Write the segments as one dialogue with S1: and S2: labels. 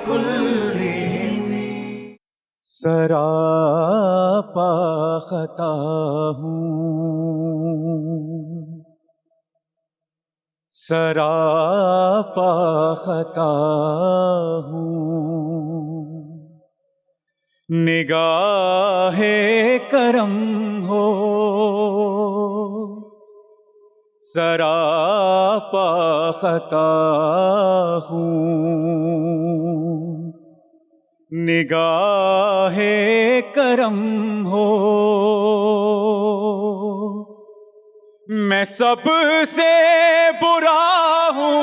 S1: कुल्लिहिम।
S2: सरापा खता हूँ, सरापा खता हूँ, निगाहे करम हो, सरापा खता हूँ, निगाहे करम हो। मैं सबसे बुरा हूँ,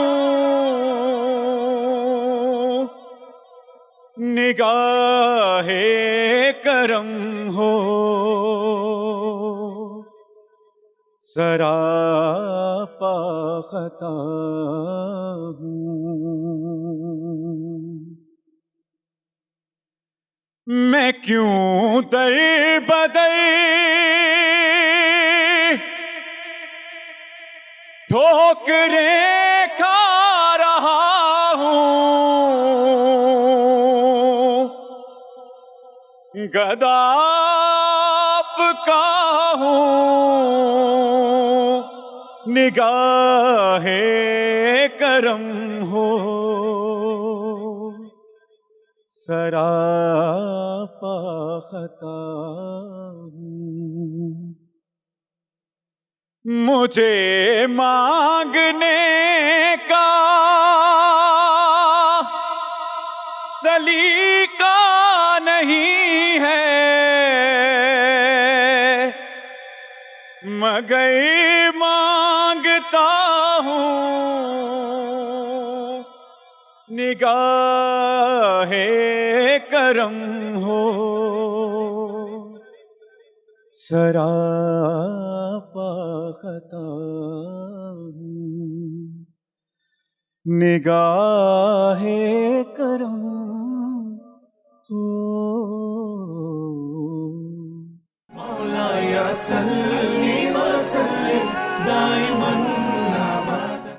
S2: निगाहे करम हो, सरापा खता हूँ। मैं क्यों दर बदर ठोकरें खा रहा हूँ, गदा आपका हूँ, निगाहे करम हो, सरापा खता हूँ। मुझे मांगने का सलीका नहीं है, मगर मांगता हूँ, निगाहे करम हो, सरापा खता हूँ, निगाहे करम हो।
S1: मौलाया सल्ली व सल्लिम दाइमन अबदा।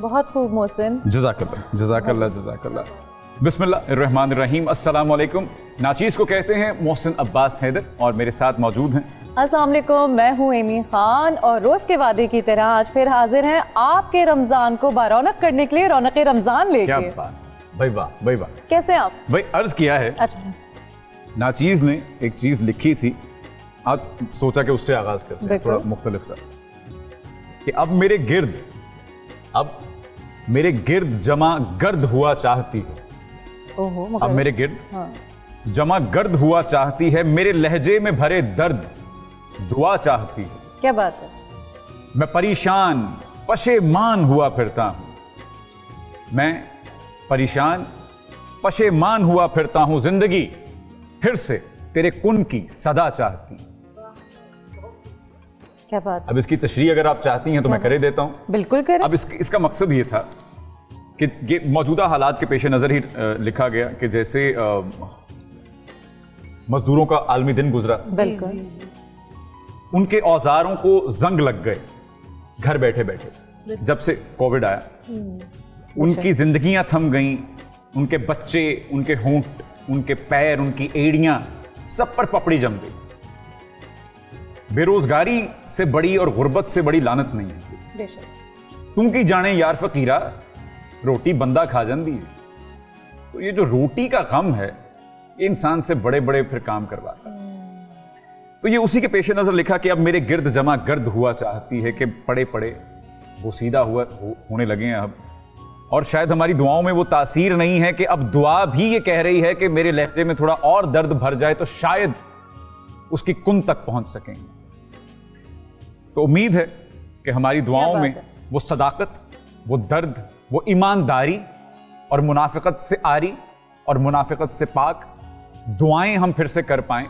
S3: बहुत खूब मोहसिन।
S4: जज़ाकल्लाह जज़ाकल्लाह जज़ाकल्लाह। बिस्मिल्लाहिर्रहमानिर्रहीम। अस्सलाम वालेकुम। नाचीज़ को कहते हैं मोहसिन अब्बास हैदर और मेरे साथ मौजूद हैं।
S3: अस्सलाम वालेकुम, मैं हूँ एमी खान और रोज़ के वादे की तरह आज फिर हाजिर हैं आपके रमज़ान को बारौनक करने के लिए, रौनक रमज़ान लेके।
S4: क्या बात भाई, वाह भाई वाह।
S3: कैसे आप
S4: भाई अर्ज़ किया है,
S3: अच्छा
S4: नाचीज़ ने एक चीज़ लिखी थी, आज सोचा कि उससे आगाज़ करते हैं थोड़ा मुख्तलिफ सा, कि अब मेरे गिर्द जमा गर्द हुआ चाहती है।
S3: ओहो,
S4: अब मेरे गिर्द जमा गर्द हुआ चाहती है, मेरे लहजे में भरे दर्द दुआ चाहती है।
S3: क्या बात है।
S4: मैं परेशान पशेमान हुआ फिरता हूं, मैं परेशान पशेमान हुआ फिरता हूं, जिंदगी फिर से तेरे कुन की सदा चाहती।
S3: क्या बात।
S4: अब इसकी तशरीह अगर आप चाहती हैं तो मैं करे देता हूं।
S3: बिल्कुल करें।
S4: अब इसका मकसद ये था कि ये मौजूदा हालात के पेश नज़र ही लिखा गया कि जैसे मजदूरों का आलमी दिन गुजरा,
S3: बिल्कुल,
S4: उनके औजारों को जंग लग गए घर बैठे बैठे। जब से कोविड आया उनकी जिंदगियां थम गईं, उनके बच्चे, उनके होंठ, उनके पैर, उनकी एड़ियां सब पर पपड़ी जम गई। बेरोजगारी से बड़ी और गुर्बत से बड़ी लानत नहीं है।
S3: बेशक।
S4: तुम की जाने यार फकीरा, रोटी बंदा खा जाती है। तो ये जो रोटी का गम है ये इंसान से बड़े बड़े फिर काम करवाता है। तो ये उसी के पेश नजर लिखा कि अब मेरे गिर्द जमा गर्द हुआ चाहती है, कि पड़े पड़े वो सीधा होने लगे हैं अब, और शायद हमारी दुआओं में वो तासीर नहीं है कि अब दुआ भी ये कह रही है कि मेरे लहजे में थोड़ा और दर्द भर जाए तो शायद उसकी कुन तक पहुंच सकेंगे। तो उम्मीद है कि हमारी दुआओं में वो सदाकत, वो दर्द, वो ईमानदारी और मुनाफिकत से आरी और मुनाफिकत से पाक दुआएं हम फिर से कर पाएं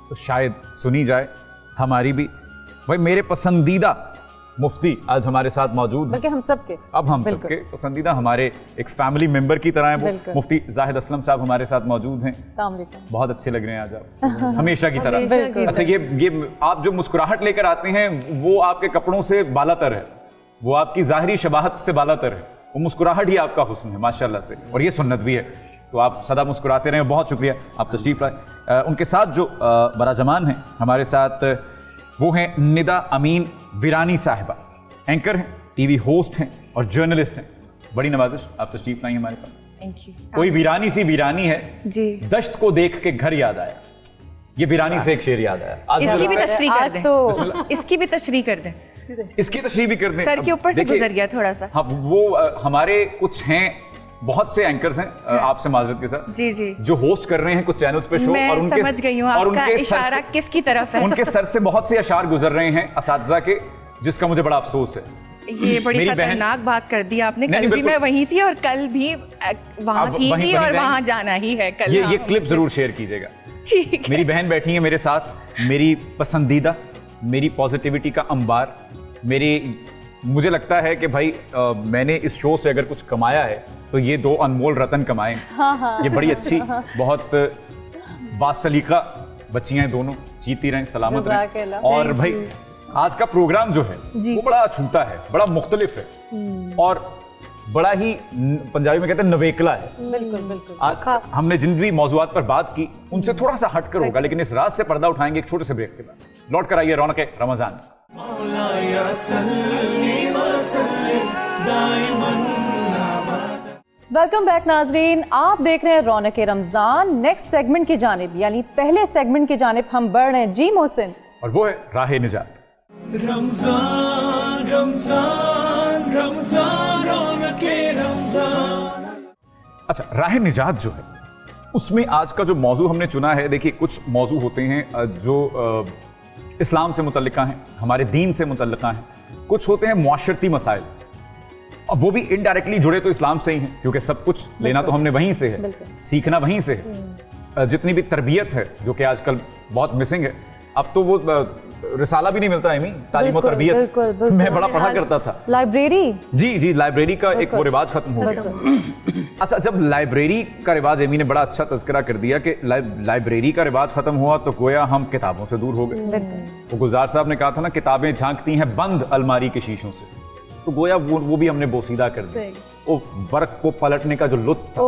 S4: तो शायद सुनी जाए हमारी भी। भाई मेरे पसंदीदा मुफ्ती आज हमारे साथ मौजूद हैं,
S3: हम सबके,
S4: अब हम सबके पसंदीदा, हमारे एक फैमिली मेंबर की तरह हैं वो। मुफ्ती जाहिद असलम साहब हमारे साथ मौजूद हैं। बहुत अच्छे लग रहे हैं आज आप, हमेशा की तरह। अच्छा, ये आप जो मुस्कुराहट लेकर आते हैं वो आपके कपड़ों से बालातर है, वो आपकी जाहिरी शबाहत से बालातर है, वो मुस्कुराहट ही आपका हुस्न है माशाल्लाह से, और ये सुन्नत भी है। तो आप सदा मुस्कुराते रहें, बहुत शुक्रिया आप तशरीफ़ लाए। उनके साथ जो बराजमान हैं हमारे साथ, वो हैं निदा अमीन वीरानी साहिबा, एंकर हैं, टीवी होस्ट हैं और जर्नलिस्ट हैं। बड़ी नवाजिश आप तशरीफ़ लाई हमारे पास।
S3: Thank you.
S4: कोई वीरानी सी वीरानी है
S5: जी,
S4: दश्त को देख के घर याद आया, ये वीरानी से एक शेर याद आया। आज
S5: इसकी भी तशरीह कर
S3: आज
S5: दें,
S3: तो
S5: इसकी भी तशरीह कर दें।
S4: इसकी तशरीह भी कर दें।
S5: सर के ऊपर से
S4: देखिए,
S5: गुजर गया थोड़ा सा।
S4: हाँ, वो हमारे कुछ हैं, बहुत से एंकर्स हैं आपसे माजरत के साथ,
S5: जी जी,
S4: जो होस्ट कर रहे हैं कुछ चैनल्स पे शो,
S5: मैं
S4: और उनके
S5: समझ गई हूँ
S4: और
S5: आपका
S4: उनके
S5: इशारा किसकी तरफ है।
S4: उनके सर से बहुत से अशार गुजर रहे हैं असातिज़ा के, जिसका मुझे बड़ा अफसोस है।
S5: ये बड़ी
S4: मेरी
S5: खतरनाक बात कर दी आपने।
S4: नहीं,
S5: कल भी
S4: बिल्कुल।
S5: मैं वहीं थी और कल भी वहाँ
S4: आप
S5: थी
S4: वहीं
S5: और
S4: जाएंगे?
S5: वहाँ जाना ही है कल।
S4: ये
S5: हाँ।
S4: क्लिप जरूर शेयर कीजिएगा।
S5: ठीक है।
S4: मेरी बहन बैठी है मेरे साथ, मेरी पसंदीदा, मेरी पॉजिटिविटी का अंबार, मुझे लगता है कि भाई मैंने इस शो से अगर कुछ कमाया है तो ये 2 अनमोल रतन कमाए। ये बड़ी अच्छी, बहुत बासलीका बच्चियां हैं दोनों, जीती रहें, सलामत रहें।
S3: जज़ाकल्लाह।
S4: और भाई आज का प्रोग्राम जो है वो बड़ा अछूता है, बड़ा मुख्तलिफ है और बड़ा ही पंजाबी में कहते हैं नवेकला है।
S3: बिल्कुल बिल्कुल।
S4: आज हमने जिन भी मौज़ूआत पर बात की उनसे थोड़ा सा हटकर होगा, लेकिन इस रात से पर्दा उठाएंगे एक छोटे से ब्रेक के बाद। लौट कर आइए रौनक रमजान।
S1: मौलाया सल्ली व सल्लिम दाइमन अबदा।
S3: वेलकम बैक नाजरीन, आप देख रहे हैं रौनक रमजान। नेक्स्ट सेगमेंट की जानिब, यानी पहले सेगमेंट की जानिब हम बढ़ रहे हैं। जी मोहसिन,
S4: और वो है राह निजात।
S1: रमजान रमजान रमजान रौनके रमजान।
S4: अच्छा, राह निजात जो है उसमें आज का जो मौजू हमने चुना है, देखिए कुछ मौजू होते हैं जो इस्लाम से मुतल्लिका हैं, हमारे दीन से मुतल्लिका हैं, कुछ होते हैं मुआशरती मसाइल, अब वो भी इनडायरेक्टली जुड़े तो इस्लाम से ही हैं, क्योंकि सब कुछ लेना तो हमने वहीं से है, सीखना वहीं से है। जितनी भी तरबियत है जो कि आजकल बहुत मिसिंग है, अब तो वो रिसाला भी नहीं मिलता है, तालीम और तरबियत मैं बड़ा पढ़ा करता था।
S3: लाइब्रेरी,
S4: जी, लाइब्रेरी का एक वो रिवाज खत्म हो गया। अच्छा, जब लाइब्रेरी का रिवाज, एमी ने बड़ा अच्छा तज़किरा कर दिया कि लाइब्रेरी का रिवाज खत्म हुआ तो गोया हम किताबों से दूर हो गए। वो गुलजार साहब ने कहा था ना, किताबें झांकती हैं बंद अलमारी के शीशों से, तो गोया वो भी हमने बोसीदा कर दिया। वो वर्क को पलटने का जो लुत्फ था,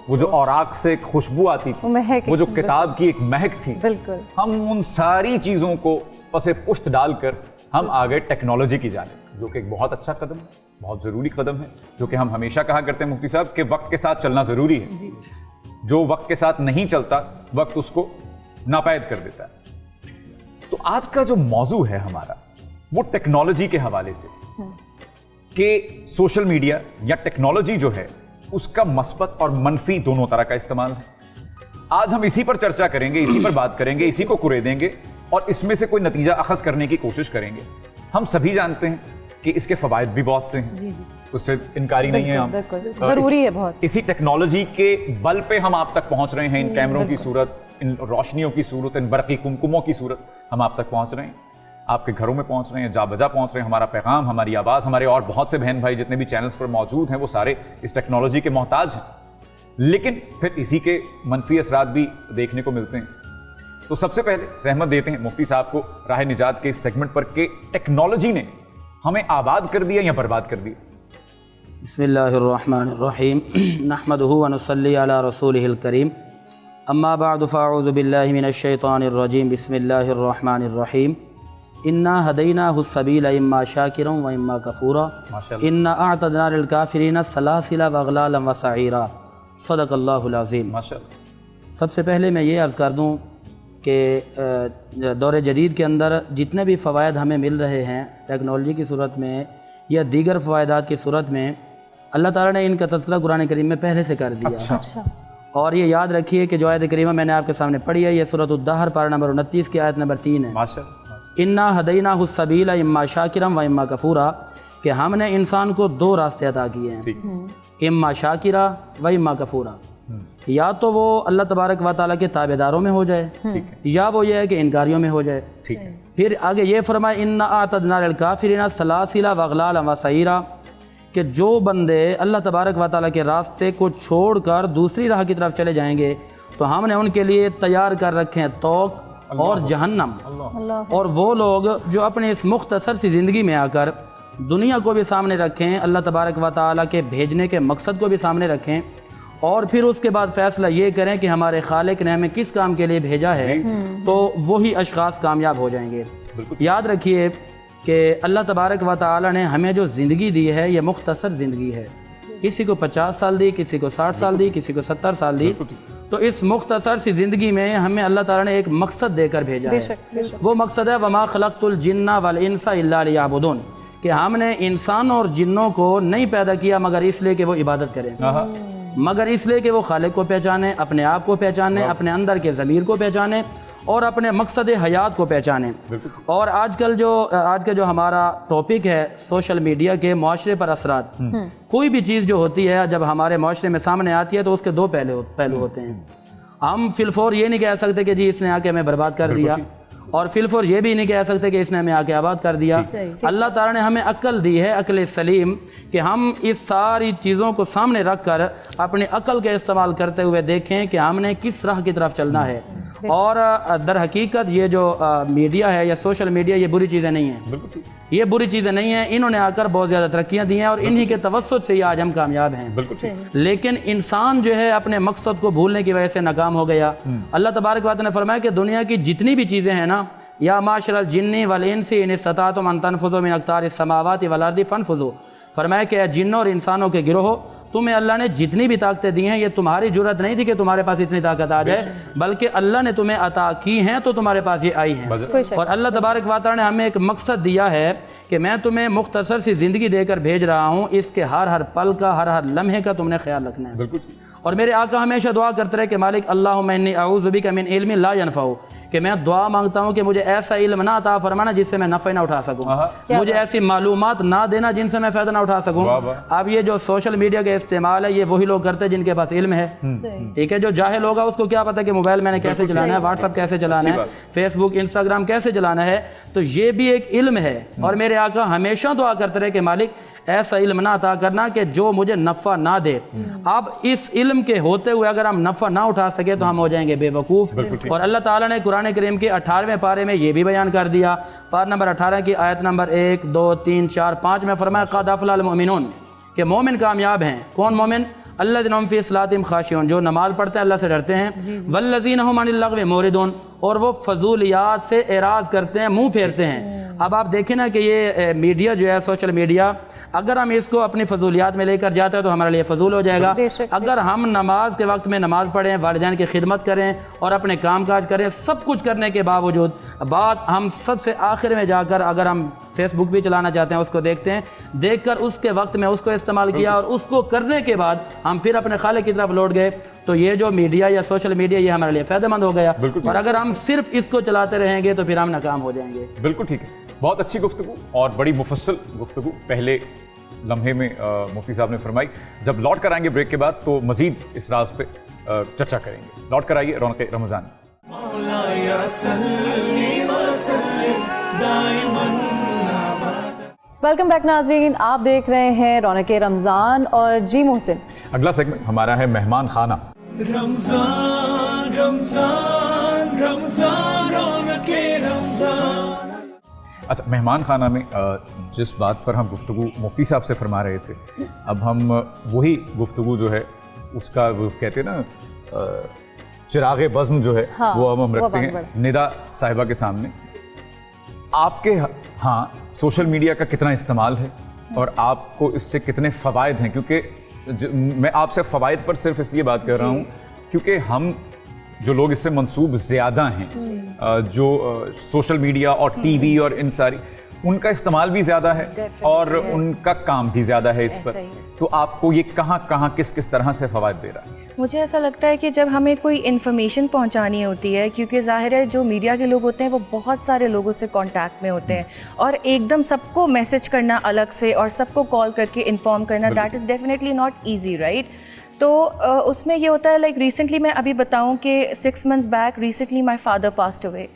S4: वो जो औराक से खुशबू आती थी, वो जो किताब की एक महक थी,
S3: बिल्कुल
S4: हम उन सारी चीज़ों को पसे पुश्त डालकर हम आ गए टेक्नोलॉजी की जानिब, जो कि एक बहुत अच्छा कदम है, बहुत ज़रूरी कदम है, जो कि हम हमेशा कहा करते हैं मुफ्ती साहब कि वक्त के साथ चलना ज़रूरी है। जो वक्त के साथ नहीं चलता, वक्त उसको नापैद कर देता है। तो आज का जो मौजू है हमारा, वो टेक्नोलॉजी के हवाले से, कि सोशल मीडिया या टेक्नोलॉजी जो है उसका मस्बत और मनफी दोनों तरह का इस्तेमाल है। आज हम इसी पर चर्चा करेंगे, इसी पर बात करेंगे, इसी को कुरेदेंगे और इसमें से कोई नतीजा अखज़ करने की कोशिश करेंगे। हम सभी जानते हैं कि इसके फ़वाइद भी बहुत से हैं, उससे इनकारी नहीं है हम,
S3: ज़रूरी है बहुत।
S4: इसी टेक्नोलॉजी के बल पे हम आप तक पहुंच रहे हैं, इन कैमरों की सूरत, इन रोशनियों की सूरत, इन बरक़ी कुमकुमों की सूरत हम आप तक पहुंच रहे हैं, आपके घरों में पहुंच रहे हैं, जा बजा पहुंच रहे हैं। हमारा पैगाम, हमारी आवाज़, हमारे और बहुत से बहन भाई जितने भी चैनल्स पर मौजूद हैं, वो सारे इस टेक्नोलॉजी के मोहताज हैं, लेकिन फिर इसी के मनफी असरात भी देखने को मिलते हैं। तो सबसे पहले सहमत देते हैं मुफ्ती साहब को राह निजात के इस सेगमेंट पर कि टेक्नोलॉजी ने हमें आबाद कर दिया या बर्बाद कर दिया।
S6: बिस्मिल्लाहिर्रहमानिर्रहीम नहमदुहु व नुसल्ली अला रसूलिहिल करीम अम्मा बअद फ़अऊज़ु बिल्लाहि मिनश शैतानिर्रजीम बिस्मिल्लाहिर्रहमानिर्रहीम इन्ना हदैनाहु सबीला इम्मा शाकिरन व इम्मा कफूरा इन्ना अअतदना लिल काफिरीना सलासिला व अगलालन व सईरा सदक़ल्लाहुल अज़ीम।
S4: माशाअल्लाह।
S6: सबसे पहले मैं ये अर्ज़ कर दूँ कि दौर जदीद के अंदर जितने भी फ़वायद हमें मिल रहे हैं टेक्नोलॉजी की सूरत में या दीगर फ़वायदात की सूरत में, अल्लाह ताला ने इनका तज़किरा कुरान करीम में पहले से कर दिया।
S3: अच्छा।
S6: और ये याद रखिए कि जो आयत करीमा मैंने आपके सामने पढ़ी है, ये सूरत उद्दहर पारा नंबर 29 की आयत नंबर 3 है।
S4: माशाअल्लाह।
S6: इन्ना हदैनाहु सबीला इम्मा शाकिरम व इम्मा कफूरा, कि हमने इंसान को 2 रास्ते अता किए हैं, इम्मा शाकिरा व इम्मा कफूरा। या तो वो अल्लाह तबारक व तआला के ताबेदारों में हो जाए, या वो ये है कि इनकारियों में हो जाए।
S4: ठीक है।
S6: फिर आगे ये फरमाए इन्ना अअतदना लिल काफिरीना सलासिला व अगलालन व सईरा, कि जो बंदे अल्लाह तबारक व तआला के रास्ते को छोड़कर दूसरी राह की तरफ चले जाएंगे तो हमने उनके लिए तैयार कर रखे हैं तौक और जहन्नम। और वो लोग जो अपने इस मुख्तसर सी ज़िंदगी में आकर दुनिया को भी सामने रखें, अल्लाह तबारक व तआला के भेजने के मकसद को भी सामने रखें और फिर उसके बाद फ़ैसला ये करें कि हमारे खालिक ने हमें किस काम के लिए भेजा है, तो वही अशख़ास कामयाब हो जाएंगे। याद रखिए कि अल्लाह तबारक व तआला ने हमें जो ज़िंदगी दी है ये मुख्तसर ज़िंदगी है। किसी को 50 साल दी, किसी को 60 साल दी, किसी को 70 साल दी। तो इस मुख्तसर सी ज़िंदगी में हमें अल्लाह ताला ने एक मकसद देकर भेजा है। वो मकसद है वमा खलक़तुल जिन्ना वल इंसा इल्ला लियअबुदून, कि हमने इंसान और जिन्नों को नहीं पैदा किया मगर इसलिए कि वो इबादत करें, मगर इसलिए कि वो खालिक को पहचाने, अपने आप को पहचाने, अपने अंदर के ज़मीर को पहचाने और अपने मकसद हयात को पहचाने। और आजकल जो हमारा टॉपिक है सोशल मीडिया के माशरे पर असरात, कोई भी चीज़ जो होती है जब हमारे माशरे में सामने आती है तो उसके दो पहलू होते हैं। हम फिलफोर ये नहीं कह सकते कि जी इसने आके हमें बर्बाद कर दिया, और फिलफोर ये भी नहीं कह सकते कि इसने हमें आके आबाद कर दिया। अल्लाह ताला ने हमें अक्ल दी है, अक्ल सलीम, कि हम इस सारी चीज़ों को सामने रख कर अपनी अक्ल का इस्तेमाल करते हुए देखें कि हमने किस राह की तरफ चलना है। और दर हकीकत ये जो मीडिया है या सोशल मीडिया, ये बुरी चीज़ें नहीं हैं, ये बुरी चीज़ें नहीं हैं। इन्होंने आकर बहुत ज़्यादा तरक्कियाँ दी हैं और इन्हीं के तवस्सुत से ही आज हम कामयाब हैं। लेकिन इंसान जो है अपने मकसद को भूलने की वजह से नाकाम हो गया। अल्लाह तबारक व तआला ने फरमाया कि दुनिया की जितनी भी चीज़ें हैं ना, या माशरल जिन्नी वल इंसी इन इस्तताअतुम अन तनफुज़ू मिन अक़तारिस समावाति वल अर्दि फनफुज़ू, फरमाया कि जिन्नों और इंसानों के गिरोह, तुम्हें अल्लाह ने जितनी भी ताकतें दी हैं ये तुम्हारी ज़रूरत नहीं थी कि तुम्हारे पास इतनी ताकत आ जाए, बल्कि अल्लाह ने तुम्हें अता की हैं तो तुम्हारे पास ये आई हैं। और अल्लाह तबारक व तआला ने हमें एक मकसद दिया है कि मैं तुम्हें मुख्तसर सी ज़िंदगी देकर भेज रहा हूँ, इसके हर हर पल का, हर हर लम्हे का तुमने ख्याल रखना है। और मेरे आका हमेशा दुआ करते रहे कि मालिक अल्लाहुम्मा इन्नी अऊज़ु बिका मिन इल्मिन ला यनफ़उ, कि मैं दुआ मांगता हूँ कि मुझे ऐसा इल्म ना अता फरमाना जिससे मैं नफ़ा ना उठा सकूँ, मुझे ऐसी मालूमात ना देना जिनसे मैं फ़ायदा ना उठा सकूँ। अब ये जो सोशल मीडिया का इस्तेमाल है ये वही लोग करते हैं जिनके पास इल्म है, ठीक है। जो जाहिल होगा उसको क्या पता कि मोबाइल मैंने कैसे चलाना है, व्हाट्सअप कैसे चलाना है, फेसबुक इंस्टाग्राम कैसे चलाना है, तो ये भी एक इल्म है। और मेरे आका हमेशा दुआ करते रहे कि मालिक ऐसा इल्म ना अता करना कि जो मुझे नफ़ा ना दे। अब इस इल्म के होते हुए अगर हम नफ़ा ना उठा सके तो हम हो जाएंगे बेवकूफ़। और अल्लाह ताला ने कुरान करीम के 18वें पारे में ये भी बयान कर दिया, पार नंबर 18 की आयत नंबर 1, 2, 3, 4, 5 में फरमाया क़द अफ़लहल मुमिनून, कि मोमिन कामयाब हैं। कौन मोमिन? अल्लज़ीना हुम फ़ी सलातिहिम ख़ाशिऊन, जो नमाज़ पढ़ते हैं, अल्लाह से डरते हैं। वल्लज़ीना हुम अनिल लग़्वी मुरिदून, और वो फजूलियात से एराज़ करते हैं, मुँह फेरते हैं। अब आप देखें ना कि ये मीडिया जो है, सोशल मीडिया, अगर हम इसको अपनी फजूलियात में लेकर जाते हैं तो हमारे लिए फजूल हो जाएगा। अगर हम नमाज के वक्त में नमाज पढ़ें, वालिदैन की खिदमत करें और अपने काम काज करें, सब कुछ करने के बावजूद बात हम सबसे आखिर में जाकर अगर हम फेसबुक भी चलाना चाहते हैं उसको देखते हैं, देखकर उसके वक्त में उसको इस्तेमाल किया और उसको करने के बाद हम फिर अपने खालिक की तरफ लौट गए, तो ये जो मीडिया या सोशल मीडिया ये हमारे लिए फ़ायदेमंद हो गया। और अगर हम सिर्फ इसको चलाते रहेंगे तो फिर हम नाकाम हो जाएंगे।
S4: बिल्कुल ठीक है, बहुत अच्छी गुफ्तगू और बड़ी मुफस्सल गुफ्तगू पहले लम्हे में मुफ्ती साहब ने फरमाई। जब लौट कर आएंगे ब्रेक के बाद तो मजीद इस राज पे चर्चा करेंगे। लौट कर आइए रौनक रमज़ान।
S3: वेलकम बैक नाज़रीन, आप देख रहे हैं रौनक रमज़ान और जी मोहसिन।
S4: अगला सेगमेंट हमारा है मेहमान खाना।
S1: रमजान रमजान रमजान रौनके रमजान।
S4: अच्छा, मेहमान खाना में जिस बात पर हम गुफ्तगू मुफ्ती साहब से फरमा रहे थे, अब हम वही गुफ्तगू जो है उसका वो कहते हैं ना चिरागे बज़्म जो है, हाँ, वो हम रखते हैं निदा साहिबा के सामने। आपके हाँ सोशल मीडिया का कितना इस्तेमाल है और आपको इससे कितने फ़वाइद हैं? क्योंकि मैं आपसे फ़वाइद पर सिर्फ इसलिए बात कर रहा हूँ क्योंकि हम जो लोग इससे मंसूब ज़्यादा हैं, जो सोशल मीडिया और टीवी और इन सारी, उनका इस्तेमाल भी ज़्यादा है और उनका काम भी ज़्यादा है इस पर। तो आपको ये कहाँ किस किस तरह से फ़वाइद दे रहा है?
S5: मुझे ऐसा लगता है कि जब हमें कोई इन्फॉर्मेशन पहुंचानी होती है, क्योंकि ज़ाहिर है जो मीडिया के लोग होते हैं वो बहुत सारे लोगों से कांटेक्ट में होते हैं और एकदम सबको मैसेज करना अलग से और सबको कॉल करके इन्फॉर्म करना, that is definitely not easy, right? तो उसमें ये होता है, लाइक रिसेंटली मैं अभी बताऊं कि 6 months back recently my father passed away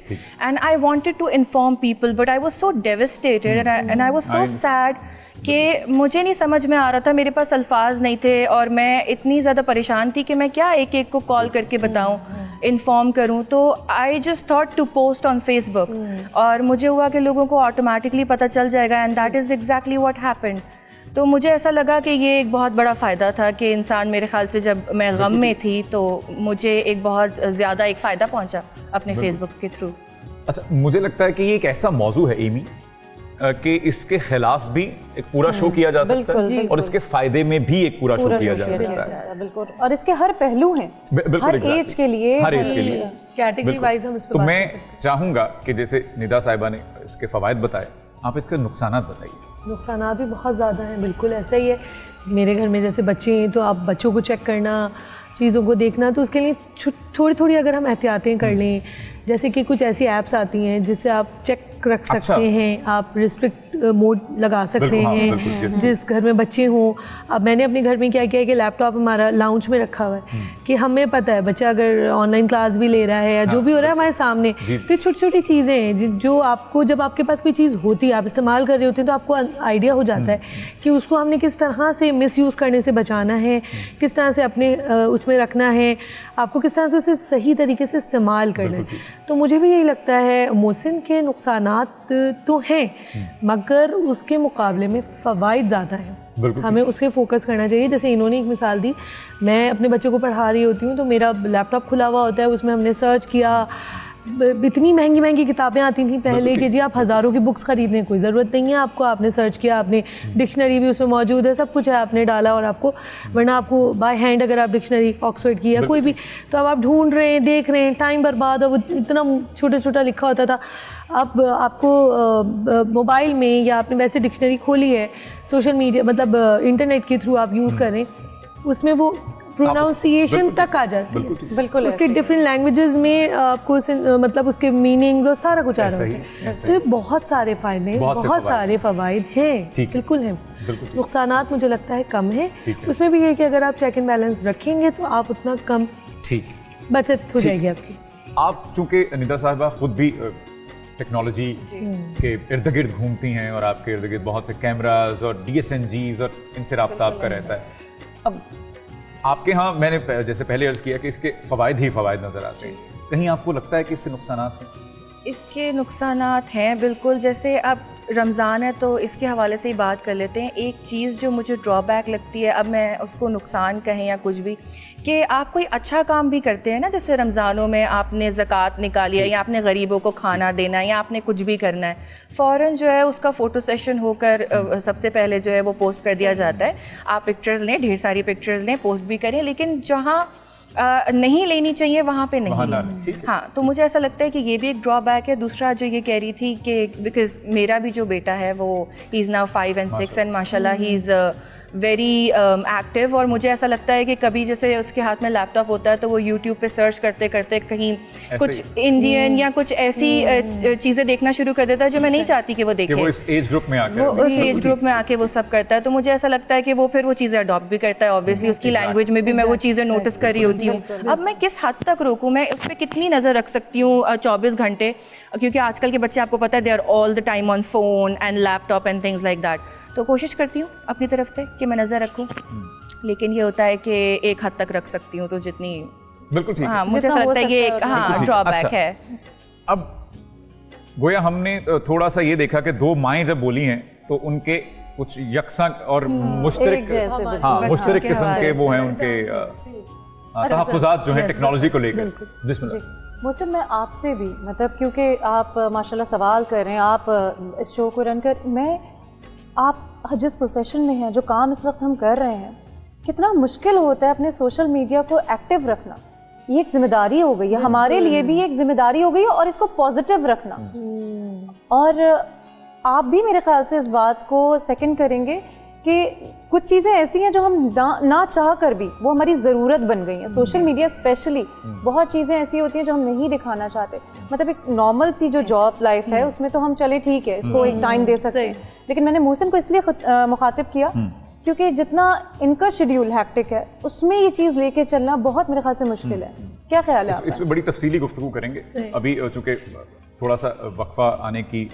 S5: and I wanted to inform people but I was so devastated and I was so sad कि मुझे नहीं समझ में आ रहा था, मेरे पास अल्फाज नहीं थे और मैं इतनी ज़्यादा परेशान थी कि मैं क्या एक एक को कॉल करके बताऊं, इन्फॉर्म करूं। तो I just thought to post on Facebook और मुझे हुआ कि लोगों को ऑटोमेटिकली पता चल जाएगा and that is exactly what happened. तो मुझे ऐसा लगा कि ये एक बहुत बड़ा फ़ायदा था कि इंसान, मेरे ख्याल से जब मैं गम में थी तो मुझे एक बहुत ज़्यादा एक फ़ायदा पहुंचा अपने फेसबुक के थ्रू।
S4: अच्छा, मुझे लगता है कि ये एक ऐसा मौजू है एमी कि इसके खिलाफ भी एक पूरा शो किया जा सकता है और इसके फायदे में भी एक पूरा शो किया जा सकता है।
S3: बिल्कुल, और इसके हर पहलू हैं, हर एज के लिए,
S4: हर एज के लिए
S3: कैटेगरी वाइज हम इस
S4: तो मैं चाहूंगा कि जैसे निदा साहिबा ने इसके फवायद बताए, आप इसके नुकसानात बताइए।
S7: नुकसानात भी बहुत ज़्यादा हैं, बिल्कुल ऐसा ही है। मेरे घर में जैसे बच्चे हैं तो आप बच्चों को चेक करना, चीज़ों को देखना, तो उसके लिए थोड़ी थोड़ी अगर हम एहतियातें कर लें, जैसे कि कुछ ऐसी ऐप्स आती हैं जिससे आप चेक रख सकते हैं, आप रिस्ट्रिक्ट मोड लगा सकते हैं जिस घर में बच्चे हों। अब मैंने अपने घर में क्या किया है कि लैपटॉप हमारा लाउंज में रखा हुआ है कि हमें पता है बच्चा अगर ऑनलाइन क्लास भी ले रहा है या जो भी हो रहा है हमारे सामने, तो छोटी छोटी चीज़ें हैं जो आपको, जब आपके पास कोई चीज़ होती है, आप इस्तेमाल कर रहे होते हैं, तो आपको आइडिया हो जाता है कि उसको हमने किस तरह से मिसयूज़ करने से बचाना है, किस तरह से अपने उसमें रखना है, आपको किस तरह से उसे सही तरीके से इस्तेमाल करना है। तो मुझे भी यही लगता है मोहसिन के नुकसानात तो हैं, मगर उसके मुकाबले में फ़वाइद ज़्यादा हैं। हमें उसके फोकस करना चाहिए। जैसे इन्होंने एक मिसाल दी, मैं अपने बच्चे को पढ़ा रही होती हूँ तो मेरा लैपटॉप खुला हुआ होता है, उसमें हमने सर्च किया, इतनी महंगी महंगी किताबें आती थी पहले कि जी आप हज़ारों की बुक्स ख़रीदने की कोई ज़रूरत नहीं है आपको, आपने सर्च किया, आपने डिक्शनरी भी उसमें मौजूद है, सब कुछ है, आपने डाला और आपको, वरना आपको बाय हैंड अगर आप डिक्शनरी ऑक्सफोर्ड की या कोई भी, तो अब आप ढूंढ रहे हैं, देख रहे हैं, टाइम बर्बाद, और वो इतना छोटा छोटा लिखा होता था। अब आपको मोबाइल में या आपने वैसे डिक्शनरी खोली है, सोशल मीडिया मतलब इंटरनेट के थ्रू आप यूज़ करें, उसमें वो प्रोनाउंसिएशन तक आ जाती है, बिल्कुल उसके डिफरेंट लैंग्वेजेस में आपको मतलब उसके मीनिंग्स और सारा कुछ आ रहा है। तो ये बहुत सारे फ़ायदे हैं, बहुत सारे फ़वाइद हैं, बिल्कुल हैं। नुकसानात मुझे लगता है कम है, उसमें भी ये कि अगर आप चेक एंड बैलेंस रखेंगे तो आप उतना कम बचत हो जाएगी आपकी।
S4: आप चूंकि निदा साहिबा खुद भी टेक्नोलॉजी के इर्द गिर्द घूमती हैं और आपके इर्द गिर्द बहुत से कैमराज और DSNGs और इनसे रब्ता आपका रहता है, अब आपके यहाँ मैंने जैसे पहले अर्ज़ किया कि इसके फ़वाइद ही फ़वाइद नज़र आते हैं, कहीं आपको लगता है कि इसके नुकसानात हैं?
S5: इसके नुकसानात हैं बिल्कुल। जैसे अब रमज़ान है तो इसके हवाले से ही बात कर लेते हैं। एक चीज़ जो मुझे ड्रॉबैक लगती है, अब मैं उसको नुकसान कहें या कुछ भी, कि आप कोई अच्छा काम भी करते हैं ना, जैसे रमज़ानों में आपने ज़कात निकाली है या आपने गरीबों को खाना देना है या आपने कुछ भी करना है, फ़ौरन जो है उसका फ़ोटो सेशन होकर सबसे पहले जो है वो पोस्ट कर दिया जाता है। आप पिक्चर्स लें, ढेर सारी पिक्चर्स लें, पोस्ट भी करें, लेकिन जहाँ नहीं लेनी चाहिए वहाँ पे नहीं। हाँ, तो मुझे ऐसा लगता है कि ये भी एक ड्रॉबैक है। दूसरा जो ये कह रही थी कि बिकॉज मेरा भी जो बेटा है वो he is now 5 and 6 and माशाल्लाह ही इज़ वेरी एक्टिव, और मुझे ऐसा लगता है कि कभी जैसे उसके हाथ में लैपटॉप होता है तो वो यूट्यूब पे सर्च करते करते कहीं कुछ इंडियन या कुछ ऐसी चीज़ें देखना शुरू कर देता है जो मैं नहीं चाहती कि वो देखे।
S4: वो इस एज ग्रुप में आके
S5: उस एज ग्रुप में आके वो सब करता है, तो मुझे ऐसा लगता है कि वो फिर वो चीज़ें अडॉप्ट भी करता है। ऑब्वियसली उसकी लैंग्वेज में भी मैं वो चीज़ें नोटिस कर रही होती हूँ। अब मैं किस हद तक रोकूँ, मैं उस पर कितनी नज़र रख सकती हूँ 24 घंटे, क्योंकि आजकल के बच्चे आपको पता है they are all the time on phone and laptop and things like that. तो कोशिश करती हूँ अपनी तरफ से कि मैं नज़र रखूँ, लेकिन ये होता है कि एक हद तक रख सकती हूँ, तो जितनी
S4: बिल्कुल ठीक है।
S5: हाँ, मुझे ऐसा लगता है ये एक ड्रॉबैक है।
S4: अब गोया हमने थोड़ा सा ये देखा कि दो माएँ जब बोली हैं तो उनके कुछ यकसा और मुश्तरक किस्म के वो हैं उनके तहफ़्फ़ुज़ात जो हैं टेक्नोलॉजी को लेकर।
S3: मोहसिन, मैं आपसे भी मतलब, क्योंकि आप माशाल्लाह सवाल कर रहे हैं, आप इस शो को रन कर, मैं आप जिस प्रोफेशन में हैं, जो काम इस वक्त हम कर रहे हैं, कितना मुश्किल होता है अपने सोशल मीडिया को एक्टिव रखना। ये एक जिम्मेदारी हो गई है, हमारे लिए भी एक जिम्मेदारी हो गई है, और इसको पॉजिटिव रखना। और आप भी मेरे ख्याल से इस बात को सेकंड करेंगे कि कुछ चीज़ें ऐसी हैं जो हम ना चाह कर भी वो हमारी ज़रूरत बन गई हैं। सोशल मीडिया स्पेशली बहुत चीज़ें ऐसी होती हैं जो हम नहीं दिखाना चाहते। मतलब एक नॉर्मल सी जो जॉब लाइफ है उसमें तो हम चले ठीक है, इसको एक टाइम दे सकते हैं, लेकिन मैंने मोहसिन को इसलिए मुखातिब किया क्योंकि जितना इनका शेड्यूल हैक्टिक है उसमें ये चीज़ लेके चलना बहुत मेरे ख्याल से मुश्किल है। क्या ख्याल है?
S4: इसमें बड़ी तफसीली गुफ्तगू करेंगे। अभी चूँकि थोड़ा सा वक्फा आने की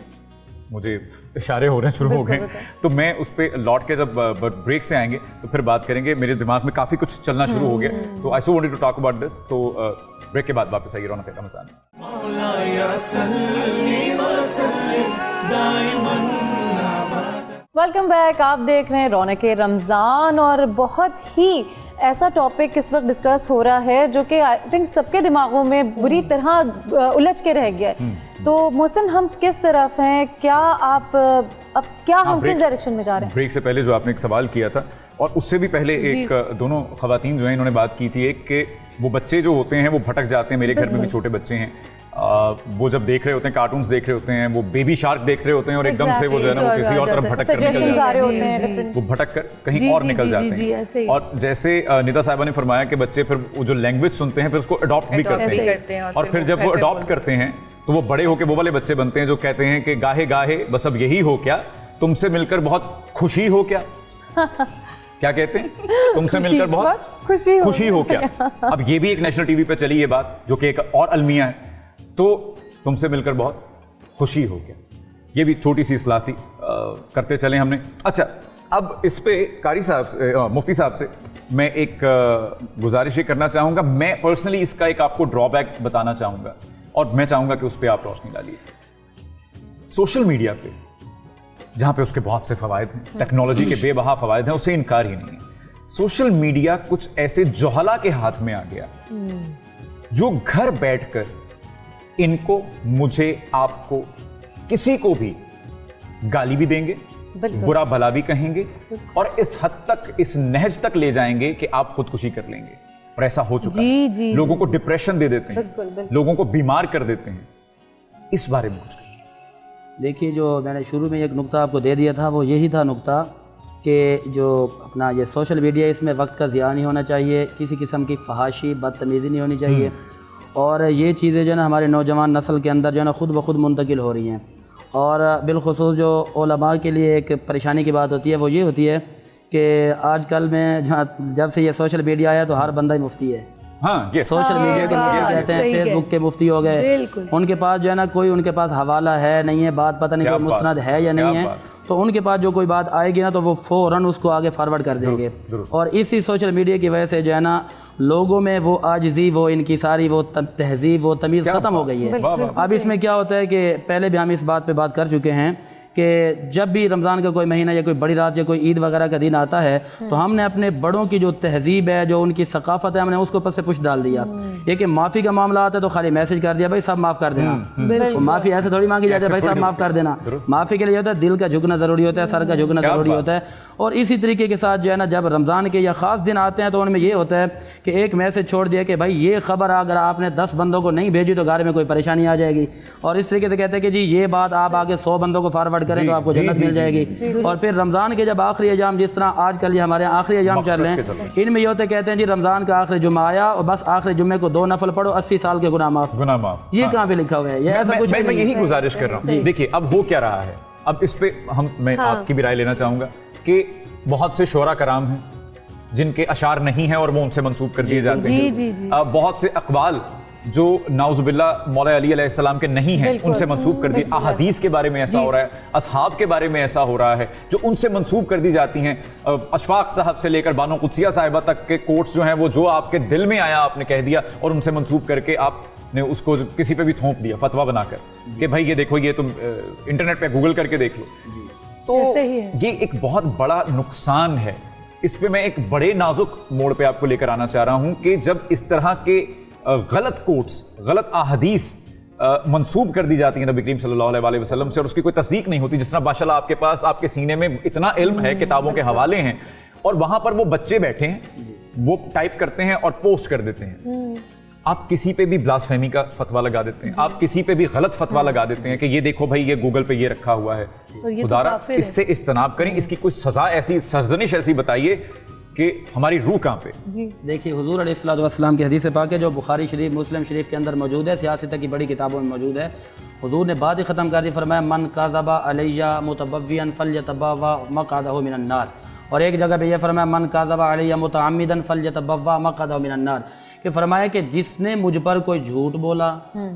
S4: मुझे इशारे हो रहे हैं, शुरू हो गए, तो मैं उस पर लौट के जब ब्रेक से आएंगे तो फिर बात करेंगे। मेरे दिमाग में काफ़ी कुछ चलना शुरू हो गया, तो I so wanted to talk about this. तो ब्रेक के बाद वापस आइए रौनक रमज़ान।
S3: Welcome back. आप देख रहे हैं रौनक रमज़ान और बहुत ही ऐसा टॉपिक इस वक्त डिस्कस हो रहा है जो कि आई थिंक सबके दिमागों में बुरी तरह उलझ के रह गया है। तो मोहसिन, हम किस तरफ हैं, क्या आप अब क्या हम किस डायरेक्शन में जा रहे हैं?
S4: ब्रेक से पहले जो आपने एक सवाल किया था और उससे भी पहले एक दोनों खवातीन जो हैं इन्होंने बात की थी, एक कि वो बच्चे जो होते हैं वो भटक जाते हैं। मेरे घर में भी छोटे बच्चे हैं, वो जब देख रहे होते हैं, कार्टून्स देख रहे होते हैं, वो बेबी शार्क देख रहे होते हैं और एकदम से वो जो है ना वो किसी और तरफ भटक कर निकल जाते हैं, वो भटक कर कहीं और निकल जाते हैं। और जैसे निदा साहिबा ने फरमाया कि बच्चे फिर वो जो लैंग्वेज सुनते हैं फिर उसको अडॉप्ट भी करते हैं और फिर जब वो अडॉप्ट करते हैं तो वो बड़े होके वो वाले बच्चे बनते हैं जो कहते हैं कि गाहे गाहे बस अब यही हो क्या, तुमसे मिलकर बहुत खुशी हो क्या। क्या कहते हैं? तुमसे मिलकर बहुत खुशी हो क्या। अब ये भी एक नेशनल टीवी पे चली ये बात जो कि एक और अलमिया है, तो तुमसे मिलकर बहुत खुशी हो गया। ये भी छोटी सी इस्लाह थी, करते चले हमने। अच्छा, अब इस पे कारी साहब से, मुफ्ती साहब से मैं एक गुजारिश ये करना चाहूँगा। मैं पर्सनली इसका एक आपको ड्रॉबैक बताना चाहूँगा और मैं चाहूँगा कि उस पर आप रोशनी डालिए। सोशल मीडिया पे जहाँ पे उसके बहुत से फ़वायद हैं, टेक्नोलॉजी के बेबहा फ़वायद हैं, उसे इनकार ही नहीं है। सोशल मीडिया कुछ ऐसे जोहला के हाथ में आ गया जो घर बैठकर इनको, मुझे, आपको, किसी को भी गाली भी देंगे, बुरा भला भी कहेंगे और इस हद तक, इस नहज तक ले जाएंगे कि आप खुदकुशी कर लेंगे। और ऐसा हो चुका है। लोगों को डिप्रेशन दे देते हैं, लोगों को बीमार कर देते हैं। इस बारे में कुछ
S6: देखिए, जो मैंने शुरू में एक नुक्ता आपको दे दिया था वो यही था नुक्ता कि जो अपना ये सोशल मीडिया, इसमें वक्त का ज़िया नहीं होना चाहिए, किसी किस्म की फहाशी बदतमीज़ी नहीं होनी चाहिए और ये चीज़ें जो है ना हमारे नौजवान नस्ल के अंदर जो है ना ख़ुद ब खुद मुंतकिल हो रही हैं। और बिलखुसूस जो उलमा के लिए एक परेशानी की बात होती है वो ये होती है कि आजकल में जब से ये सोशल मीडिया आया तो हर बंदा ही मुफ्ती है। सोशल मीडिया के मुफ्ती कहते हैं, फेसबुक के मुफ्ती हो गए। उनके पास जो है ना कोई, उनके पास हवाला है नहीं है, बात पता नहीं कोई मुस्नद है या नहीं है, तो उनके पास जो कोई बात आएगी ना तो वो फ़ौरन उसको आगे फॉरवर्ड कर देंगे। और इसी सोशल मीडिया की वजह से जो है ना लोगों में वो आजिज़ी, वो इनकी सारी वो तहज़ीब, वो तमीज़ ख़त्म हो गई है। अब इसमें क्या होता है कि पहले भी हम इस बात पे बात कर चुके हैं कि जब भी रमज़ान का कोई महीना या कोई बड़ी रात या कोई ईद वगैरह का दिन आता है तो हमने अपने बड़ों की जो तहज़ीब है, जो उनकी सकाफ़त है, हमने उसको ऊपर से पुश डाल दिया। ये कि माफ़ी का मामला आता है तो खाली मैसेज कर दिया, भाई सब माफ़ कर देना। माफ़ी ऐसे थोड़ी मांगी जाती है, भाई सब माफ़ कर देना। माफ़ी के लिए होता है दिल का झुकना ज़रूरी होता है, सर का झुकना ज़रूरी होता है। और इसी तरीके के साथ जो है ना जब रमज़ान के या ख़ास दिन आते हैं तो उनमें ये होता है कि एक मैसेज छोड़ दिया कि भाई ये ख़बर अगर आपने 10 बंदों को नहीं भेजी तो घर में कोई परेशानी आ जाएगी। और इस तरीके से कहते हैं कि जी ये बात आप आगे 100 बंदों को फॉरवर्ड करें तो आपको जन्नत मिल जाएगी। और फिर रमज़ान के जब आखिरी अयाम, जिस तरह आजकल ये हमारे आखिरी अयाम चल रहे हैं, इनमें ये होते कहते हैं जी रमज़ान का आखिरी जुम्मा आया और बस आखिरी जुम्मे को 2 नफल पढ़ो, 80 साल के गुनाह माफ। ये कहाँ पे लिखा हुआ है? ये ऐसा कुछ
S4: मैं यही गुजारिश कर रहा हूँ। देखिए अब हो क्या रहा है, अब इस पे मैं आपकी भी राय लेना चाहूँगा कि बहुत से शोरा कराम हैं जिनके अशार नहीं है और वो उनसे मंसूब कर दिए जाते हैं। बहुत से अकवाल जो नाउज़ुबिल्लाह मौला अली अलैहिस्सलाम के नहीं हैं उनसे मंसूब कर दिए। अहादीस के बारे में ऐसा हो रहा है, असहाब के बारे में ऐसा हो रहा है जो उनसे मंसूब कर दी जाती हैं। अशफाक साहब से लेकर बानो कुद्सिया साहिबा तक के कोट्स जो हैं वो जो आपके दिल में आया आपने कह दिया और उनसे मंसूब करके आपने उसको किसी पे भी थोप दिया फतवा बनाकर कि भाई ये देखो, ये तुम इंटरनेट पे गूगल करके देख लो। तो ये एक बहुत बड़ा नुकसान है। इस पे मैं एक बड़े नाजुक मोड़ पे आपको लेकर आना चाह रहा हूँ कि जब इस तरह के गलत कोट्स, गलत अहादीस मंसूब कर दी जाती है नबी करीम सल्लल्लाहु अलैहि वसल्लम से और उसकी कोई तस्दीक नहीं होती। जिस तरह माशाल्लाह आपके पास, आपके सीने में इतना इल्म है, किताबों के हवाले हैं और वहां पर वो बच्चे बैठे हैं, वो टाइप करते हैं और पोस्ट कर देते हैं। आप किसी पे भी ब्लास्फेमी का फतवा लगा देते हैं, आप किसी पे भी गलत फतवा लगा देते हैं कि ये देखो भाई ये गूगल पे ये रखा हुआ है। खुदारा इससे इज्तनाब करें, इसकी कोई सजा ऐसी, सरजनिश ऐसी बताइए कि हमारी रूह कहाँ पे।
S6: देखिए हुजूर अलैहिस्सलाम की हदीस पाक है जो बुखारी शरीफ, मुस्लिम शरीफ के अंदर मौजूद है, सियासत की बड़ी किताबों में मौजूद है। हुजूर ने बात ही ख़त्म कर दी, फरमाया मन काज़बा अलैया मुतबव्वियन फल्यतबव्वा मक़अदहु मिनन नार। और एक जगह पे ये फरमाया मन काज़बा अलैया मुतअम्मिदन फल्यतबव्वा मक़अदहु मिनन नार, कि फरमाया कि जिसने मुझ पर कोई झूठ बोला,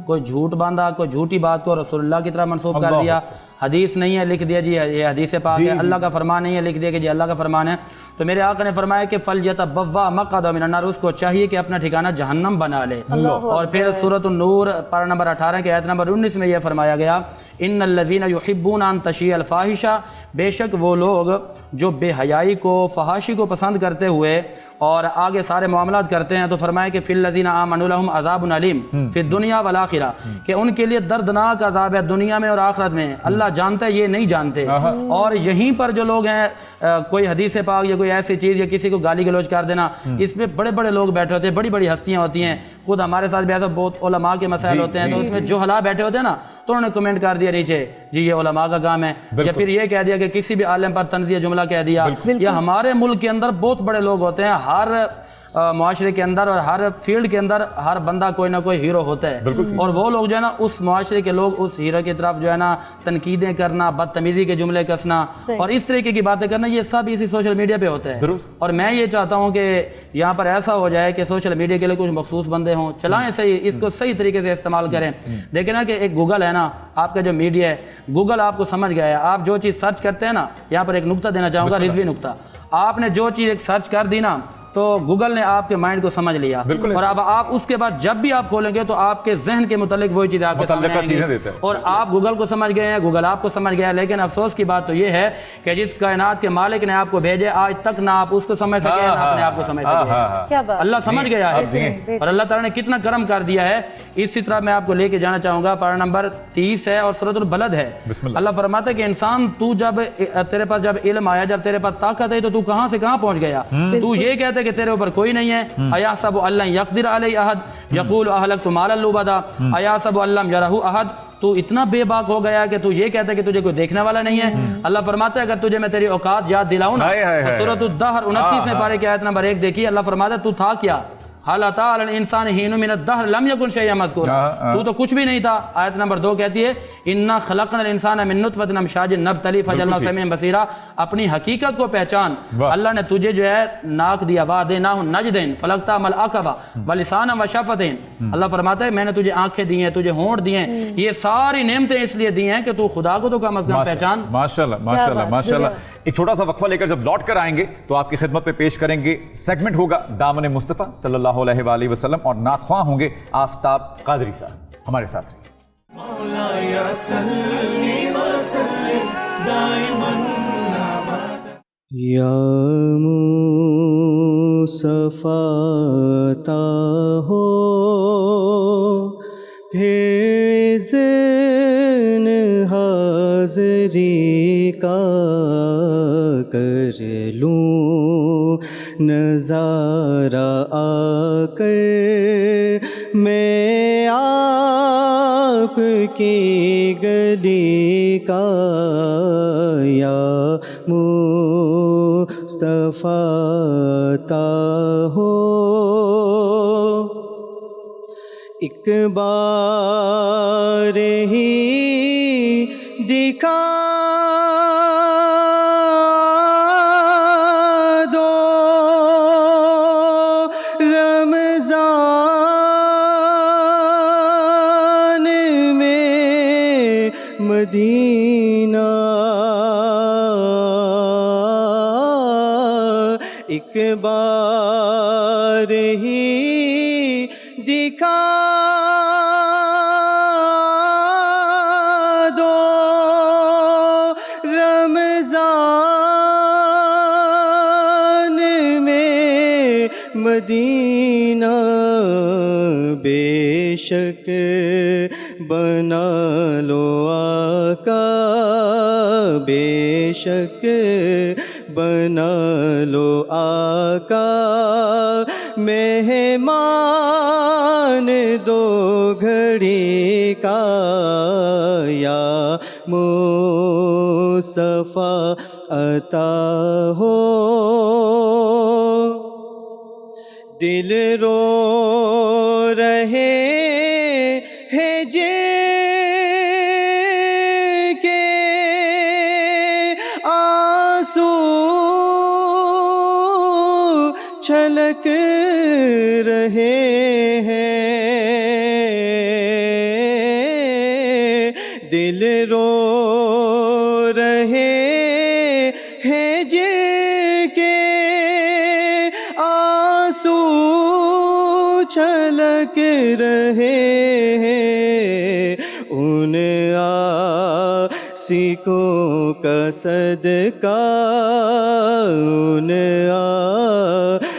S6: कोई झूठ बांधा, कोई झूठी बात को रसूलुल्लाह की तरह मंसूब कर दिया, हदीस नहीं है, लिख दिया जी ये हदीस पाक है। अल्लाह का फरमान नहीं है, लिख दिया कि जी अल्लाह का फरमान है। तो मेरे आका ने फरमाया कि फलयतबव्वा मक़अदहु मिनन नार, उसको चाहिए कि अपना ठिकाना जहन्नम बना ले। और फिर सूरत नूर पारा नंबर 18 के आयत नंबर 19 में यह फरमाया गया, इन्नल्लज़ीना युहिब्बूना अन तशियअल फ़ाहिशा, बेशक वो लोग जो बेहयाई को, फहाशी को पसंद करते हुए और आगे सारे मामलात करते हैं, तो फरमाया कि फिल्लज़ीना आमनु लहुम अज़ाबुन अलीम फिद दुनिया वल आखिरा, कि उनके लिए दर्दनाक अज़ाब है दुनिया में और आखिरत में। अल्लाह जानता है, ये नहीं जानते। और यहीं पर जो लोग हैं, कोई हदीस पाक या कोई ऐसी चीज़ या किसी को गाली गलौज कर देना, इसमें बड़े बड़े लोग बैठे होते हैं, बड़ी बड़ी हस्तियाँ होती हैं। खुद हमारे साथ भी ऐसा बहुत उलमा के मसाइल होते हैं, तो उसमें जो हला बैठे होते हैं ना, तो उन्होंने कमेंट कर दिया नीचे जी ये उलमा का काम है, या फिर ये कह दिया कि किसी भी आलिम पर तंज़िया जुमला कह दिया। या हमारे मुल्क के अंदर बहुत बड़े लोग होते हैं, हर मुआशरे के अंदर और हर फील्ड के अंदर हर बंदा कोई ना कोई हीरो होता है, और वो लोग जो है ना, उस मुआशरे के लोग उस हीरो की तरफ जो है ना तनकीदें करना, बदतमीज़ी के जुमले कसना और इस तरीके की बातें करना, ये सब इसी सोशल मीडिया पे होता है। और मैं ये चाहता हूँ कि यहाँ पर ऐसा हो जाए कि सोशल मीडिया के लिए कुछ मखसूस बंदे हों, चलाएं सही, इसको सही तरीके से इस्तेमाल करें। देखें ना कि एक गूगल है ना, आपका जो मीडिया है, गूगल आपको समझ गया है। आप जो चीज़ सर्च करते हैं ना, यहाँ पर एक नुक्ता देना चाहूँगा, रिजवी नुक्ता। आपने जो चीज़ एक सर्च कर दी ना, तो गूगल ने आपके माइंड को समझ लिया, और अब आप उसके बाद जब भी आप खोलेंगे तो आपके जहन के मुतालिक वही चीज़ें आपके सामने आएंगी, और आप गूगल को समझ गए हैं, गूगल आपको समझ गया है। लेकिन अफसोस की बात तो ये है कि जिस कायनात के मालिक ने आपको भेजे, आज तक ना आप उसको समझ सके, ना अपने आप को समझ सके। अल्लाह समझ गया है, और अल्लाह ताला ने कितना करम कर दिया है। इसी तरह मैं आपको लेके जाना चाहूँगा, पारा नंबर 30 है और सूरतुल बलद है। अल्लाह फरमाता है कि इंसान, तू जब तेरे पास जब इल्म आया, जब तेरे पास ताकत है, तो तू कहाँ से कहाँ पहुँच गया। तू ये कहते कि तेरे ऊपर कोई नहीं है। अया सब अल्लाह यक़दिर अलैहि अहद यक़ूल अहलकतु मालन लुबदा, अया सब अल्लाह यरहु अहद, तू इतना बेबाक हो गया कि तू ये कहता है कि तुझे कोई देखने वाला नहीं है। अल्लाह फरमाता है अगर तुझे मैं तेरी औकात याद दिलाऊं ना, तो सूरत दहर 29वें पारे की आयत नंबर 1 देखिए, अल्लाह फरमाता है तू था क्या, हाल अता अल इंसान हीनु मिन अद-दहर लम यकुन शैय्यन मज़कूरा, तू तो कुछ भी नहीं था। आयत नंबर 2 कहती है इन्ना खलक़नल इंसाना मिन नुतफ़तिन अमशाजिन नब्तली फजअलनाहु समीअन बसीरा, अपनी हकीकत को पहचान। अल्लाह ने तुझे जो है नाक दिया, वअदैनाहु नजदैन फलक़ता मल अक़बा व लिसानन व शफ़तैन। अल्लाह फरमाता है मैंने तुझे आंखें दी हैं, तुझे होंठ दिए हैं, ये सारी नेमतें इसलिए दी हैं कि तू खुदा को तो कम अज़ कम पहचान।
S4: माशाल्लाह माशाल्लाह माशाल्लाह। एक छोटा सा वक्फा लेकर जब लौट कर आएंगे तो आपकी खिदमत पे पेश करेंगे, सेगमेंट होगा दामन मुस्तफ़ा सल्लल्लाहु अलैहि वसल्लम, और नातख्वां होंगे आफताब कादरी साहब। हमारे साथ रहिए।
S1: मौलाया सल्ली व सल्लिम दाइमन अबदा।
S2: या मुस्तफ़ा हो फिर ज़िन हाज़री का कर लूं नज़ारा आकर मैं आपकी गली का। या मुस्तफ़ा हो एक बार ही दिखा दो रमज़ान में मदीना, एक बार ही दिखा मदीना। बेशक बना लो आका, बेशक बना लो आका, मेहमान दो घड़ी का। या मुस्तफ़ा अता हो दिल रो रहे हैं जिनके आंसू छलक रहे हैं, दिल रो हिजर के आंसू छलक रहे हैं, उन आशिकों का सदका, उन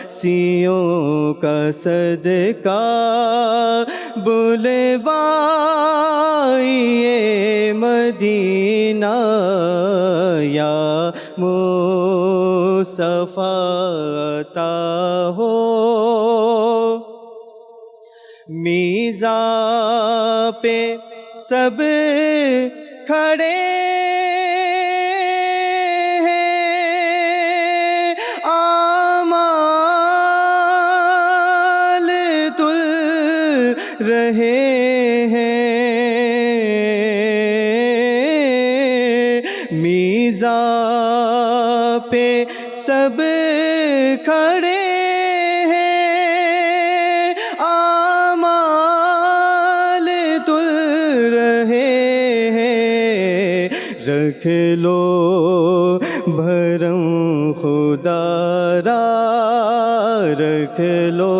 S2: आशियों का सदका, बुलवाइए मदीना या मुसफ़ा अता हो। मीज़ा पे सब खड़े हैं, आमाल तुल रहे हैं, मीज़ा पे सब खड़े रख लो भरम खुदारा, रख लो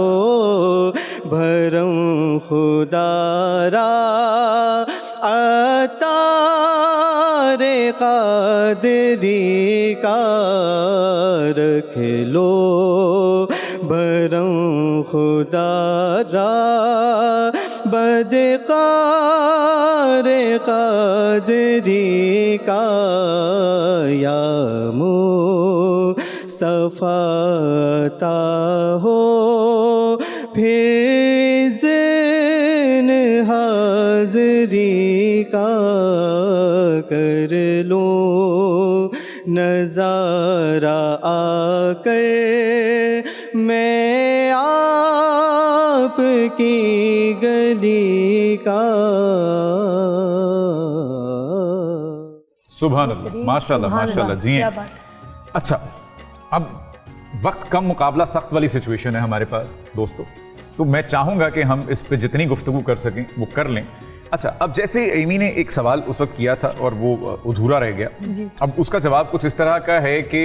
S2: भरम खुदारा, अतारे क़ादरी का रख लो भरम खुदारा, बदकारे क़ादरी का या मुस्तफ़ा अता हो। फिर इज़्न हाज़री का कर लो नज़ारा आकर, मैं आपकी गली का।
S4: सुभान अल्लाह, माशाल्लाह माशाल्लाह जी। अच्छा, अब वक्त कम, मुकाबला सख्त वाली सिचुएशन है हमारे पास दोस्तों, तो मैं चाहूँगा कि हम इस पे जितनी गुफ्तगू कर सकें वो कर लें। अच्छा, अब जैसे एमी ने एक सवाल उस वक्त किया था और वो अधूरा रह गया, अब उसका जवाब कुछ इस तरह का है कि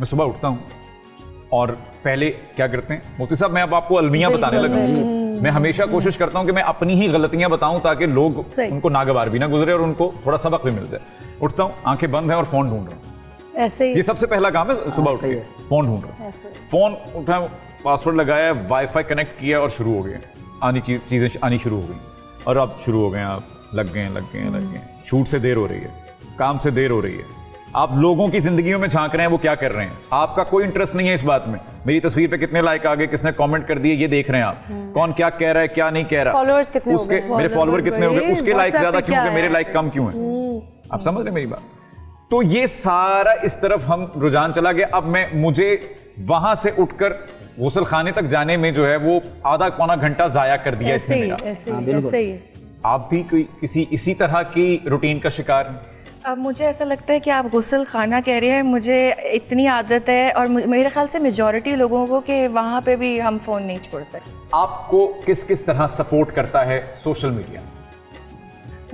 S4: मैं सुबह उठता हूँ और पहले क्या करते हैं मोती साहब, मैं अब आपको अलमिया बताने लगा हूँ। मैं हमेशा कोशिश करता हूँ कि मैं अपनी ही गलतियां बताऊं ताकि लोग उनको नागवार भी ना गुजरे और उनको थोड़ा सबक भी मिल जाए। उठता हूँ, आंखें बंद हैं और फोन ढूंढ रहा हूँ,
S7: ऐसे ही
S4: ये सबसे पहला काम है सुबह उठ के फोन ढूंढ रहा हूँ। फोन उठाया, पासवर्ड लगाया, वाईफाई कनेक्ट किया और शुरू हो गए चीजें आनी शुरू हो गई। और अब शुरू हो गए, आप लग गए। शूट से देर हो रही है, काम से देर हो रही है, आप लोगों की जिंदगियों में झांक रहे हैं वो क्या कर रहे हैं, आपका कोई इंटरेस्ट नहीं है इस बात में, मेरी तस्वीर पे कितने लाइक आ गए, किसने कमेंट कर दिए, ये देख रहे हैं आप, कौन क्या कह रहा है क्या नहीं कह रहा,
S3: फॉलोअर्स कितने
S4: उसके मेरे फॉलोअर कितने हो गए, उसके लाइक ज्यादा क्यों हो गए, मेरे लाइक कम क्यों है। आप समझ रहे मेरी बात। तो ये सारा इस तरफ हम रुझान चला गया। अब मुझे वहां से उठकर गुसल खाने तक जाने में जो है वो आधा पौना घंटा जाया कर दिया इसने मेरा। आप भी कोई इसी तरह की रूटीन का शिकार हैं?
S5: अब मुझे ऐसा लगता है कि आप गुस्ल खाना कह रहे हैं, मुझे इतनी आदत है और मेरे ख्याल से मेजॉरिटी लोगों को कि वहाँ पे भी हम फ़ोन नहीं छोड़ते। आपको
S4: किस किस तरह सपोर्ट करता है सोशल मीडिया?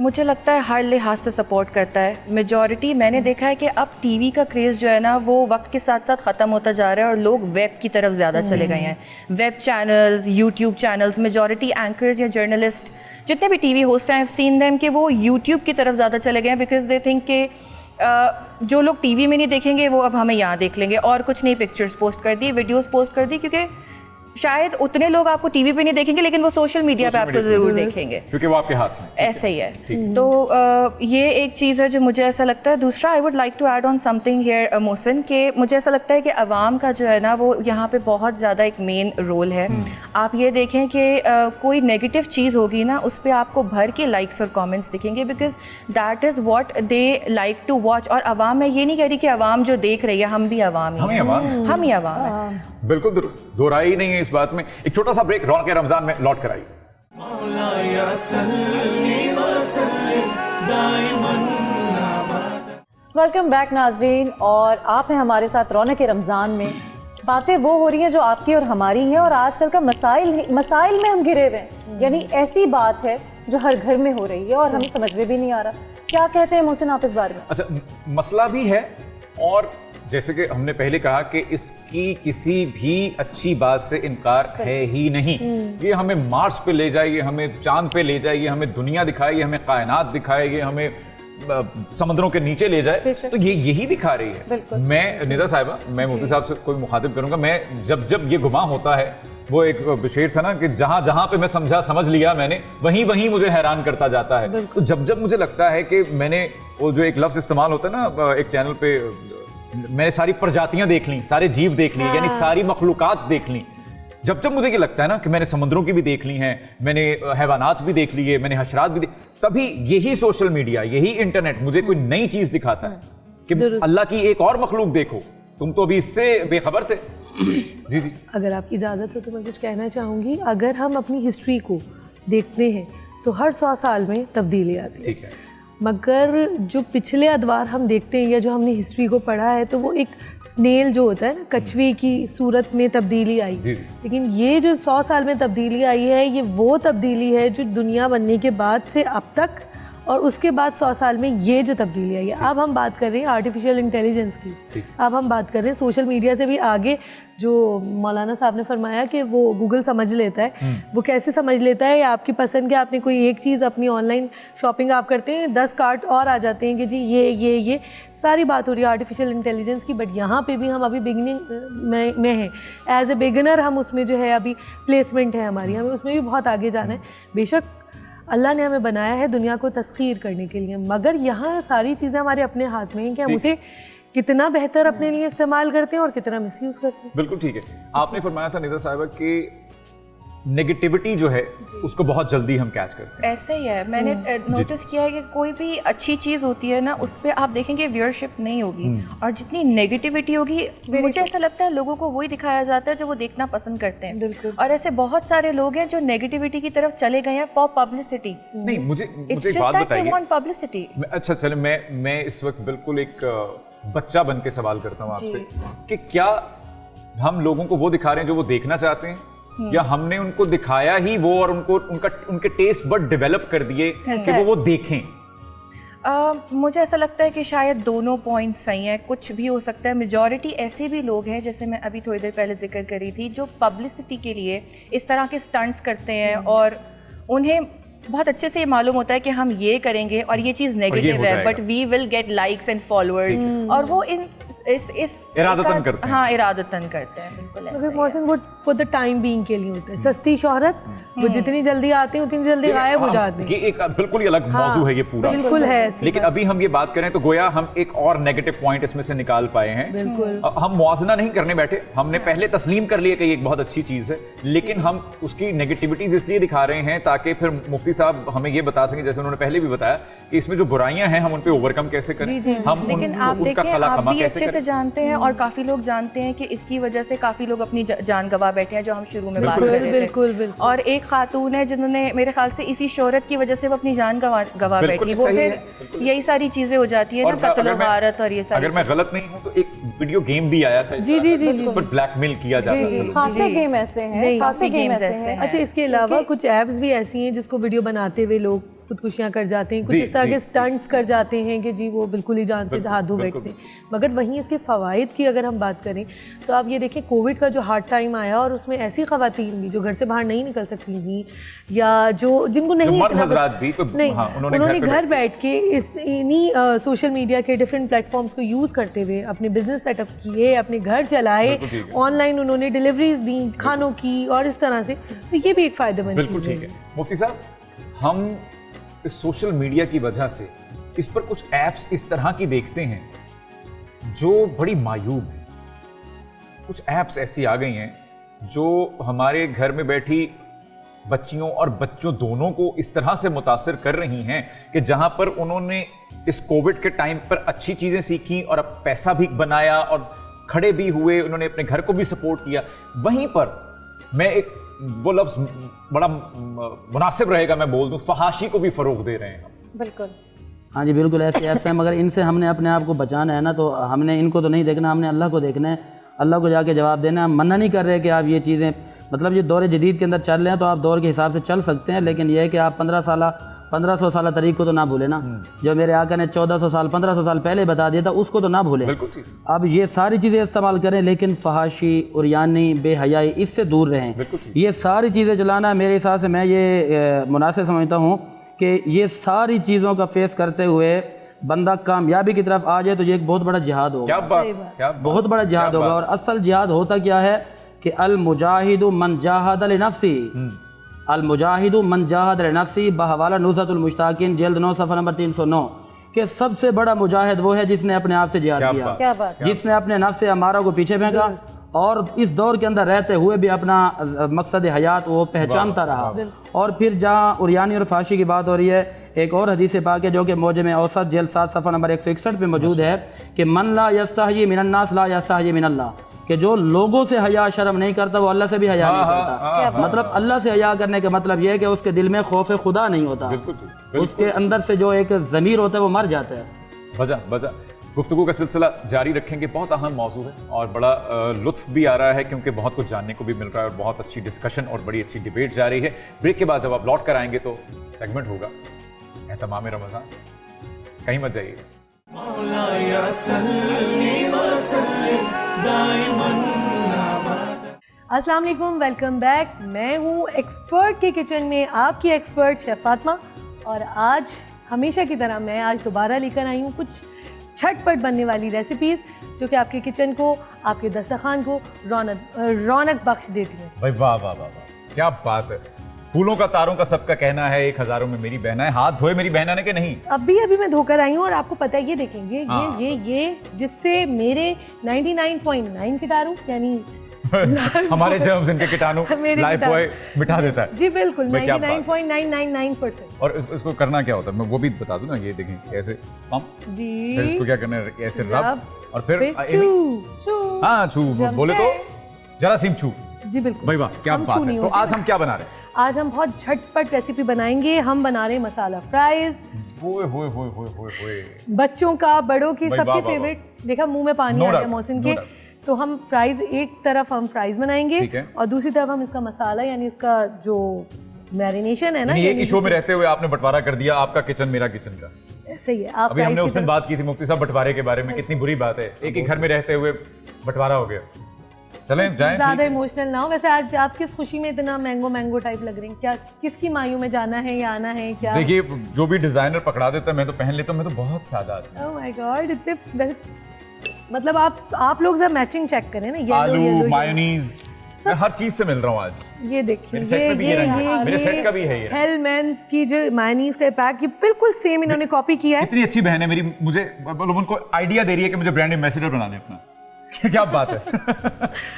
S5: मुझे लगता है हर लिहाज से सपोर्ट करता है। मेजॉरिटी मैंने देखा है कि अब टीवी का क्रेज़ जो है ना वो वक्त के साथ साथ ख़त्म होता जा रहा है और लोग वेब की तरफ ज़्यादा चले गए हैं। Web channels, YouTube channels, majority anchors या जर्नलिस्ट जितने भी टीवी होस्ट हैं, आई हैव सीन देम कि वो यूट्यूब की तरफ ज़्यादा चले गए हैं बिकॉज दे थिंक कि जो लोग टीवी में नहीं देखेंगे वो अब हमें यहाँ देख लेंगे। और कुछ नहीं, पिक्चर्स पोस्ट कर दी, वीडियोस पोस्ट कर दी, क्योंकि शायद उतने लोग आपको टीवी पे नहीं देखेंगे लेकिन वो सोशल मीडिया पे आपको जरूर देखेंगे
S4: क्योंकि वो आपके हाथ में
S5: ऐसे ही है। तो ये एक चीज़ है जो मुझे ऐसा लगता है। दूसरा, I would like to add on something here Mohsin, कि मुझे ऐसा लगता है कि अवाम का जो है ना वो यहाँ पे बहुत ज़्यादा एक मेन रोल है। आप ये देखें कि कोई नेगेटिव चीज़ होगी ना उस पर आपको भर के लाइक्स और कॉमेंट्स दिखेंगे because that is what they like to watch. और अवाम, मैं ये नहीं कह रही कि अवाम जो देख रही है, हम भी अवाम ही हैं, हम ही अवाम हैं।
S4: बिल्कुल दुरुस्त, दो राय ही नहीं है इस बात में। एक छोटा सा ब्रेक, रौनक रमजान में लौट कर आई।
S3: वेलकम बैक नाजरीन, और आप हैं हमारे साथ रौनक रमज़ान में। बातें वो हो रही हैं जो आपकी और हमारी हैं, और आजकल का मसाइल में हम घिरे हुए हैं। यानी ऐसी बात है जो हर घर में हो रही है और हमें समझ में भी नहीं आ रहा। क्या कहते हैं मोहसिन आप इस बारे में?
S4: अच्छा, मसला भी है और जैसे कि हमने पहले कहा कि इसकी किसी भी अच्छी बात से इनकार है ही नहीं। ये हमें मार्स पे ले जाएगी, हमें चांद पे ले जाएगी, हमें दुनिया दिखाएगी, हमें कायनात दिखाएगी, हमें समुद्रों के नीचे ले जाए, तो ये यही दिखा रही है। मैं निदा साहिबा, मैं मुफ्ती साहब से कोई मुखातिब करूंगा, मैं जब ये गुमा होता है, वो एक शेर था ना कि जहां जहां पे मैं समझ लिया मैंने, वहीं वहीं मुझे हैरान करता जाता है। तो जब मुझे लगता है कि मैंने वो जो एक लफ्ज इस्तेमाल होता है ना एक चैनल पे, मैंने सारी प्रजातियां देख ली, सारे जीव देख ली, यानी सारी मखलूकात देख ली। जब मुझे ये लगता है ना कि मैंने समुद्रों की भी देख ली हैं, मैंने हैवानात भी देख लिए, मैंने हशरात भी तभी यही सोशल मीडिया, यही इंटरनेट मुझे कोई नई चीज दिखाता है कि अल्लाह की एक और मखलूक देखो, तुम तो अभी इससे बेखबर थे। जी जी,
S7: अगर आपकी इजाज़त हो तो मैं कुछ कहना चाहूँगी। अगर हम अपनी हिस्ट्री को देखते हैं तो हर 100 साल में तब्दीली आती है,
S4: ठीक है,
S7: मगर जो पिछले अदवार हम देखते हैं या जो हमने हिस्ट्री को पढ़ा है तो वो एक स्नेल जो होता है ना, कछुए की सूरत में तब्दीली आई। लेकिन ये जो 100 साल में तब्दीली आई है, ये वो तब्दीली है जो दुनिया बनने के बाद से अब तक, और उसके बाद 100 साल में ये जो तब्दीली आई है। अब हम बात कर रहे हैं आर्टिफिशियल इंटेलिजेंस की, अब हम बात कर रहे हैं सोशल मीडिया से भी आगे। जो मौलाना साहब ने फरमाया कि वो गूगल समझ लेता है, वो कैसे समझ लेता है, आपकी पसंद के, आपने कोई एक चीज़ अपनी ऑनलाइन शॉपिंग आप करते हैं, 10 कार्ट और आ जाते हैं कि जी ये सारी बात हो रही है आर्टिफिशियल इंटेलिजेंस की। बट यहाँ पे भी हम अभी बिगिनिंग में हैं, एज ए बिगिनर हम उसमें जो है अभी प्लेसमेंट है हमारी, हमें उसमें भी बहुत आगे जाना है। बेशक अल्लाह ने हमें बनाया है दुनिया को तस्खीर करने के लिए, मगर यहाँ सारी चीज़ें हमारे अपने हाथ में हैं कि हम उसे कितना बेहतर अपने लिए इस्तेमाल करते हैं और कितना मिसयूज करते हैं।
S4: बिल्कुल ठीक है। आपने फरमाया था निदा साहिबा कि नेगेटिविटी जो है उसको बहुत जल्दी हम कैच करते हैं।
S5: ऐसे ही है, मैंने नोटिस किया है कि कोई भी अच्छी चीज़ होती है ना, उस पर आप देखेंगे व्यूअरशिप नहीं होगी, और जितनी नेगेटिविटी होगी, मुझे ऐसा लगता है लोगों को वही दिखाया जाता है जो वो देखना पसंद करते हैं।
S7: बिल्कुल।
S5: और ऐसे बहुत सारे लोग हैं जो नेगेटिविटी की तरफ चले गए हैं फॉर पब्लिसिटी।
S4: नहीं, मुझे एक बात बताइए।
S5: पब्लिसिटी।
S4: अच्छा चले, मैं इस वक्त बिल्कुल एक बच्चा बन के सवाल करता हूँ आपसे कि क्या हम लोगों को वो दिखा रहे हैं जो वो देखना चाहते हैं, या हमने उनको दिखाया ही वो और उनके टेस्ट बड डेवलप कर दिए कि वो देखें?
S5: मुझे ऐसा लगता है कि शायद दोनों पॉइंट सही हैं, कुछ भी हो सकता है। मेजॉरिटी ऐसे भी लोग हैं, जैसे मैं अभी थोड़ी देर पहले जिक्र करी थी, जो पब्लिसिटी के लिए इस तरह के स्टंट्स करते हैं, और उन्हें बहुत अच्छे से ये मालूम होता है कि हम ये करेंगे और ये चीज़ नेगेटिव है, but we will get likes and followers, और वो इस
S4: इरादतन करते हैं।
S5: हाँ, इरादतन करते हैं, बिल्कुल ऐसे ही है।
S7: वो फॉर द टाइम बीइंग के लिए होता है। सस्ती शोहरत, वो जितनी जल्दी आते हैं उतनी जल्दी गायब हो जाते हैं।
S4: ये एक बिल्कुल ही अलग मौजू है ये पूरा,
S7: बिल्कुल है।
S4: लेकिन अभी हम ये बात करें तो गोया हम एक और नेगेटिव पॉइंट इसमें से निकाल पाए हैं।
S7: बिल्कुल।
S4: हम मुआवजा नहीं करने बैठे, हमने पहले तस्लीम कर लिया कि ये एक बहुत अच्छी चीज है, लेकिन हम उसकी नेगेटिविटीज इसलिए दिखा रहे हैं ताकि फिर मुफ्ती साहब हमें ये बता सकें, जैसे उन्होंने पहले भी बताया, कि इसमें जो बुराइयां हैं हम उन पे ओवरकम कैसे करें। हम
S5: लेकिन आप देखें, आप भी अच्छे से जानते हैं और काफी लोग जानते हैं कि इसकी वजह से काफी लोग अपनी जान गवा बैठे हैं, जो हम शुरू में बात कर रहे थे।
S7: बिल्कुल।
S5: और एक खातून है जिन्होंने मेरे ख्याल से इसी शोहरत की वजह से वो अपनी जान गवा बैठी, वो फिर यही सारी चीजें हो जाती है ना, कत्ल वारत और ये सारी।
S4: अगर मैं गलत नहीं हूँ तो एक वीडियो गेम भी आया था
S7: जी,
S4: जिस पर ब्लैकमेल किया जाता है।
S3: खासे गेम ऐसे हैं, खासे गेम ऐसे हैं।
S7: अच्छा, इसके अलावा कुछ ऐप्स भी ऐसी हैं जिसको वीडियो बनाते हुए लोग खुदकुशियाँ कर जाते हैं, कुछ इस तरह के स्टंट्स कर जाते हैं कि जी वो बिल्कुल ही जान से हाथ धो बैठते हैं। मगर वहीं इसके फ़वाइद की अगर हम बात करें तो आप ये देखें, कोविड का जो हार्ड टाइम आया और उसमें ऐसी ख़वातीन भी जो घर से बाहर नहीं निकल सकती थी, या जो जिनको नहीं, उन्होंने घर बैठ के इन्हीं सोशल मीडिया के डिफरेंट प्लेटफॉर्म्स को यूज़ करते हुए अपने बिजनेस सेटअप किए, अपने घर चलाए, ऑनलाइन उन्होंने डिलीवरीज दी खानों की, और इस तरह से, तो ये भी एक फ़ायदेमंद चीज़ है।
S4: बिल्कुल ठीक है। मुफ्ती साहब, हम इस सोशल मीडिया की वजह से इस पर कुछ ऐप्स इस तरह की देखते हैं जो बड़ी मायूब है। कुछ ऐप्स ऐसी आ गई हैं जो हमारे घर में बैठी बच्चियों और बच्चों दोनों को इस तरह से मुतासिर कर रही हैं कि जहां पर उन्होंने इस कोविड के टाइम पर अच्छी चीजें सीखी और अब पैसा भी बनाया और खड़े भी हुए, उन्होंने अपने घर को भी सपोर्ट किया। वहीं पर मैं एक वो लफ्ज बड़ा मुनासिब रहेगा मैं बोल दूं, फहाशी को भी फरोग दे रहे हैं हम।
S3: बिल्कुल।
S6: हाँ जी, बिल्कुल ऐसे ऐप्स हैं, मगर इनसे हमने अपने आप को बचाना है ना, तो हमने इनको तो नहीं देखना, हमने अल्लाह को देखना है, अल्लाह को जाके जवाब देना है। हम मना नहीं कर रहे कि आप ये चीज़ें, मतलब ये दौर जदीद के अंदर चल रहे हैं तो आप दौर के हिसाब से चल सकते हैं, लेकिन यह है कि आप 15 साल 1500 साल तरीक को तो ना भूले ना, जो मेरे आका ने 1400 साल 1500 साल पहले बता दिया था उसको तो ना भूले। अब ये सारी चीज़ें इस्तेमाल करें, लेकिन फहाशी, उरियानी, बेहयाई इससे दूर रहें। ये सारी चीज़ें चलाना मेरे हिसाब से मैं ये मुनासिब समझता हूँ कि ये सारी चीज़ों का फेस करते हुए बंदा कामयाबी की तरफ आ जाए तो ये एक बहुत बड़ा जिहाद होगा।
S4: क्या बात,
S6: बहुत बड़ा जिहाद होगा। और असल जिहाद होता क्या है कि अल मुजाहिदु मन जाहद लिनफ्सी, अल मुजाहिदु मन जाहद लिनफ्सी बहवाला नुज़रतुल मुश्ताकिन जल्द 9 सफ़ा नंबर 309 कि सबसे बड़ा मुजाहिद वो है जिसने अपने आप से जिहाद किया,
S3: क्या बात,
S6: जिसने अपने नफ्स से अमारा को पीछे फेंका और इस दौर के अंदर रहते हुए भी अपना मकसद हयात वो पहचानता रहा। और फिर जहाँ उरियानी और फाशी की बात हो रही है, एक और हदीस पाक है जो कि मौजम औसत जेल 7 सफ़ा नंबर 161 पे मौजूद है कि मन ला यस्तही मिनन्नास ला यस्तही मिनल्लाह, कि जो लोगों से हया शर्म नहीं करता वो अल्लाह से भी हया नहीं करता। मतलब अल्लाह से हया करने का मतलब यह है कि उसके दिल में खौफ खुदा नहीं होता, उसके अंदर से जो एक ज़मीर होता है वो मर जाता है।
S4: बजा गुफ्तगू का सिलसिला जारी रखेंगे। बहुत अहम मौजू है और बड़ा लुत्फ भी आ रहा है क्योंकि बहुत कुछ जानने को भी मिल रहा है और बहुत अच्छी डिस्कशन और बड़ी अच्छी डिबेट जारी है। ब्रेक के बाद जब आप लौट कर आएंगे तो सेगमेंट होगा एहतमाम रमज़ान, कहीं मत जाइए।
S1: मौलाया सल्ली व सल्लिम दाइमन अबदा।
S7: अस्सलाम वालेकुम, वेलकम बैक। मैं हूँ एक्सपर्ट के किचन में आपकी एक्सपर्ट शेफ फातिमा, और आज हमेशा की तरह मैं आज दोबारा लेकर आई हूँ कुछ झटपट बनने वाली रेसिपीज़ जो कि आपके किचन को, आपके दस्तरखान को रौनक बख्श देती हैं।
S4: भाई वाह वाह वाह वाह, क्या बात है। फूलों का तारों का सबका कहना है, 1 हज़ारों में मेरी बहना है। हाथ धोए मेरी बहना ने कि नहीं?
S7: अभी मैं धोकर आई हूँ और आपको पता है ये देखेंगे ये जिससे मेरे 99.9 कीटाणु यानी
S4: हमारे जर्म्स, इनके कीटाणु लाइफ बॉय मिटा देता है।
S7: जी बिल्कुल, 99.999%।
S4: और इसको करना क्या होता है मैं वो भी बता दूं ना। ये देखें ऐसे पंप
S7: जी,
S4: फिर इसको क्या करना है, ऐसे रब और फिर
S7: हाँ
S4: छू बोले तो जरासीम छू।
S7: जी बिल्कुल
S4: भाई वाह, क्या बात है। तो आज हम क्या बना रहे हैं?
S7: आज हम बहुत झटपट रेसिपी बनाएंगे। हम बना रहे हैं मसाला फ्राइज।
S4: होए
S7: बच्चों का, बड़ों की,
S4: भाई
S7: सबकी
S4: वाह, वाह,
S7: फेवरेट। देखा मुंह में पानी आ गया मोहसिन के। तो हम फ्राइज, एक तरफ हम फ्राइज बनाएंगे और दूसरी तरफ हम इसका मसाला यानी इसका जो मैरिनेशन है ना,
S4: एक ही शो में रहते हुए आपने बटवारा कर दिया, आपका किचन मेरा किचन का।
S7: सही है। आप
S4: अभी हमने उस दिन बात की थी मुफ्ती साहब बंटवारे के बारे में, कितनी बुरी बात है, एक ही घर में रहते हुए बंटवारा हो गया। चलें जाएं,
S7: ज्यादा इमोशनल ना हो। वैसे आज आप किस खुशी में इतना मैंगो टाइप लग रहे हैं? क्या किसकी मायूं में जाना है या आना है क्या?
S4: देखिए जो भी डिजाइनर पकड़ा देता है मैं तो पहन लेता हूँ। मैं तो बहुत सादा आदमी।
S7: ओह माय गॉड, इतने मतलब आप लोग जरा मैचिंग चेक करें ना।
S4: आलू, मायोनीज, मैं हर चीज से मिल रहा हूँ आज।
S7: ये देखिए,
S4: मेरे सेट में भी ये रंग है, मेरे सेट का भी है ये।
S7: हेलमेंस की जो मायोनीज का पैक, ये बिल्कुल सेम इन्होंने कॉपी किया है।
S4: इतनी अच्छी बहन है मेरी, मुझे उनको आइडिया दे रही है कि मुझे ब्रांड एम्बेसडर बना दे अपना। क्या बात है।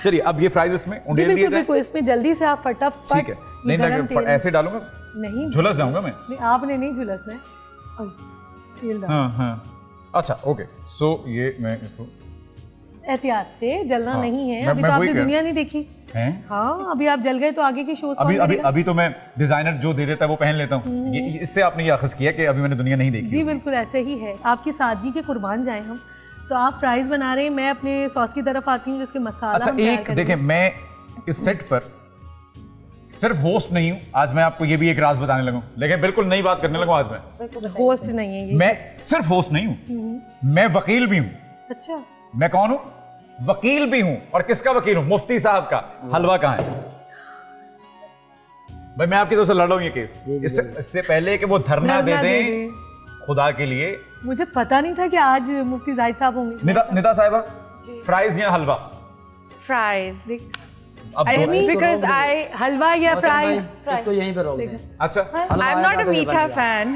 S4: चलिए अब ये फ्राइज इसमें उंडेल दिए जाए।
S7: इसमें जल्दी से आप फटाफट।
S4: ठीक है, नहीं ऐसे डालूंगा,
S7: नहीं
S4: झुलस जाऊंगा मैं।
S7: नहीं, आपने नहीं झुलसना है।
S4: हाँ अच्छा ओके। सो ये मैं इसको
S7: एहतियात से, जलना नहीं है। अभी
S4: मैं
S7: तो आपने दुनिया नहीं देखी
S4: है।
S7: हाँ, अभी आप जल गए तो आगे की शोज
S4: अभी तो मैं डिजाइनर जो दे देता है वो पहन लेता हूँ। इससे आपने ये अखज़ किया कि अभी मैंने दुनिया नहीं देखी।
S7: जी बिल्कुल ऐसे ही है। आपकी सादगी के कुर्बान जाए हम। तो आप फ्राइज बना रहे हैं, मैं अपने सॉस की तरफ आती हूँ जिसके मसाला।
S4: अच्छा एक देखें, मैं इस सेट पर सिर्फ होस्ट नहीं हूँ आज, मैं आपको ये भी एक राज बताने लगूँ, लेकिन बिल्कुल नई बात करने लगूँ आज। मैं
S7: होस्ट नहीं है ये।
S4: मैं सिर्फ होस्ट नहीं हूँ, मैं वकील भी हूँ।
S7: अच्छा,
S4: मैं कौन हूँ? वकील भी हूँ। और किसका वकील हूँ? मुफ्ती साहब का। हलवा कहाँ है भाई? मैं आपकी तरफ से लड़ रहा हूँ ये केस। इससे पहले कि वो धरना दे दें खुदा के लिए।
S7: मुझे पता नहीं था कि आज मुफ्ती जाहिद साहब होंगे।
S4: निदा साहिबा, फ्राइज या हलवा?
S5: फ्राइज।
S7: हलवा या फ्राइज?
S6: इसको यहीं पे रोक दें।
S4: अच्छा,
S5: आई एम नॉट अ मीठा फैन।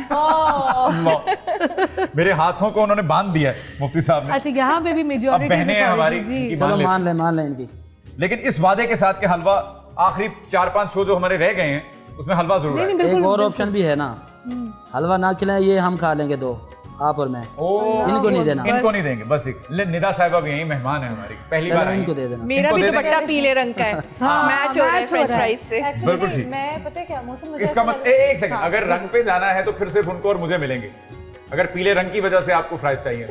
S4: मेरे हाथों को उन्होंने बांध दिया है मुफ्ती साहब ने।
S7: अच्छा, यहाँ पे भी मेजॉरिटी
S4: बहनें हैं हमारी,
S6: चलो मान ले इनकी।
S4: लेकिन इस वादे के साथ कि हलवा आखिरी 4-5 शो जो हमारे रह गए हैं उसमें हलवा जरूर है।
S6: एक और ऑप्शन भी है ना, हलवा ना खिलाएं, ये हम खा लेंगे दो, आप और मैं। इनको नहीं देना,
S4: इनको नहीं देंगे बस। ठीक, निदा साहिबा भी यही मेहमान है हमारी, पहली बार
S6: इनको दे देना।
S5: मेरा भी दुपट्टा पीले रंग का है, मैच हो रहा है फ्रेंच फ्राइज से।
S4: बिल्कुल ठीक।
S3: मैं पता है क्या मौसम,
S4: इसका मतलब एक सेकंड, अगर रंग पे जाना है तो फिर सिर्फ उनको और मुझे मिलेंगे। अगर पीले रंग की वजह से आपको फ्राइज चाहिए,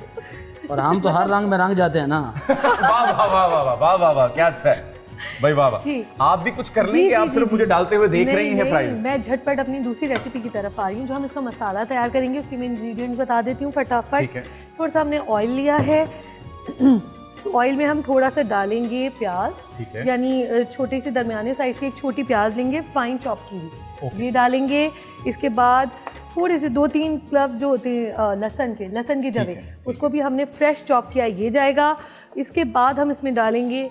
S6: और हम तो हर रंग में रंग जाते हैं ना।
S4: वाह वाह वाह वाह वाह वाह वाह, क्या अच्छा है। भाई वाह वाह,
S7: जी।
S4: आप भी कुछ कर
S7: जी,
S4: लेंगे?
S7: जी,
S4: आप
S7: जी,
S4: सिर्फ
S7: जी।
S4: मुझे डालते हुए देख
S7: नहीं,
S4: रही हैं
S7: नहीं,
S4: फ्राइज?
S7: मैं झटपट अपनी दूसरी रेसिपी की तरफ आ रही हूँ, जो हम इसका मसाला तैयार करेंगे उसके मैं इंग्रेडिएंट्स बता देती हूँ फटाफट।
S4: ठीक है।
S7: थोड़ा सा हमने ऑयल लिया है, ऑयल में हम थोड़ा सा डालेंगे प्याज,
S4: ठीक है।
S7: यानी छोटे से दरमियाने साइज की एक छोटी प्याज लेंगे, फाइन चॉप की हुई, ये डालेंगे। इसके बाद थोड़े से 2-3 क्लव जो होते हैं लहसुन के जवे, उसको भी हमने फ्रेश चॉप किया, ये जाएगा। इसके बाद हम इसमें डालेंगे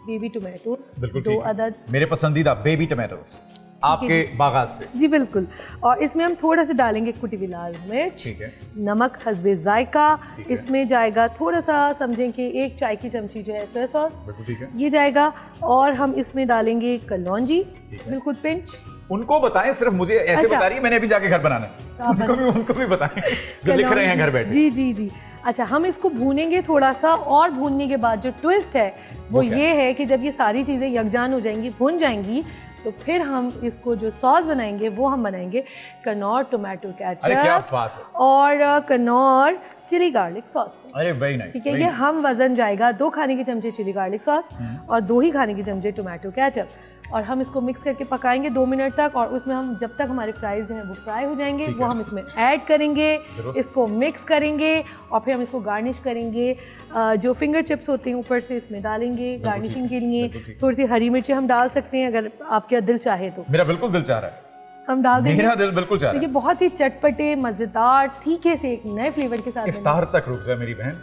S7: बेबी टोमेटोज,
S4: बिल्कुल
S7: 2
S4: ठीक है।
S7: अदद।
S4: मेरे पसंदीदा बेबी टमाटोज आपके बागात से।
S7: जी बिल्कुल। और इसमें हम थोड़ा सा डालेंगे कुटी हुई लाल मिर्च,
S4: ठीक है।
S7: नमक हस्बे जायका,
S4: ठीक है।
S7: इसमें जाएगा थोड़ा सा, समझें कि 1 चाय की चमची जो है सोया सॉस,
S4: बिल्कुल ठीक है।
S7: ये जाएगा। और हम इसमें डालेंगे कलौंजी,
S4: ठीक है।
S7: बिल्कुल पिंच।
S4: उनको बताएं, सिर्फ मुझे ऐसे
S7: अच्छा।
S4: बता रही है, मैंने अभी जाके घर बनाना है। उनको भी बताएं जो लिख रहे हैं घर बैठे।
S7: जी जी जी। अच्छा, हम इसको भूनेंगे थोड़ा सा, और भूनने के बाद जो ट्विस्ट है वो
S4: क्या?
S7: ये है कि जब ये सारी चीज़ें यकजान हो जाएंगी, भुन जाएंगी, तो फिर हम इसको जो सॉस बनाएंगे वो हम बनाएंगे कनौर टोमेटो
S4: अरे क्या
S7: केचप
S4: बात है,
S7: और कनौर चिली गार्लिक सॉस।
S4: अरे वेरी नाइस।
S7: ठीक है, ये हम वजन जाएगा 2 खाने के चमचे चिली गार्लिक सॉस और 2 ही खाने के चमचे टोमेटो केचप, और हम इसको मिक्स करके पकाएंगे 2 मिनट तक। और उसमें हम जब तक हमारे फ्राइज हैं वो फ्राई हो जाएंगे, वो हम इसमें ऐड करेंगे, इसको मिक्स करेंगे और फिर हम इसको गार्निश करेंगे। जो फिंगर चिप्स होते हैं ऊपर से इसमें डालेंगे गार्निशिंग के लिए। थोड़ी सी हरी मिर्ची हम डाल सकते हैं अगर आपका दिल चाहे तो,
S4: मेरा बिल्कुल दिल चाह रहा है,
S7: हम डाल देंगे।
S4: मेरा दिल बिल्कुल चाह
S7: तो
S4: रहा
S7: ये
S4: है।
S7: बहुत ही चटपटे, मजेदार, तीखे से एक नए फ्लेवर के साथ
S4: इफ्तार तक रुक जाए मेरी बहन,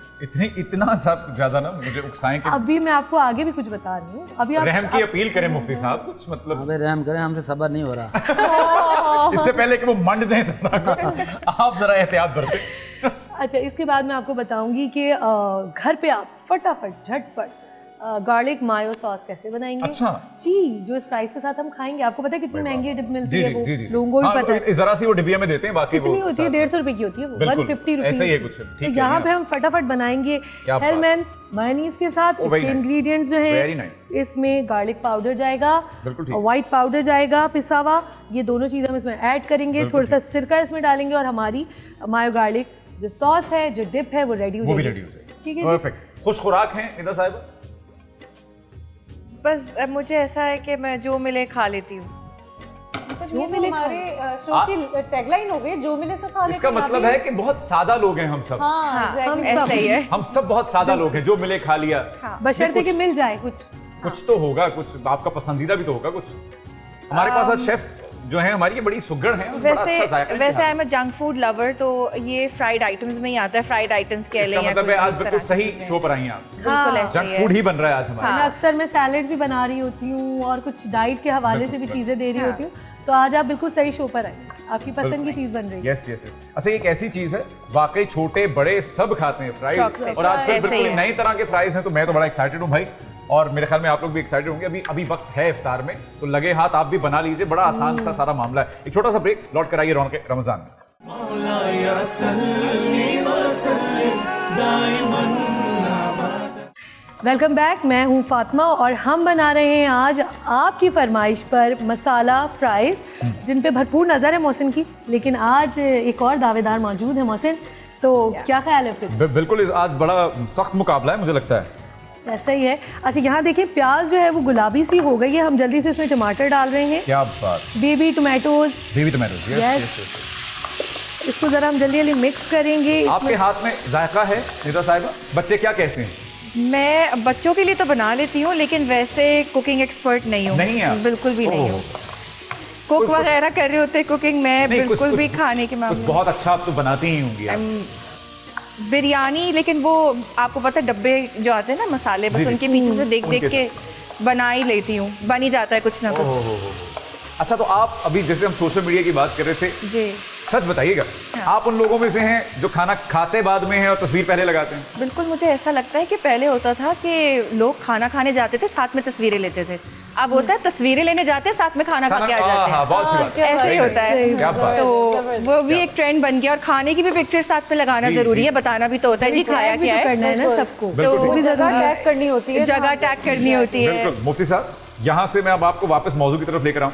S4: इतना सब ज्यादा ना मुझे उकसाएं कि
S7: अभी मैं आपको आगे भी कुछ बता रही हूँ। अभी आप
S4: रहम की अपील करें मुफ्ती साहब, कुछ मतलब
S6: अबे रहम करें, हमसे सब्र नहीं हो रहा।
S4: इससे पहले कि वो मंड दें सारा कुछ, आप जरा एहतियात बरतें।
S7: अच्छा, इसके बाद मैं आपको बताऊंगी कि घर पे आप फटाफट झटपट गार्लिक मायो सॉस कैसे बनाएंगे।
S4: अच्छा।
S7: जी, जो इस फ्राइज के साथ हम खाएंगे। आपको पता है कितनी महंगी डिप मिलती
S4: जी
S7: है
S4: जी
S7: वो,
S4: जी जी,
S7: लोगों को भी
S4: हाँ,
S7: पता है
S4: जरा सी वो डिबिया में देते हैं, बाकी वो
S7: कितनी होती है,
S4: साथ-
S7: 150 रुपए की होती है वो,
S4: बिल्कुल,
S7: 150 रुपीज।
S4: ऐसा ही है कुछ, ठीक
S7: तो
S4: है,
S7: यहाँ
S4: यहाँ।
S7: पे हम फटाफट बनाएंगे
S4: क्या बात।
S7: हेलमैन मायोनीज के साथ।
S4: Oh, very
S7: इसके
S4: nice.
S7: इंग्रेडिएंट्स जो
S4: Very
S7: हैं,
S4: nice.
S7: इसमें गार्लिक पाउडर जाएगा
S4: बिल्कुल ठीक।
S7: और व्हाइट पाउडर जाएगा पिसा हुआ, ये दोनों चीज़ हम इसमें ऐड करेंगे।
S4: बिल्कुल
S7: थोड़ा सा सिरका इसमें डालेंगे और हमारी मायो गार्लिक जो सॉस है, जो डिप है, वो रेडी हो
S4: वो भी
S7: जाएगी।
S4: रेडी हो जाएगी।
S7: ठीक है जी।
S4: परफेक्ट। खुश खुराक हैं निदा साहिबा?
S5: बस अब मुझे ऐसा है कि मैं जो मिले खा लेती हूँ।
S3: जो मिले हमारे शो की टैगलाइन हो गई, जो मिले सब खा लेते
S4: इसका
S3: हैं।
S4: मतलब है कि बहुत सादा लोग हैं हम सब।
S3: हाँ,
S5: हाँ,
S3: exactly.
S5: ऐसा ही है।
S4: हम सब बहुत सादा लोग हैं, जो मिले खा लिया।
S7: बशर्ते कि मिल जाए कुछ।
S4: कुछ तो होगा, कुछ आपका पसंदीदा भी तो होगा कुछ। हमारे पास आज शेफ जो है हमारी, ये बड़ी सुगड़ है, बड़ा अच्छा
S5: वैसे
S4: जायका
S5: वैसे
S4: है।
S5: I am junk food lover, तो ये फ्राइड आइटम्स में ही आता है। फ्राइड आइटम्स के लिए
S4: इसका मतलब है आज बिल्कुल सही शो पर आई हैं आप।
S5: बिल्कुल ऐसा
S4: जंक
S5: ही
S4: फूड
S5: है।
S4: ही बन रहा है आज हमारा।
S7: मैं अक्सर मैं सैलेड्स भी बना रही होती हूँ और कुछ डाइट के हवाले से भी चीज़ें दे रही होती हूँ, तो आज आप बिल्कुल सही शो पर आए, आपकी पसंद की चीज़ बन रही है।
S4: Yes yes yes. अच्छा, एक ऐसी चीज है वाकई छोटे बड़े सब खाते हैं फ्राइज,
S5: शौक से।
S4: और आजकल
S5: ऐसे ही
S4: बिल्कुल
S5: है।
S4: नई तरह के फ्राइज हैं, तो मैं तो बड़ा एक्साइटेड हूँ भाई, और मेरे ख्याल में आप लोग भी एक्साइटेड होंगे। अभी अभी वक्त है इफ्तार में, तो लगे हाथ आप भी बना लीजिए, बड़ा आसान सा सारा मामला है। एक छोटा सा ब्रेक, लौट कर आइए रौनक रमजान में।
S1: मौलाया सल्ली व सल्लिम दाइमन अबदा।
S7: वेलकम बैक, मैं हूँ फातिमा और हम बना रहे हैं आज आपकी फरमाइश पर मसाला फ्राइज, जिन पे भरपूर नज़र है मोहसिन की। लेकिन आज एक और दावेदार मौजूद है। मोहसिन, तो क्या ख्याल है फिर?
S4: बिल्कुल, आज बड़ा सख्त मुकाबला है मुझे लगता है।
S7: ऐसा ही है। अच्छा, यहाँ देखिए प्याज जो है वो गुलाबी सी हो गई है, हम जल्दी से इसमें टमाटर डाल रहे हैं,
S4: क्या बात।
S7: Baby tomatoes.
S4: Baby tomatoes,
S7: Yes.
S4: Yes.
S7: इसको ज़रा हम जल्दी जल्दी मिक्स करेंगे।
S4: आपके हाथ में जायका है निदा साहिबा, बच्चे क्या कहते हैं?
S5: मैं बच्चों के लिए तो बना लेती हूँ, लेकिन वैसे कुकिंग एक्सपर्ट नहीं हूँ।
S4: नहीं है आप?
S5: बिल्कुल भी नहीं
S4: ओह।
S5: हूँ। कुक
S4: कुछ-
S5: वगैरह कर रहे होते कुकिंग, मैं
S4: नहीं, कुछ-
S5: बिल्कुल भी
S4: कुछ-
S5: खाने के
S4: कुछ
S5: मामले में
S4: बहुत अच्छा आप तो बनाती ही होंगी आप।
S5: बिरयानी, लेकिन वो आपको पता है डब्बे जो आते हैं ना मसाले,
S4: जी,
S5: बस
S4: जी।
S5: उनके पीछे से देख देख
S4: उनके
S5: के बना ही लेती हूँ, बन ही जाता है कुछ ना कुछ।
S4: अच्छा, तो आप अभी जैसे हम सोशल मीडिया की बात कर रहे थे,
S5: जी
S4: सच बताइएगा, आप उन लोगों में से हैं जो खाना खाते बाद में हैं और तस्वीर पहले लगाते हैं?
S5: बिल्कुल। मुझे ऐसा लगता है कि पहले होता था कि लोग खाना खाने जाते थे, साथ में तस्वीरें लेते थे। अब होता है तस्वीरें लेने जाते हैं, साथ में खाना खा के आ जाते हैं।
S4: बहुत सी बात।
S5: ऐसे ही होता है।
S4: क्या बात।
S5: तो वो भी एक ट्रेंड बन गया, और खाने की भी पिक्चर साथ में लगाना
S4: जी,
S5: जरूरी
S4: जी।
S5: है, बताना भी तो होता है जी खाया
S7: भी
S5: क्या
S7: तो
S5: है,
S7: करना है ना सबको,
S4: बिल्कुल
S7: तो वो भी
S4: ठीक।
S7: जगह
S3: जगह टैग करनी होती है,
S5: जगह टैग करनी होती है।
S4: बिल्कुल। मुफ्ती साहब, यहाँ से मैं अब आपको वापस मौजू की तरफ लेकर आऊँ,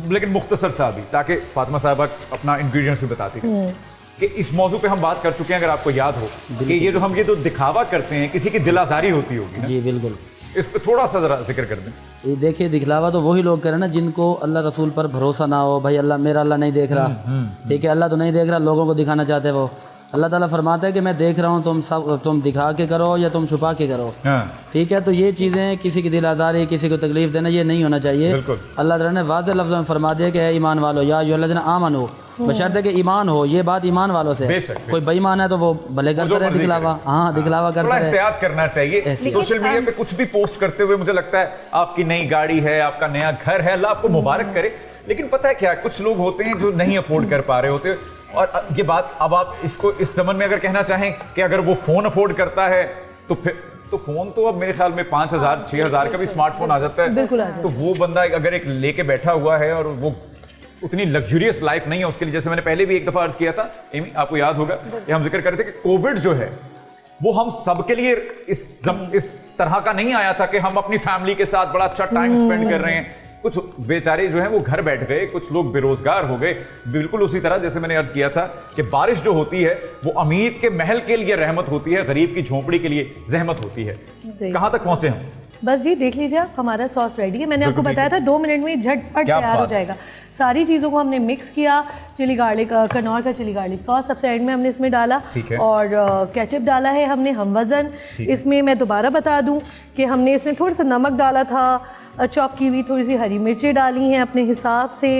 S4: लेकिन मुख्तसर सा अभी, ताकि फातिमा साहबा अपना इंग्रेडिएंट्स भी बताती हैं कि इस मौजू पे हम बात कर चुके हैं। अगर आपको याद हो कि ये जो दिखावा करते हैं, किसी की दिलाजारी होती होगी ना,
S6: जी बिल्कुल।
S4: इस पे थोड़ा सा ज़रा जिक्र कर दें।
S6: ये देखिए, दिखलावा तो वही लोग करें ना जिनको अल्लाह रसूल पर भरोसा ना हो। भाई अल्लाह, मेरा अल्लाह नहीं देख रहा, ठीक है, अल्लाह तो नहीं देख रहा, लोगों को दिखाना चाहते हैं वो। अल्लाह ताला फरमाता है कि मैं देख रहा हूँ, तुम दिखा के करो या तुम छुपा के करो, ठीक है। तो ये चीज़ें, किसी की दिल आज़ारी, किसी को तकलीफ देना, ये नहीं होना चाहिए। अल्लाह ताला ने वाज़ेह लफ्ज़ों में फरमा दिया कि है ईमान वालो, या जो अल्लाह आमन हो, बशर्ते कि ईमान हो। ये बात ईमान वालों से है। कोई बेईमान है तो वो भले करता रहे दिखलावा, हाँ दिखलावा करता रहे।
S4: एहतियात करना चाहिए। सोशल मीडिया पे कुछ भी पोस्ट करते हुए मुझे लगता है आपकी नई गाड़ी है, आपका नया घर है, अल्लाह आपको मुबारक करे, लेकिन पता है क्या, कुछ लोग होते हैं जो नहीं अफोर्ड कर पा रहे होते। और ये बात अब आप इसको इस ज़माने में अगर कहना चाहें कि अगर वो फ़ोन अफोर्ड करता है तो फिर तो फ़ोन तो अब मेरे ख्याल में 5,000 6,000 का भी स्मार्टफोन आ जाता है। तो वो बंदा अगर एक लेके बैठा हुआ है और वो उतनी लग्जरियस लाइफ नहीं है उसके लिए, जैसे मैंने पहले भी एक दफ़ा अर्ज़ किया था, एमी आपको याद होगा कि हम जिक्र कर रहे थे कि कोविड जो है वो हम सबके लिए इस तरह का नहीं आया था कि हम अपनी फैमिली के साथ बड़ा अच्छा टाइम स्पेंड कर रहे हैं। कुछ बेचारे जो हैं वो घर बैठ गए, कुछ लोग बेरोजगार हो गए। बिल्कुल उसी तरह जैसे मैंने अर्ज किया था कि बारिश जो होती है वो अमीर के महल के लिए रहमत होती है, गरीब की झोंपड़ी के लिए जहमत होती है। कहाँ तक पहुंचे हम?
S7: बस जी देख लीजिए आप, हमारा सॉस रेडी है। मैंने आपको बताया था 2 मिनट में झटपट तैयार हो जाएगा। सारी चीज़ों को हमने मिक्स किया। चिली गार्लिक, कनौर का चिली गार्लिक सॉस सबसे एंड में हमने इसमें डाला, और केचप डाला है हमने हम वज़न। इसमें मैं दोबारा बता दूं कि हमने इसमें थोड़ा सा नमक डाला था, चॉप की हुई थोड़ी सी हरी मिर्चें डाली हैं अपने हिसाब से।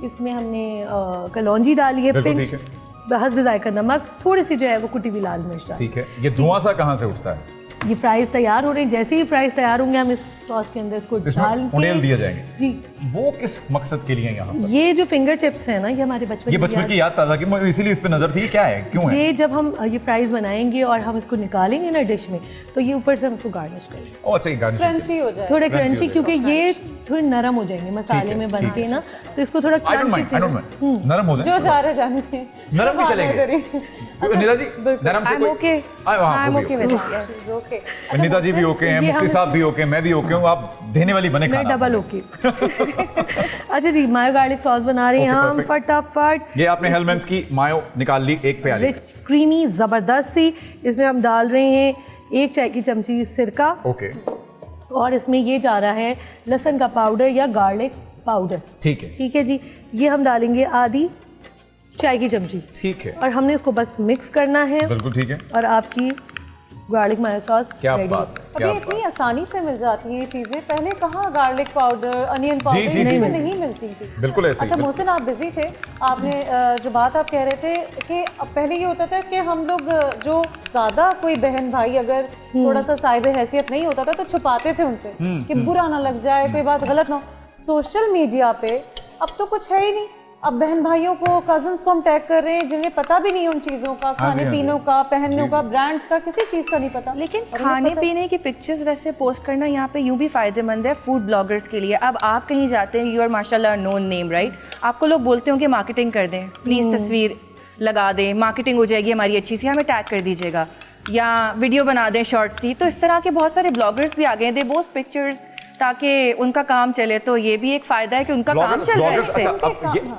S7: इसमें हमने कलौंजी डाली है, पिंच हस्ब जायका नमक, थोड़ी सी जो है वो कुटी हुई लाल मिर्च डाली।
S4: ठीक है, ये धुआं सा कहाँ से उठता है?
S7: ये फ्राइज तैयार हो रही है, जैसे ही फ्राइज तैयार होंगे हम इस सॉस के अंदर इसको डाल के
S4: उड़ेल दिए जाएंगे
S7: जी।
S4: वो किस मकसद के लिए यहाँ पर?
S7: ये जो फिंगर चिप्स है ना, ये हमारे बचपन
S4: की याद ताज़ा की, इसीलिए इस पे नजर थी। क्या है, क्यों है?
S7: ये जब हम ये फ्राइज बनाएंगे और हम इसको निकालेंगे ना डिश में, तो ये ऊपर से हम इसको गार्निश करेंगे।
S4: ओह अच्छा, गार्निश
S3: क्रंची हो जाए,
S7: थोड़े क्रंची, क्योंकि ये थोड़े नरम हो जाएंगे मसाले में बन के ना, तो इसको थोड़ा क्रंची
S4: नरम हो जाए,
S3: जो सारे जानते
S4: नरम भी चलेंगे। निदा जी नरम से कोई निदा जी भी ओके हैं, मुफ्ती साहब भी ओके, मैं भी ओके हूँ, आप देने वाली बने खाना।
S7: Double okay. अच्छा जी, मायो गार्लिक सॉस बना रहे हैं हम फटाफट।
S4: ये आपने हेलमेंस की मायो निकाल ली, एक प्याली
S7: रिच क्रीमी जबरदस्त सी। इसमें हम डाल रहे हैं 1 चाय की चमची सिरका,
S4: ओके,
S7: और इसमें ये जा रहा है लहसुन का पाउडर या गार्लिक पाउडर। ठीक है जी। ये हम डालेंगे आधी चाय की चमची,
S4: ठीक है,
S7: और हमने इसको बस मिक्स करना है।
S4: बिल्कुल ठीक है।
S7: और आपकी गार्लिक मायो सॉस रेडी।
S3: अभी इतनी आसानी से मिल जाती है ये चीजें, पहले कहाँ गार्लिक पाउडर, अनियन पाउडर नहीं मिलती थी।
S4: बिल्कुल ऐसे।
S3: अच्छा मोहसिन, आप बिजी थे, आपने जो बात आप कह रहे थे कि पहले ये होता था कि हम लोग जो ज्यादा कोई बहन भाई अगर थोड़ा सा साहिब हैसियत नहीं होता था तो छुपाते थे उनसे कि बुरा ना लग जाए, कोई बात गलत ना हो। सोशल मीडिया पे अब तो कुछ है ही नहीं। अब बहन भाइयों को, कजन्स को हम टैग कर रहे हैं जिन्हें पता भी नहीं है उन चीज़ों का, खाने पीनों का, पहनने का, ब्रांड्स का, किसी चीज़ का नहीं पता।
S5: लेकिन खाने पीने की पिक्चर्स वैसे पोस्ट करना यहाँ पे यूँ भी फ़ायदेमंद है फूड ब्लॉगर्स के लिए। अब आप कहीं जाते हैं, यू आर माशाल्लाह नोन नेम, राइट, आपको लोग बोलते हो कि मार्केटिंग कर दें, प्लीज़ तस्वीर लगा दें, मार्केटिंग हो जाएगी हमारी अच्छी सी, हमें टैग कर दीजिएगा, या वीडियो बना दें शॉर्ट सी। तो इस तरह के बहुत सारे ब्लॉगर्स भी आ गए हैं, दे पोस्ट पिक्चर्स ताकि उनका काम चले। तो ये भी एक फायदा है कि उनका काम चल रहा है इससे,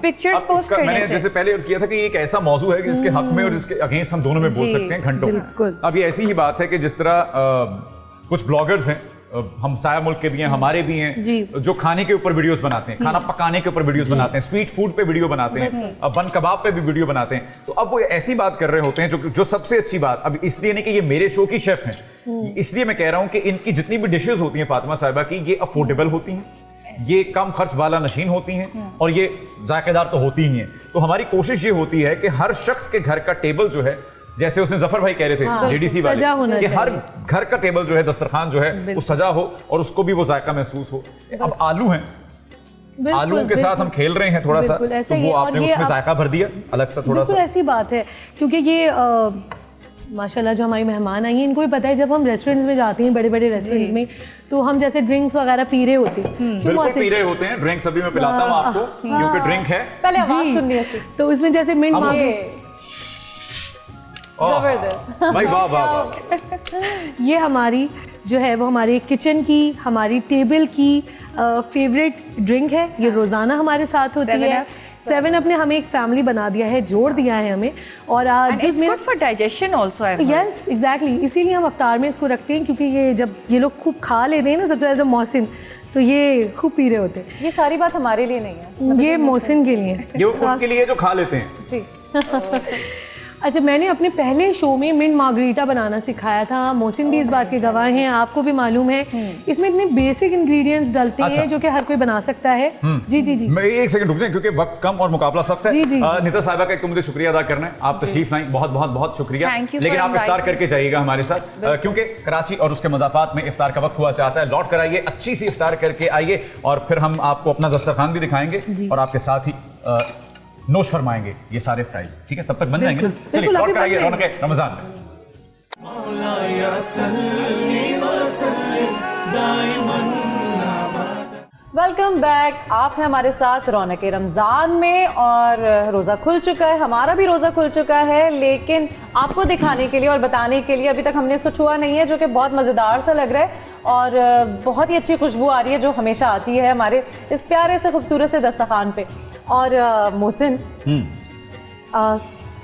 S5: पिक्चर्स पोस्ट करने से।
S4: मैंने जैसे पहले अर्ज किया था कि एक ऐसा मौजू है कि जिसके हक में और इसके अगेंस्ट हम दोनों में बोल सकते हैं घंटों। अब ये ऐसी ही बात है कि जिस तरह कुछ ब्लॉगर्स हैं, हम साया मुल्क के भी हैं, हमारे भी हैं, जो खाने के ऊपर वीडियोस बनाते हैं, खाना पकाने के ऊपर वीडियोस बनाते हैं, स्ट्रीट फूड पे वीडियो बनाते हैं, बन कबाब पे भी वीडियो बनाते हैं। तो अब वो ऐसी बात कर रहे होते हैं जो सबसे अच्छी बात, अब इसलिए नहीं कि ये मेरे शो की शेफ हैं, इसलिए मैं कह रहा हूं कि इनकी जितनी भी डिशेज होती हैं फातिमा साहिबा की, ये अफोर्डेबल होती हैं, ये कम खर्च वाला नशीन होती हैं, और ये जायकेदार तो होती ही हैं। तो हमारी कोशिश ये होती है कि हर शख्स के घर का टेबल जो है, जैसे उसने जफर भाई कह रहे थे जेडीसी वाले, कि हर घर का टेबल जो है, दस्तरखान जो है, वो सजा हो और उसको भी वो जायका महसूस हो। अब आलू हैं, आलू के साथ हम खेल रहे हैं थोड़ा सा, तो वो आपने उसमें जायका भर दिया अलग सा थोड़ा सा।
S7: ऐसी बात है, क्योंकि ये माशाल्लाह जो हमारी मेहमान आई हैं, इनको भी पता है जब हम रेस्टोरेंट्स में जाते हैं, बड़े बड़े रेस्टोरेंट्स में, तो हम जैसे ड्रिंक्स वगैरह पी रहे होते हैं।
S4: बिल्कुल पी रहे होते हैं, ड्रिंक्स अभी मैं पिलाता हूँ आपको, क्योंकि ड्रिंक है।
S3: पहले आवाज सुननी है,
S7: तो उसमें जैसे मिंट
S3: भाई
S4: वाह वाह वाह।
S7: ये हमारी जो है वो हमारे किचन की, हमारी टेबल की फेवरेट ड्रिंक है। ये रोज़ाना हमारे साथ होती है। 7 अपने हमें एक फैमिली बना दिया है, जोड़ दिया है हमें। और
S5: And it's good for digestion also, I've heard.
S7: Yes exactly, इसीलिए हम अफ्तार में इसको रखते हैं, क्योंकि ये जब ये लोग खूब खा लेते हैं ना, सबसे ज़्यादा मोहसिन, तो ये खूब पी रहे होते हैं।
S3: ये सारी बात हमारे लिए नहीं है,
S7: ये मोहसिन के लिए
S4: ये उनके लिए जो खा लेते हैं।
S3: जी।
S7: अच्छा, मैंने अपने पहले शो में मिंट मार्गरीटा बनाना सिखाया था, मोहसिन भी इस बात के गवाह हैं, आपको भी मालूम है। इसमें इतने बेसिक इंग्रेडिएंट्स डलते हैं जो कि हर कोई बना सकता है। जी जी जी।
S4: मैं एक सेकंड रुक जाए क्योंकि वक्त कम और मुकाबला सख्त है।
S7: जी, जी।
S4: निता साहिबा का एक तो मुझे शुक्रिया अदा करना है, आप तशरीफ लाई, बहुत बहुत बहुत शुक्रिया।
S5: Thank you
S4: लेकिन
S5: for
S4: आप इफ्तार
S5: inviting
S4: करके जाइएगा हमारे साथ, क्योंकि कराची और उसके मज़ाफ़ात में इफ्तार का वक्त हुआ चाहता है। लौट कर आइए, अच्छी सी इफ्तार करके आइए, और फिर हम आपको अपना दस्तरखान भी दिखाएंगे और आपके साथ ही नोश फरमाएंगे ये सारे फ्राइज। ठीक है, तब तक बन जाएंगे ना? चलिए
S7: बिल्कुल,
S4: लौट
S7: अभी
S4: कर आइए
S7: बन
S4: रौनक रमजान में।
S1: मौलाया सल्ली व सल्लिम दाइमन अबदा।
S3: वेलकम बैक, आप हैं हमारे साथ रौनक रमज़ान में, और रोज़ा खुल चुका है, हमारा भी रोज़ा खुल चुका है, लेकिन आपको दिखाने के लिए और बताने के लिए अभी तक हमने इसको छुआ नहीं है, जो कि बहुत मज़ेदार सा लग रहा है और बहुत ही अच्छी खुशबू आ रही है जो हमेशा आती है हमारे इस प्यारे से खूबसूरत से दस्तरखान पे। और मोहसिन,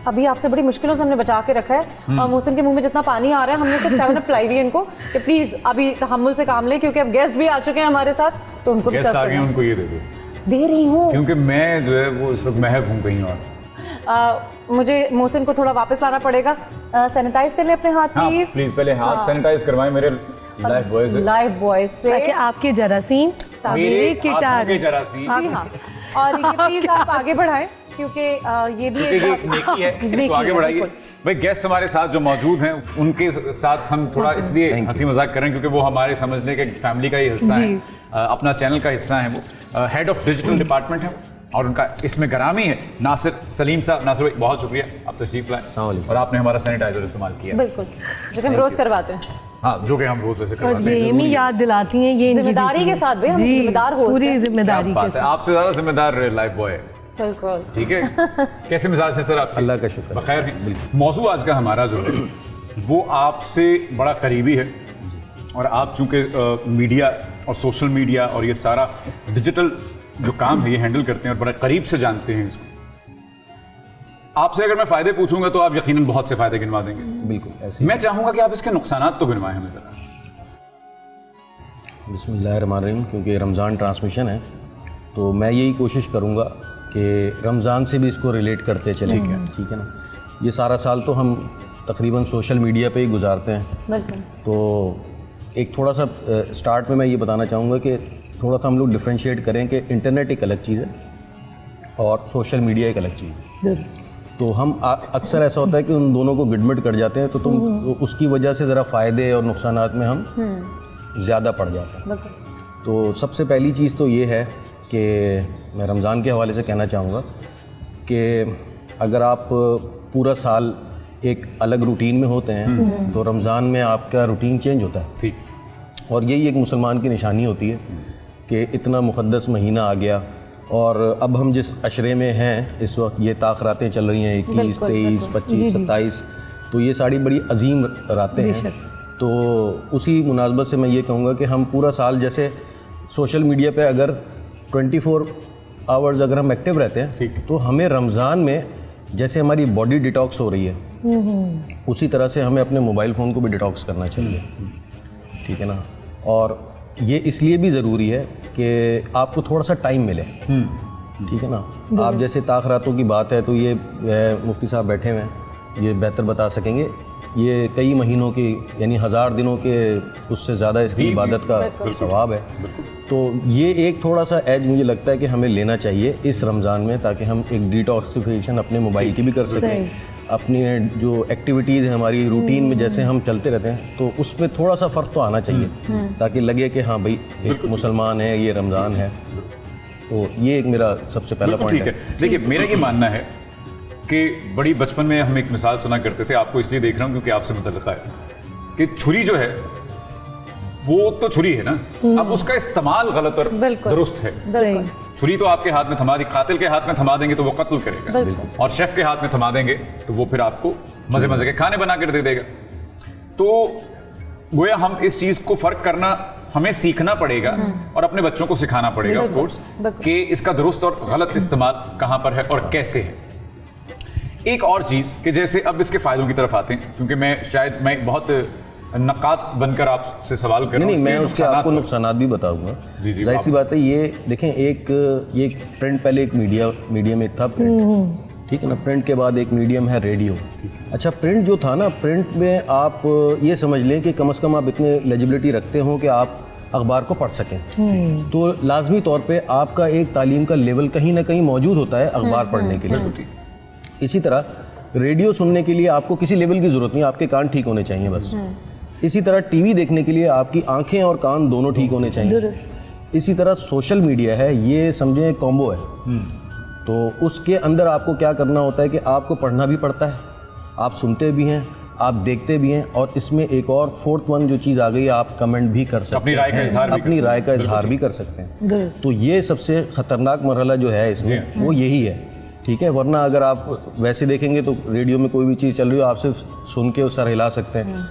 S3: अभी आपसे बड़ी मुश्किलों से हमने बचा के रखा है, और मोहसिन के मुंह में जितना पानी आ रहा है, हमने सिर्फ 7 अप पिलाई हुई है इनको कि प्लीज अभी तहम्मुल से काम लें, क्योंकि अब गेस्ट भी आ चुके हैं हमारे साथ, तो उनको भी
S4: गेस्ट
S3: सर्व
S4: आ गए,
S3: करना है।
S4: उनको ये दे दो,
S3: दे रही हूँ,
S4: क्योंकि मैं जो है वो इस वक्त महक हूँ कहीं और।
S3: मुझे मोहसिन को थोड़ा वापस लाना पड़ेगा। सैनिटाइज कर ले अपने हाथ
S4: हाँ,
S3: प्लीज।
S4: प्लीज पहले हाथ सैनिटाइज करवाएं मेरे लाइफ बॉय से।
S3: लाइफ बॉय से
S7: ताकि आपके जरासीम
S4: मेरे
S7: मेरे कीटाणु
S4: के जरासीम।
S3: जी हाँ, और ये प्लीज आप आगे बढ़ाएं, क्योंकि ये भी
S4: क्योंकि ये नेकी है, इसको आगे बढ़ाइए। भाई गेस्ट हमारे साथ जो मौजूद हैं उनके साथ हम थोड़ा इसलिए हंसी मजाक करें क्योंकि वो हमारे समझने के फैमिली का ही हिस्सा है, अपना चैनल का हिस्सा है, वो हेड ऑफ डिजिटल डिपार्टमेंट है और उनका इसमें गरामी है नासिर सलीम साहब। नासिर भाई बहुत शुक्रिया, आप तशरीफ लाए और आपने हमारा सैनिटाइजर इस्तेमाल किया।
S3: बिल्कुल, जो कि हम रोज करवाते हैं।
S4: हाँ, जो कि हम रोज वैसे करवाते
S7: और
S4: हैं।
S7: ये एमी याद दिलाती हैं, ये
S3: जिम्मेदारी के साथ भी हम
S7: जी,
S3: जिम्मेदार होस्ट
S7: पूरी
S3: हैं।
S7: जिम्मेदारी
S4: क्या
S7: के
S4: बात है,
S7: साथ।
S4: आपसे ज्यादा जिम्मेदार लाइफ बॉय है।
S3: बिल्कुल,
S4: ठीक है। कैसे मिजाज है सर आप?
S8: अल्लाह का शुक्र।
S4: बखैर हैं। मौजू आज का हमारा जो है वो आपसे बड़ा करीबी है, और आप चूंकि मीडिया और सोशल मीडिया और ये सारा डिजिटल जो काम है ये हैंडल करते हैं और बड़ा करीब से जानते हैं इसको। आपसे अगर मैं फ़ायदे पूछूंगा तो आप यकीनन बहुत से फ़ायदे गिनवा देंगे।
S8: बिल्कुल ऐसे।
S4: मैं चाहूँगा कि आप इसके नुकसानात तो गिनवाएं हमें ज़रा।
S8: बिस्मिल्लाहिर्रहमानिर्रहीम, क्योंकि रमज़ान ट्रांसमिशन है तो मैं यही कोशिश करूँगा कि रमज़ान से भी इसको रिलेट करते चलें। ठीक है ना? ये सारा साल तो हम तकरीबन सोशल मीडिया पे ही गुजारते हैं,
S3: बिल्कुल।
S8: तो एक थोड़ा सा स्टार्ट में मैं ये बताना चाहूँगा कि थोड़ा सा हम लोग डिफ्रेंशिएट करें कि इंटरनेट एक अलग चीज़ है और सोशल मीडिया एक अलग चीज़ है। तो हम अक्सर ऐसा होता है कि उन दोनों को गिडमिट कर जाते हैं, तो उसकी वजह से ज़रा फ़ायदे और नुकसानात में हम ज़्यादा पड़ जाते हैं। तो सबसे पहली चीज़ तो ये है कि मैं रमज़ान के हवाले से कहना चाहूँगा कि अगर आप पूरा साल एक अलग रूटीन में होते हैं तो रमज़ान में आपका रूटीन चेंज होता है।
S4: ठीक।
S8: और यही एक मुसलमान की निशानी होती है कि इतना मुक़द्दस महीना आ गया, और अब हम जिस अशरे में हैं इस वक्त, ये ताख़रातें चल रही हैं 21, 23, 25, 27, तो ये सारी बड़ी अजीम रातें हैं। तो उसी मुनासबत से मैं ये कहूँगा कि हम पूरा साल जैसे सोशल मीडिया पे अगर 24 आवर्स अगर हम एक्टिव रहते हैं, तो हमें रमज़ान में जैसे हमारी बॉडी डिटॉक्स हो रही है उसी तरह से हमें अपने मोबाइल फ़ोन को भी डिटॉक्स करना चाहिए। ठीक है ना? और ये इसलिए भी ज़रूरी है कि आपको थोड़ा सा टाइम मिले। ठीक है ना? आप जैसे ताख़रातों की बात है तो ये मुफ्ती साहब बैठे हुए हैं, ये बेहतर बता सकेंगे। ये कई महीनों की यानी 1000 दिनों के उससे ज़्यादा इसकी इबादत का सवाब है। तो ये एक थोड़ा सा एज मुझे लगता है कि हमें लेना चाहिए इस रमज़ान में, ताकि हम एक डिटॉक्सिफिकेशन अपने मोबाइल की भी कर सकें, अपनी जो एक्टिविटीज़ है हमारी रूटीन में जैसे हम चलते रहते हैं तो उसमें थोड़ा सा फ़र्क तो आना चाहिए, ताकि लगे कि हाँ भाई एक मुसलमान है, ये रमज़ान है। तो ये एक मेरा सबसे पहला पॉइंट है।
S4: देखिए, मेरा ये मानना है कि बड़ी बचपन में हम एक मिसाल सुना करते थे, आपको इसलिए देख रहा हूँ क्योंकि आपसे मुतल्लिक़ है, कि छुरी जो है वो तो छुरी है ना, अब उसका इस्तेमाल गलत और दुरुस्त है। छुरी तो आपके हाथ में थमा दी, कातिल के हाथ में थमा देंगे तो वो कत्ल करेगा, और शेफ के हाथ में थमा देंगे तो वो फिर आपको मजे मजे के खाने बना कर दे देगा। तो गोया हम इस चीज़ को फ़र्क करना हमें सीखना पड़ेगा और अपने बच्चों को सिखाना पड़ेगा ऑफ कोर्स कि इसका दुरुस्त और गलत इस्तेमाल कहाँ पर है और कैसे है। एक और चीज़ कि जैसे अब इसके फ़ायदों की तरफ आते हैं, क्योंकि मैं बहुत नकात बनकर आपसे सवाल कर रहा हूं।
S8: नहीं, मैं उसके आपको नुकसानात भी बताऊंगा। जाहिर सी बात है, ये देखें, ये प्रिंट पहले एक मीडियम एक था प्रिंट, ठीक है ना। प्रिंट के बाद एक मीडियम है रेडियो। अच्छा, प्रिंट जो था ना, प्रिंट में आप ये समझ लें कि कम से कम आप इतने लेजिबिलिटी रखते हो कि आप अखबार को पढ़ सकें, तो लाजमी तौर पे आपका एक तालीम का लेवल कहीं ना कहीं मौजूद होता है अखबार पढ़ने के लिए। इसी तरह रेडियो सुनने के लिए आपको किसी लेवल की ज़रूरत नहीं, आपके कान ठीक होने चाहिए बस। इसी तरह टीवी देखने के लिए आपकी आंखें और कान दोनों ठीक होने चाहिए। इसी तरह सोशल मीडिया है, ये समझें एक कॉम्बो है। तो उसके अंदर आपको क्या करना होता है कि आपको पढ़ना भी पड़ता है, आप सुनते भी हैं, आप देखते भी हैं, और इसमें एक और फोर्थ वन जो चीज़ आ गई है, आप कमेंट भी कर सकते हैं, अपनी राय का इजहार भी कर सकते हैं। तो ये सबसे ख़तरनाक मरहला जो है इसमें वो यही है, ठीक है। वरना अगर आप वैसे देखेंगे तो रेडियो में कोई भी चीज़ चल रही हो, आप सिर्फ सुन के उस सर हिला सकते हैं,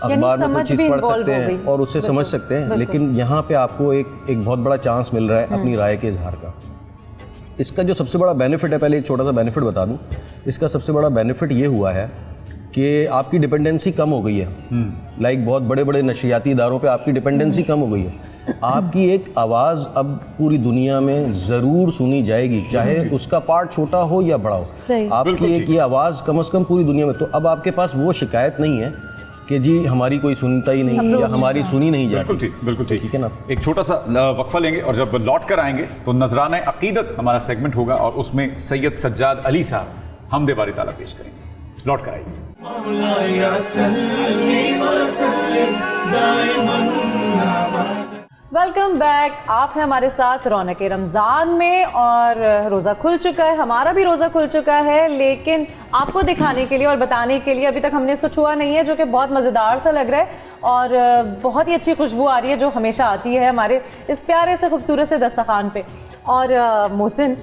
S8: अखबार में कोई चीज़ पढ़ सकते हैं और उससे समझ सकते हैं। लेकिन यहाँ पे आपको एक बहुत बड़ा चांस मिल रहा है अपनी राय के इजहार का। इसका जो सबसे बड़ा बेनिफिट है, पहले एक छोटा सा बेनिफिट बता दूं, इसका सबसे बड़ा बेनिफिट ये हुआ है कि आपकी डिपेंडेंसी कम हो गई है। लाइक बहुत बड़े बड़े नशरियाती इदारों पे आपकी डिपेंडेंसी कम हो गई है। आपकी एक आवाज़ अब पूरी दुनिया में ज़रूर सुनी जाएगी, चाहे उसका पार्ट छोटा हो या बड़ा हो। आपकी एक ये आवाज़ कम से कम पूरी दुनिया में। तो अब आपके पास वो शिकायत नहीं है कि जी हमारी कोई सुनता ही नहीं या हमारी सुनी नहीं जाती।
S4: बिल्कुल ठीक है ना। एक छोटा सा वक्फा लेंगे और जब लौट कर आएंगे तो नजराना अकीदत हमारा सेगमेंट होगा और उसमें सैयद सज्जाद अली साहब हमदे बारी ताला पेश करेंगे। लौट कर आइए।
S3: Welcome back. आप हैं हमारे साथ रौनक रमज़ान में और रोज़ा खुल चुका है, हमारा भी रोज़ा खुल चुका है, लेकिन आपको दिखाने के लिए और बताने के लिए अभी तक हमने इसको छुआ नहीं है, जो कि बहुत मज़ेदार सा लग रहा है और बहुत ही अच्छी खुशबू आ रही है जो हमेशा आती है हमारे इस प्यारे से खूबसूरत से दस्तरखान पे। और मोहसिन,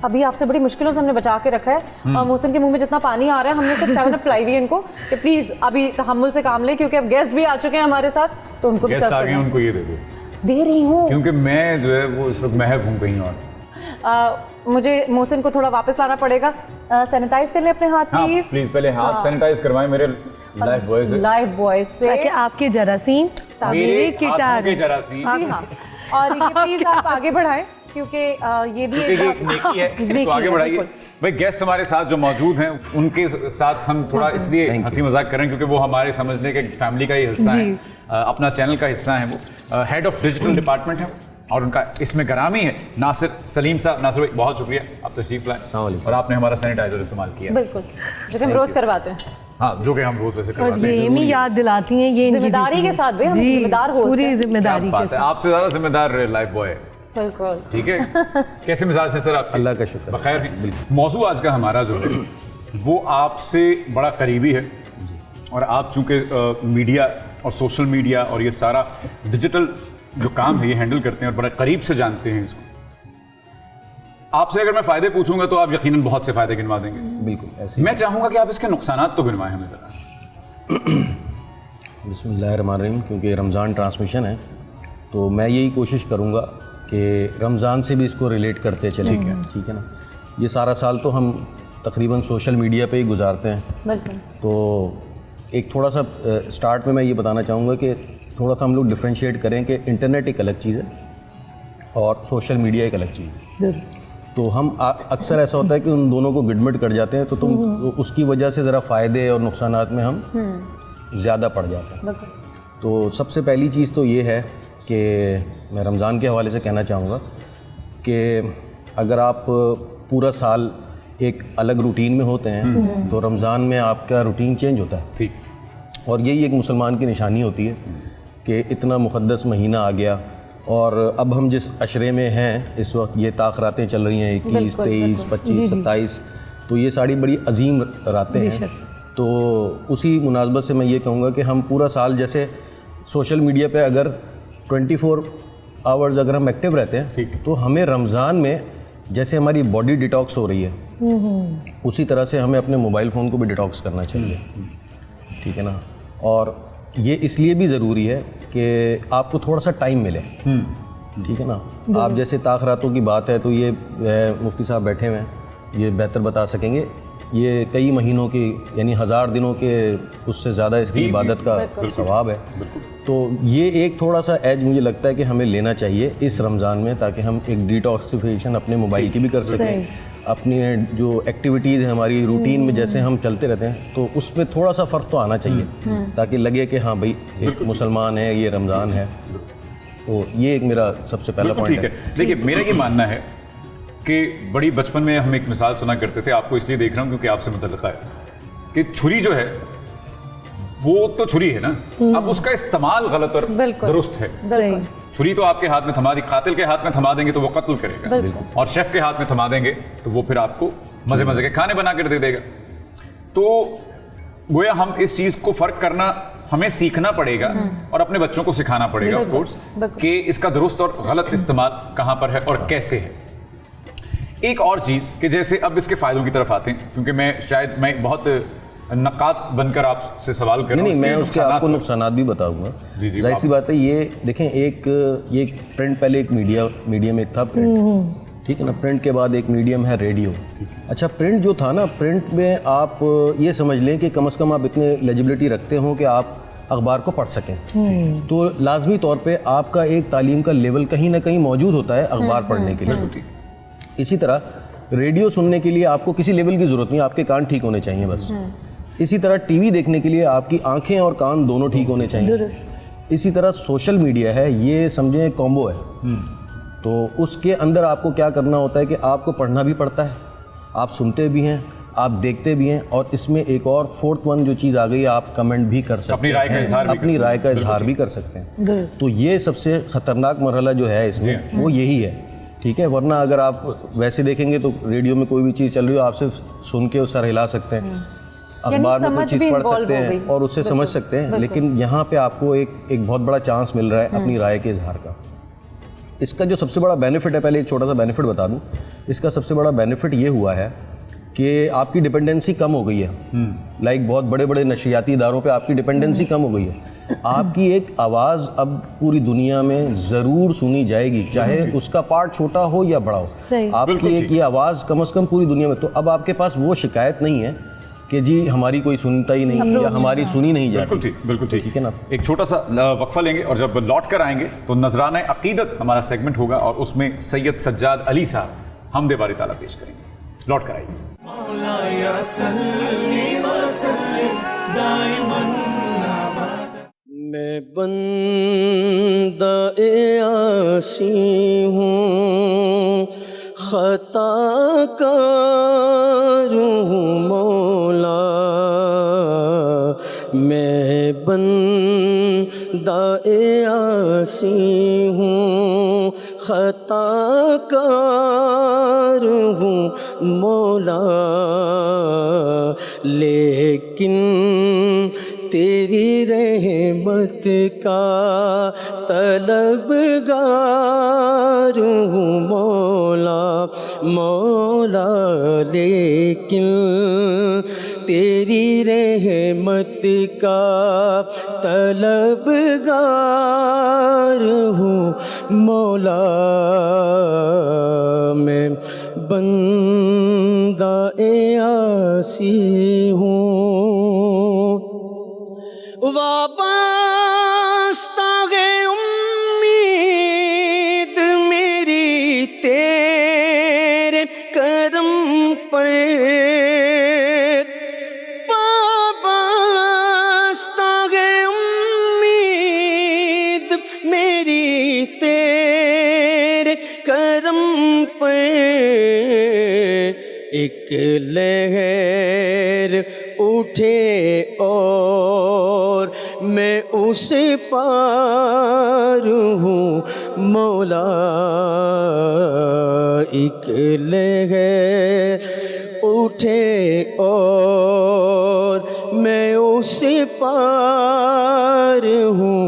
S3: अभी आपसे बड़ी मुश्किलों से हमने बचा के रखा है और मोहसिन के मुंह में जितना पानी आ रहा है, हमने सिर्फ 7 अप पिलाई हुई इनको कि प्लीज़ अभी तहम्मुल से काम लें, क्योंकि अब गेस्ट भी आ चुके हैं हमारे साथ, तो उनको भी सर्व करना है।
S4: उनको ये दे रही हूँ क्योंकि मैं जो है वो इस वक्त महव हूँ कहीं और।
S3: मुझे मोहसिन को थोड़ा वापस लाना पड़ेगा। सैनिटाइज कर ले अपने हाथ प्लीज।
S4: प्लीज पहले हाथ सैनिटाइज करवाएं मेरे लाइफ बॉय से
S7: ताकि आपके जरासीम
S4: मेरे कीटाणु के जरासीम।
S3: जी हाँ, और ये प्लीज आप आगे बढ़ाएं क्योंकि ये भी एक
S4: नेकी है, तो आगे बढ़ाइए। भाई गेस्ट हमारे साथ जो मौजूद हैं उनके साथ हम थोड़ा इसलिए हंसी मजाक करें क्योंकि वो हमारे समझने के फैमिली का ही हिस्सा है, अपना चैनल का हिस्सा है। वो हेड ऑफ डिजिटल डिपार्टमेंट है और उनका इसमें गरामी है नासिर सलीम साहब। नासिर भाई बहुत शुक्रिया, आप तशरीफ लाए और आपने हमारा सैनिटाइजर इस्तेमाल किया।
S3: बिल्कुल, जो कि हम रोज करवाते हैं।
S4: हाँ, जो कि हम रोज वैसे करवाते हैं।
S7: ये याद दिलाती हैं, ये
S3: जिम्मेदारी के साथ भाई, हम जिम्मेदार हो,
S7: पूरी जिम्मेदारी के साथ।
S4: आपसे ज्यादा जिम्मेदार लाइफ बॉय है।
S3: बिल्कुल
S4: ठीक है। कैसे मिजाज है सर आप?
S8: अल्लाह का शुक्र।
S4: बखैर। मौजू आज का हमारा जो है वो आपसे बड़ा करीबी है और आप चूंकि मीडिया और सोशल मीडिया और ये सारा डिजिटल जो काम है ये हैंडल करते हैं और बड़ा करीब से जानते हैं इसको। आपसे अगर मैं फ़ायदे पूछूंगा तो आप यकीनन बहुत से फ़ायदे गिनवा देंगे।
S8: बिल्कुल ऐसे।
S4: मैं चाहूँगा कि आप इसके नुकसानात तो गिनवाएं हमें ज़रा।
S8: बिस्मिल्लाहिर्रहमानिर्रहीम। क्योंकि रमज़ान ट्रांसमिशन है तो मैं यही कोशिश करूँगा कि रमज़ान से भी इसको रिलेट करते चले। ठीक है ना। ये सारा साल तो हम तकरीबन सोशल मीडिया पे ही गुजारते हैं, तो एक थोड़ा सा स्टार्ट में मैं ये बताना चाहूँगा कि थोड़ा सा हम लोग डिफ्रेंशिएट करें कि इंटरनेट एक अलग चीज़ है और सोशल मीडिया एक अलग चीज़ है। तो हम अक्सर ऐसा होता है कि उन दोनों को गिडमिट कर जाते हैं, तो उसकी वजह से ज़रा फ़ायदे और नुकसानात में हम ज़्यादा पड़ जाते हैं। तो सबसे पहली चीज़ तो ये है कि मैं रमज़ान के हवाले से कहना चाहूँगा कि अगर आप पूरा साल एक अलग रूटीन में होते हैं तो रमज़ान में आपका रूटीन चेंज होता है।
S4: ठीक।
S8: और यही एक मुसलमान की निशानी होती है कि इतना मुक़द्दस महीना आ गया और अब हम जिस अशरे में हैं इस वक्त, ये ताख़रातें चल रही हैं 21, 23, 25, 27, तो ये सारी बड़ी अजीम रातें हैं। तो उसी मुनासबत से मैं ये कहूँगा कि हम पूरा साल जैसे सोशल मीडिया पे अगर 24 आवर्स अगर हम एक्टिव रहते हैं तो हमें रमज़ान में जैसे हमारी बॉडी डिटॉक्स हो रही है उसी तरह से हमें अपने मोबाइल फ़ोन को भी डिटॉक्स करना चाहिए। ठीक है ना। और ये इसलिए भी ज़रूरी है कि आपको थोड़ा सा टाइम मिले, ठीक है ना। आप जैसे ताख़रातों की बात है तो ये मुफ्ती साहब बैठे हुए हैं, ये बेहतर बता सकेंगे। ये कई महीनों की यानी 1000 दिनों के उससे ज़्यादा इसकी इबादत का सवाब है। तो ये एक थोड़ा सा एज मुझे लगता है कि हमें लेना चाहिए इस रमज़ान में, ताकि हम एक डिटॉक्सिफिकेशन अपने मोबाइल की भी कर सकें, अपनी जो एक्टिविटीज़ है हमारी रूटीन में जैसे हम चलते रहते हैं तो उसमें थोड़ा सा फ़र्क तो आना चाहिए, ताकि लगे कि हाँ भाई एक मुसलमान है, ये रमज़ान है। तो ये एक मेरा सबसे पहला पॉइंट है।
S4: देखिए, मेरा ये मानना है कि बड़ी बचपन में हम एक मिसाल सुना करते थे, आपको इसलिए देख रहा हूँ क्योंकि आपसे मुतल्लिक़ है, कि छुरी जो है वो तो छुरी है ना, अब उसका इस्तेमाल गलत और दुरुस्त है। छुरी तो आपके हाथ में थमा दी, कातिल के हाथ में थमा देंगे तो वो कत्ल करेगा, और शेफ के हाथ में थमा देंगे तो वो फिर आपको मजे मजे के खाने बना कर दे देगा। तो गोया हम इस चीज को फर्क करना हमें सीखना पड़ेगा और अपने बच्चों को सिखाना पड़ेगा ऑफ कोर्स कि इसका दुरुस्त और गलत इस्तेमाल कहां पर है और कैसे है। एक और चीज कि जैसे अब इसके फायदों की तरफ आते हैं, क्योंकि मैं बहुत नकात बनकर आपसे सवाल कर रहा हूं।
S8: नहीं, मैं उसके आपको नुकसानात भी बताऊंगा। जाहिर सी बात है, ये देखें ये प्रिंट पहले एक मीडियम एक था प्रिंट, ठीक है ना। प्रिंट के बाद एक मीडियम है रेडियो। अच्छा, प्रिंट जो था ना, प्रिंट में आप ये समझ लें कि कम से कम आप इतने लेजिबिलिटी रखते हो कि आप अखबार को पढ़ सकें, तो लाजमी तौर पे आपका एक तालीम का लेवल कहीं ना कहीं मौजूद होता है अखबार पढ़ने के लिए। इसी तरह रेडियो सुनने के लिए आपको किसी लेवल की ज़रूरत नहीं, आपके कान ठीक होने चाहिए बस। इसी तरह टीवी देखने के लिए आपकी आंखें और कान दोनों ठीक होने चाहिए। इसी तरह सोशल मीडिया है, ये समझें कॉम्बो है। तो उसके अंदर आपको क्या करना होता है कि आपको पढ़ना भी पड़ता है, आप सुनते भी हैं, आप देखते भी हैं, और इसमें एक और फोर्थ वन जो चीज़ आ गई है, आप कमेंट भी कर सकते हैं, अपनी राय का इजहार भी कर सकते हैं। तो ये सबसे ख़तरनाक मरहला जो है इसमें वो यही है, ठीक है। वरना अगर आप वैसे देखेंगे तो रेडियो में कोई भी चीज़ चल रही हो, आप सिर्फ सुन के उस सर हिला सकते हैं, अखबार में कोई चीज़ पढ़ सकते हैं और उससे समझ सकते हैं, लेकिन यहाँ पे आपको एक बहुत बड़ा चांस मिल रहा है अपनी राय के इजहार का। इसका जो सबसे बड़ा बेनिफिट है, पहले एक छोटा सा बेनिफिट बता दूं, इसका सबसे बड़ा बेनिफिट ये हुआ है कि आपकी डिपेंडेंसी कम हो गई है। लाइक बहुत बड़े बड़े नशरियाती इदारों पे आपकी डिपेंडेंसी कम हो गई है। आपकी एक आवाज़ अब पूरी दुनिया में ज़रूर सुनी जाएगी, चाहे उसका पार्ट छोटा हो या बड़ा हो। आपकी एक ये आवाज़ कम से कम पूरी दुनिया में। तो अब आपके पास वो शिकायत नहीं है कि जी हमारी कोई सुनता ही नहीं या हमारी सुनी नहीं जाती।
S4: बिल्कुल ठीक है ना। एक छोटा सा वक्फा लेंगे और जब लौट कर आएंगे तो नजराना अकीदत हमारा सेगमेंट होगा और उसमें सैयद सज्जाद अली साहब हमदे बारी ताला पेश करेंगे। लौट कर आइए।
S2: मैं बंदा आसी हूँ, खताकार हूँ मौला, मैं बंदा आसी हूँ, खताकार हूँ मौला, लेकिन तेरी रहमत का तलबगार हूँ मौला, मौला, लेकिन तेरी रहमत का तलबगार हूँ मौला, मैं बंदा आसी हूँ। वाबस्ता है उम्मीद मेरी तेरे करम पर, वाबस्ता है उम्मीद मेरी तेरे करम पर, एक लहर उठे और मैं उस पार हूँ मौला, एक लहर उठे और मैं उस पार हूँ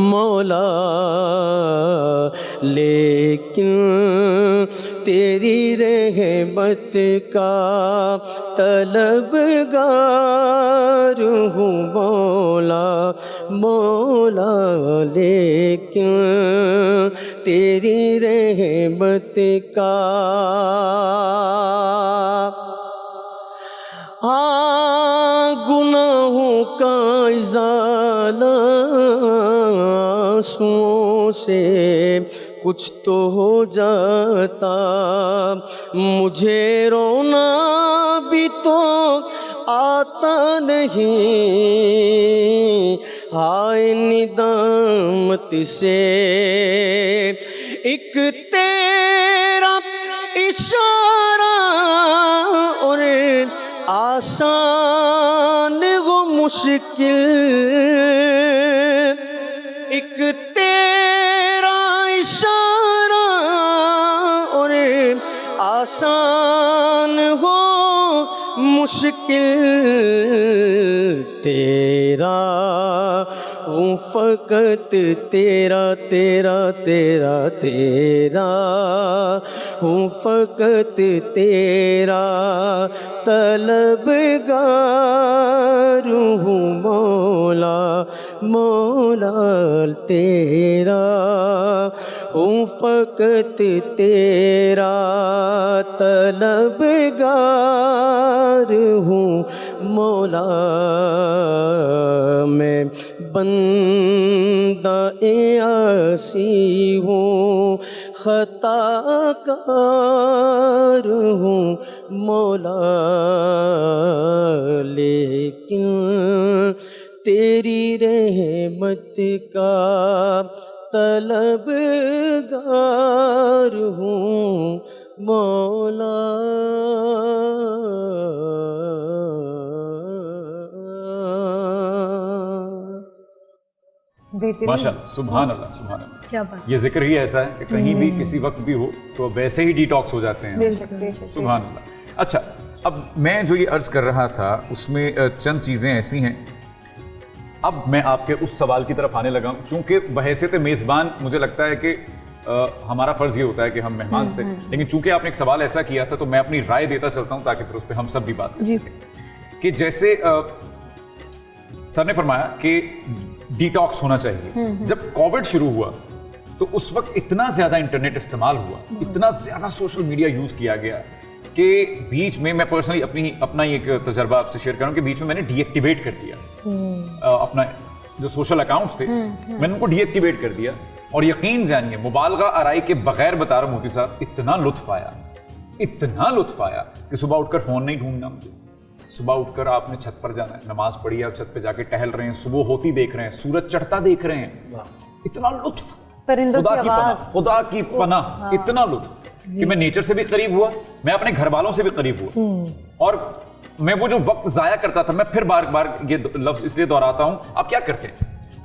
S2: मौला, लेकिन तेरी रहमत का तलबगार हूँ मौला मौला, लेकिन तेरी रहमत का गुनाहों का इज़ाला आँसुओं से कुछ तो हो जाता, मुझे रोना भी तो आता नहीं, हाय निदामत से एक तेरा इशारा और आसान वो मुश्किल, एक तेरा इशारा और आसान हो मुश्किल, तेरा हूँ फ़कत तेरा तेरा तेरा तेरा हूँ फ़कत तेरा तलबगार हूँ मौला मौला, तेरा हूँ फ़कत तेरा तलबगार हूँ मौला, मैं बंदा आसी हूँ खताकार हूँ मौला, लेकिन तेरी रहमत का तलबगार हूँ मौला।
S4: माशाअल्लाह, सुभान अल्लाह, सुभान अल्लाह।
S7: क्या बात।
S4: ये जिक्र ही ऐसा है कि कहीं भी किसी वक्त भी हो तो वैसे ही डिटॉक्स हो जाते हैं। सुभान अल्लाह। अच्छा, अब मैं जो ये अर्ज़ कर रहा था उसमें चंद चीज़ें ऐसी हैं। अब मैं आपके उस सवाल की तरफ आने लगा हूँ, चूँकि बहैसियत मेज़बान मुझे लगता है कि हमारा फ़र्ज़ ये होता है कि हम मेहमान से, लेकिन चूँकि आपने एक सवाल ऐसा किया था तो मैं अपनी राय देता चलता हूँ ताकि फिर उस पर हम सब भी बात कर सकें। कि जैसे सर ने फरमाया कि डिटॉक्स होना चाहिए। जब कोविड शुरू हुआ तो उस वक्त इतना ज़्यादा इंटरनेट इस्तेमाल हुआ, इतना ज़्यादा सोशल मीडिया यूज़ किया गया कि बीच में मैं पर्सनली अपना एक तजर्बा आपसे शेयर करूँ कि बीच में मैंने डीएक्टिवेट कर दिया अपना जो सोशल अकाउंट्स थे, मैंने उनको डीएक्टिवेट कर दिया। और यकीन जानिए, मुबालगा आराई के बगैर बता रहा हूँ मोती साहब, इतना लुत्फ आया कि सुबह उठकर फ़ोन नहीं ढूंढना मुझे, सुबह उठकर आपने छत पर जाना है, नमाज पढ़ी है, छत पे जाके टहल रहे हैं, सुबह होती देख रहे हैं, सूरज चढ़ता देख रहे हैं, इतना लुत्फ, खुदा की पनाह, इतना लुत्फ कि मैं नेचर से भी करीब हुआ, मैं अपने घर वालों से भी करीब हुआ। और मैं वो जो वक्त जाया करता था, मैं फिर बार बार ये लफ्ज इसलिए दोहराता हूँ, आप क्या करते हैं,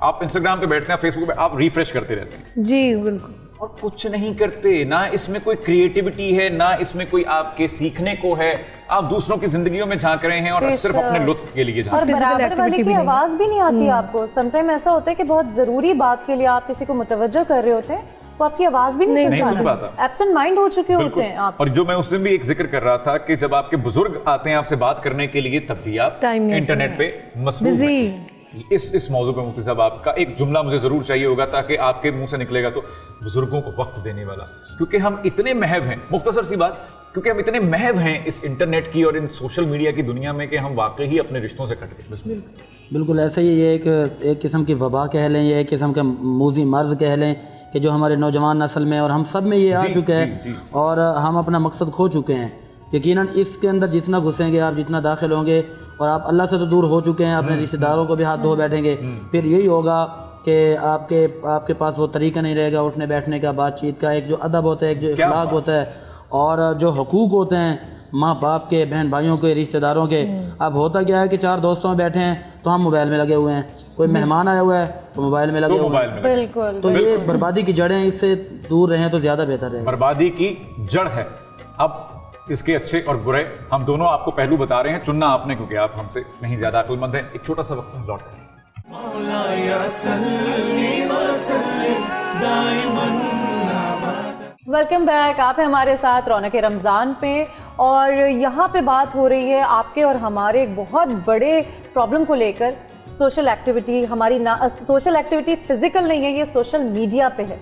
S4: आप इंस्टाग्राम पे बैठते हैं, फेसबुक पे आप रिफ्रेश करते रहते हैं।
S7: जी बिल्कुल।
S4: और कुछ नहीं करते, ना इसमें कोई क्रिएटिविटी है, ना इसमें कोई आपके सीखने को है, आप दूसरों की जिंदगियों में झांक रहे हैं और सिर्फ अपने लुत्फ के लिए झांक रहे हैं।
S3: और बराबर वाले की आवाज भी नहीं आती आपको। समटाइम ऐसा होता है कि बहुत जरूरी बात के लिए आप किसी को मुतवज्जो कर रहे होते हैं, वो आपकी आवाज भी नहीं सुन पाता, एब्सेंट माइंड हो चुके होते हैं आप।
S4: और जो मैं उस दिन भी एक जिक्र कर रहा था कि जब आपके बुजुर्ग आते हैं आपसे बात करने के लिए, तब भी आप इंटरनेट पे मसरूफ हैं। इस मौजू पे मुफ्ती साहब आपका एक जुमला मुझे जरूर चाहिए होगा, ताकि आपके मुंह से निकलेगा तो बुजुर्गों को वक्त देने वाला, क्योंकि हम इतने महव हैं, मुख्तसर सी बात, क्योंकि हम इतने महव हैं इस इंटरनेट की और इन सोशल मीडिया की दुनिया में कि हम वाकई ही अपने रिश्तों से कट गए।
S6: बिल्कुल ऐसे ही, ये एक किस्म की वबा कह लें, ये एक किस्म का मूजी मर्ज कह लें कि जो हमारे नौजवान नस्ल में और हम सब में ये आ चुका है और हम अपना मकसद खो चुके हैं। यकीनन इसके अंदर जितना घुसेंगे आप, जितना दाखिल होंगे, और आप अल्लाह से तो दूर हो चुके हैं, अपने रिश्तेदारों को भी हाथ धो बैठेंगे, फिर यही होगा कि आपके पास वो तरीका नहीं रहेगा उठने बैठने का, बातचीत का, एक जो अदब होता है, एक जो इखलाक होता है, और जो हकूक़ होते हैं माँ बाप के, बहन भाइयों के, रिश्तेदारों के। अब होता क्या है कि चार दोस्तों में बैठे हैं तो हम मोबाइल में लगे हुए हैं, कोई मेहमान आया हुआ है तो मोबाइल में लगे हुए हैं।
S3: बिल्कुल।
S6: तो ये बर्बादी की जड़ें, इससे दूर रहें तो ज़्यादा बेहतर है।
S4: बर्बादी की जड़ है। अब इसके अच्छे और बुरे हम दोनों आपको पहलू बता रहे हैं, चुनना आपने, क्योंकि आप हमसे नहीं ज्यादा अक्लमंद हैं। एक छोटा सा वक्त हम लौट रहे हैं।
S3: Welcome back. आप हैं हमारे साथ रौनक रमज़ान पे और यहाँ पे बात हो रही है आपके और हमारे एक बहुत बड़े प्रॉब्लम को लेकर। सोशल एक्टिविटी हमारी सोशल एक्टिविटी फिजिकल नहीं है, ये सोशल मीडिया पे है।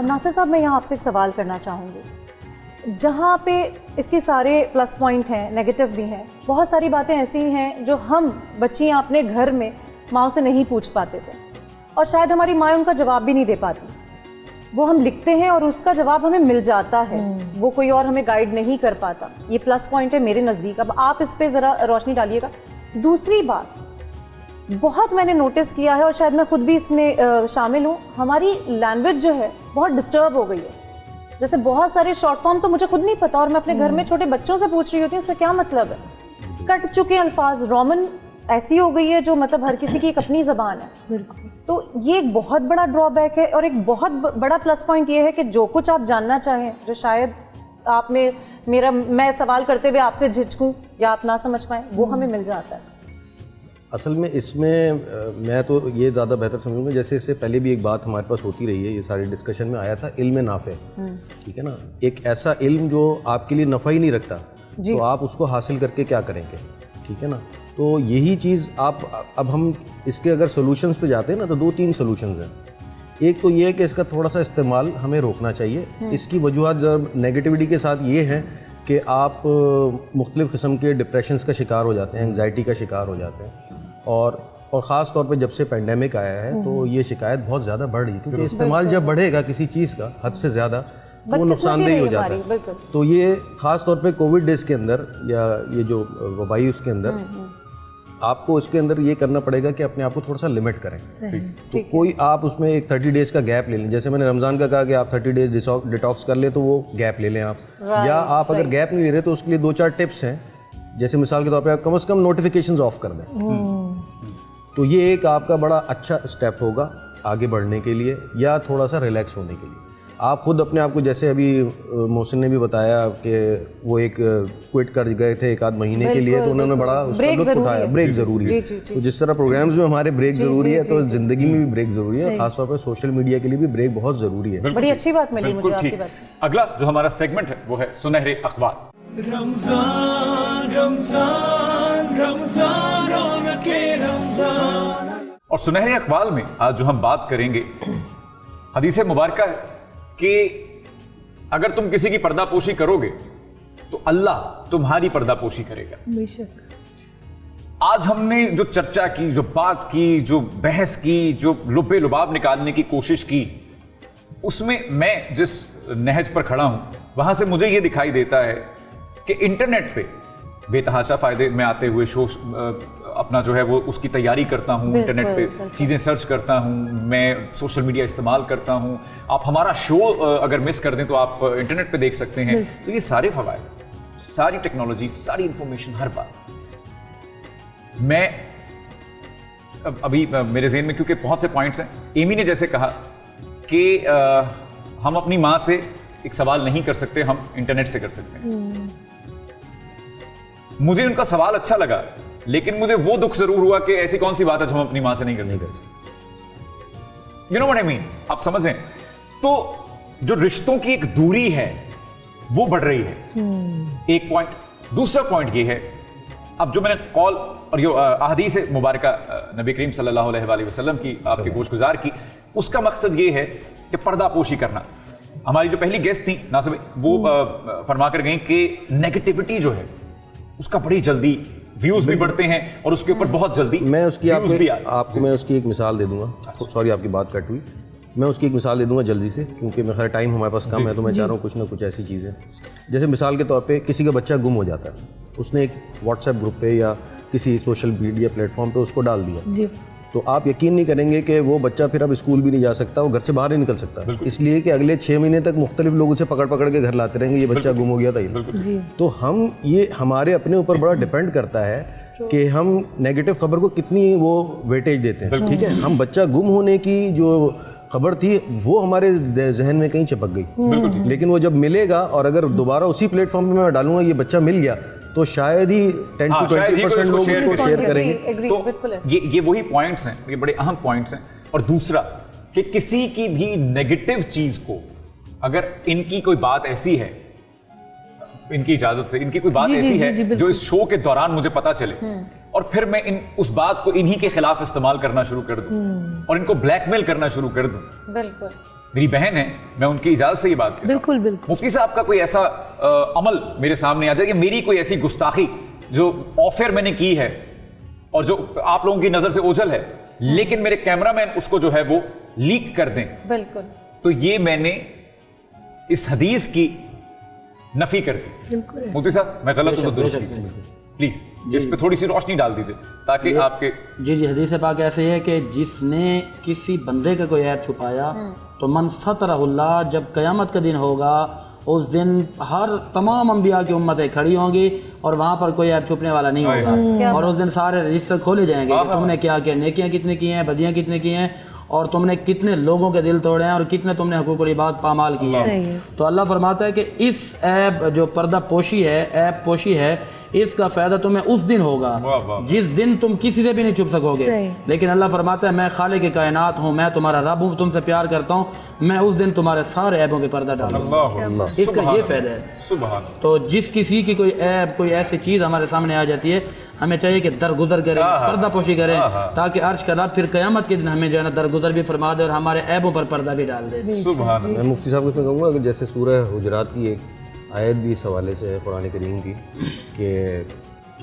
S3: नासिर साहब, मैं यहाँ आपसे एक सवाल करना चाहूँगी। जहाँ पे इसके सारे प्लस पॉइंट हैं, नेगेटिव भी हैं, बहुत सारी बातें ऐसी हैं जो हम बच्चियाँ अपने घर में माँ से नहीं पूछ पाते थे और शायद हमारी माँ उनका जवाब भी नहीं दे पाती। वो हम लिखते हैं और उसका जवाब हमें मिल जाता है, वो कोई और हमें गाइड नहीं कर पाता। ये प्लस पॉइंट है मेरे नज़दीक। अब आप इस पे ज़रा रोशनी डालिएगा। दूसरी बात बहुत मैंने नोटिस किया है और शायद मैं खुद भी इसमें शामिल हूँ, हमारी लैंग्वेज जो है बहुत डिस्टर्ब हो गई है। जैसे बहुत सारे शॉर्ट फॉर्म तो मुझे खुद नहीं पता और मैं अपने घर में छोटे बच्चों से पूछ रही होती हूँ इसका क्या मतलब है। कट चुके अल्फाज, रोमन ऐसी हो गई है जो मतलब हर किसी की एक अपनी ज़बान है।
S7: बिल्कुल।
S3: तो ये एक बहुत बड़ा ड्रॉबैक है और एक बहुत बड़ा प्लस पॉइंट ये है कि जो कुछ आप जानना चाहें, जो शायद आप में मैं सवाल करते हुए आपसे झिझकूं या आप ना समझ पाएं, वो हमें मिल जाता है।
S8: असल में इसमें मैं तो ये ज़्यादा बेहतर समझूंगा, जैसे इससे पहले भी एक बात हमारे पास होती रही है, ये सारी डिस्कशन में आया था, इल्म नाफ़े। ठीक है ना, एक ऐसा इल्म जो आपके लिए नफ़ा ही नहीं रखता तो आप उसको हासिल करके क्या करेंगे। ठीक है ना, तो यही चीज़ अब हम इसके अगर सोल्यूशंस पे जाते हैं ना तो 2-3 सोल्यूशंस हैं। एक तो ये है कि इसका थोड़ा सा इस्तेमाल हमें रोकना चाहिए। इसकी वजूहत जब नेगेटिविटी के साथ ये है कि आप मुख्तलिफ़ किस्म के डिप्रेशंस का शिकार हो जाते हैं, एंग्जाइटी का शिकार हो जाते हैं और ख़ास तौर पे जब से पेंडेमिक आया है तो ये शिकायत बहुत ज़्यादा बढ़ रही है, क्योंकि इस्तेमाल जब बढ़ेगा किसी चीज़ का हद से ज़्यादा वो नुकसानदेही हो जाता है। तो ये ख़ास तौर पे कोविड डेज़ के अंदर या ये जो वबाई उसके अंदर आपको इसके अंदर ये करना पड़ेगा कि अपने आप को थोड़ा सा लिमिट करें। तो कोई आप उसमें एक 30 डेज़ का गैप ले लें। जैसे मैंने रमज़ान का कहा कि आप 30 डेज़ डिटॉक्स कर ले, तो वो गैप ले लें आप। या आप अगर गैप नहीं ले रहे तो उसके लिए 2-4 टिप्स हैं। जैसे मिसाल के तौर पे आप कम से कम नोटिफिकेशंस ऑफ कर दें, तो ये एक आपका बड़ा अच्छा स्टेप होगा आगे बढ़ने के लिए या थोड़ा सा रिलैक्स होने के लिए। आप खुद अपने आप को, जैसे अभी मोहसिन ने भी बताया कि वो एक क्विट कर गए थे 1 आध महीने के लिए, तो उन्होंने बड़ा उसका लुत्फ उठाया। ब्रेक ज़रूरी है। तो जिस तरह प्रोग्राम्स में हमारे ब्रेक ज़रूरी है, तो ज़िंदगी में भी ब्रेक ज़रूरी है। खासतौर पर सोशल मीडिया के लिए भी ब्रेक बहुत ज़रूरी है।
S3: बड़ी अच्छी बात मिली मुझे आपकी बात से।
S4: अगला जो हमारा सेगमेंट है वो है सुनहरे अखबार।
S1: रमजान रमजान रमजान रौनके रमजान।
S4: और सुनहरे अखबार में आज जो हम बात करेंगे, हदीस मुबारक है कि अगर तुम किसी की पर्दापोशी करोगे तो अल्लाह तुम्हारी पर्दापोशी करेगा।
S7: बेशक।
S4: आज हमने जो चर्चा की, जो बात की, जो बहस की, जो लुब्बे लुबाब निकालने की कोशिश की, उसमें मैं जिस नहज पर खड़ा हूं वहां से मुझे ये दिखाई देता है कि इंटरनेट पे बेतहाशा फायदे में आते हुए शो अपना जो है वो उसकी तैयारी करता हूँ, इंटरनेट पे चीज़ें सर्च करता हूँ, मैं सोशल मीडिया इस्तेमाल करता हूँ। आप हमारा शो अगर मिस कर दें तो आप इंटरनेट पे देख सकते हैं। तो ये सारे फवायद, सारी टेक्नोलॉजी, सारी इंफॉर्मेशन, हर बात मैं अभी मेरे ज़हन में, क्योंकि बहुत से पॉइंट्स हैं। एमी ने जैसे कहा कि हम अपनी माँ से एक सवाल नहीं कर सकते, हम इंटरनेट से कर सकते हैं। मुझे उनका सवाल अच्छा लगा, लेकिन मुझे वो दुख जरूर हुआ कि ऐसी कौन सी बात है जो हम अपनी मां से नहीं कर सकते। You know what I mean, आप समझ रहे हैं? तो जो रिश्तों की एक दूरी है वो बढ़ रही है, एक पॉइंट। दूसरा पॉइंट ये है, अब जो मैंने कॉल और ये अहदीस मुबारक नबी करीम सल्लल्लाहु अलैहि वसल्लम की आपके गोशगुजार की, उसका मकसद ये है कि पर्दापोशी करना। हमारी जो पहली गेस्ट थी नासिर, वो फरमा कर गई कि नेगेटिविटी जो है उसका बड़ी जल्दी व्यूज भी बढ़ते हैं और उसके ऊपर बहुत जल्दी
S8: मैं उसकी आपको मैं उसकी एक मिसाल दे दूंगा। सॉरी आपकी बात कट हुई, मैं उसकी एक मिसाल दे दूंगा जल्दी से, क्योंकि मेरा टाइम हमारे पास कम है, तो मैं चाह रहा हूँ कुछ ना कुछ ऐसी चीज़ें। जैसे मिसाल के तौर पे किसी का बच्चा गुम हो जाता है, उसने एक व्हाट्सएप ग्रुप पे या किसी सोशल मीडिया प्लेटफॉर्म पे उसको डाल दिया, तो आप यकीन नहीं करेंगे कि वो बच्चा फिर अब स्कूल भी नहीं जा सकता, वो घर से बाहर नहीं निकल सकता, इसलिए कि अगले 6 महीने तक मुख्तलिफ लोग उसे पकड़ पकड़ के घर लाते रहेंगे, ये बच्चा गुम हो गया था ये। तो हम ये हमारे अपने ऊपर बड़ा डिपेंड करता है कि हम नेगेटिव खबर को कितनी वो वेटेज देते हैं। ठीक है, हम बच्चा गुम होने की जो खबर थी वो हमारे जहन में कहीं चिपक गई, लेकिन वो जब मिलेगा और अगर दोबारा उसी प्लेटफॉर्म पे मैं डालूंगा ये बच्चा मिल गया, तो शायद ही 10 to 20% लोग उसको शेयर करेंगे।
S4: तो ये वही पॉइंट्स हैं, ये बड़े अहम पॉइंट्स हैं। और दूसरा कि किसी की भी नेगेटिव चीज को अगर इनकी कोई बात ऐसी है, इनकी इजाजत से, इनकी कोई बात
S7: जी,
S4: ऐसी
S7: जी,
S4: है
S7: जी, बिल्कुल।
S4: जो इस शो के दौरान मुझे पता चले और फिर मैं उस बात को इन्हीं के खिलाफ इस्तेमाल करना शुरू कर दूं और इनको ब्लैकमेल करना शुरू कर दूं।
S3: बिल्कुल।
S4: मेरी बहन है, मैं उनकी इजाजत से ये बात कर रहा हूं।
S7: बिल्कुल बिल्कुल।
S4: मुफ्ती साहब का कोई ऐसा अमल मेरे सामने आ जाए कि मेरी कोई ऐसी गुस्ताखी जो ऑफर मैंने की है और जो आप लोगों की नजर से ओझल है, लेकिन मेरे कैमरामैन उसको जो है वो लीक कर दें,
S3: बिल्कुल।
S4: तो ये मैंने इस हदीस की नफी कर दी। मुफ्ती साहब मैं गलत हूं तो दुरुस्त कीजिए प्लीज, जिस पे थोड़ी सी रोशनी डाल दीजिए ताकि आपके।
S6: जी जी, हदीस पाक ऐसे है कि जिसने किसी बंदे का कोई ऐप छुपाया तो मन सतरहुल्लाह, जब क़यामत का दिन होगा उस दिन हर तमाम अंबिया की उम्मतें खड़ी होंगी और वहाँ पर कोई ऐप छुपने वाला नहीं होगा। और उस दिन सारे रजिस्टर खोले जाएंगे कि तुमने क्या किया, नेकियां कितनी की हैं, बदियां कितनी की हैं और तुमने कितने लोगों के दिल तोड़े हैं और कितने तुमने हुकूकुल इबाद पामाल की है। तो अल्लाह फरमाता है कि इस ऐप जो पर्दा पोशी है, ऐप पोशी है, इसका फ़ायदा तुम्हें उस दिन होगा जिस दिन तुम किसी से भी नहीं छुप सकोगे। लेकिन अल्लाह फरमाता है मैं खालिक कायनात हूँ, मैं तुम्हारा रब हूँ, तुमसे प्यार करता हूँ, मैं उस दिन तुम्हारे सारे ऐपों पे पर्दा डालूंगा। इसका ये फ़ायदा है। तो जिस किसी की कोई ऐप, कोई ऐसी चीज़ हमारे सामने आ जाती है, हमें चाहिए कि दरगुजर करें, पर्दा पोशी करें, ताकि अर्श का रब फिर क़यामत के दिन हमें जो है ना दरगुजर भी फरमा दे और हमारे ऐबों पर पर्दा भी डाल दे।
S8: मैं मुफ्ती साहब को इसमें कहूँगा कि जैसे सूरह हुजरात की एक आयत भी इस हवाले से है कुरान करीम की कि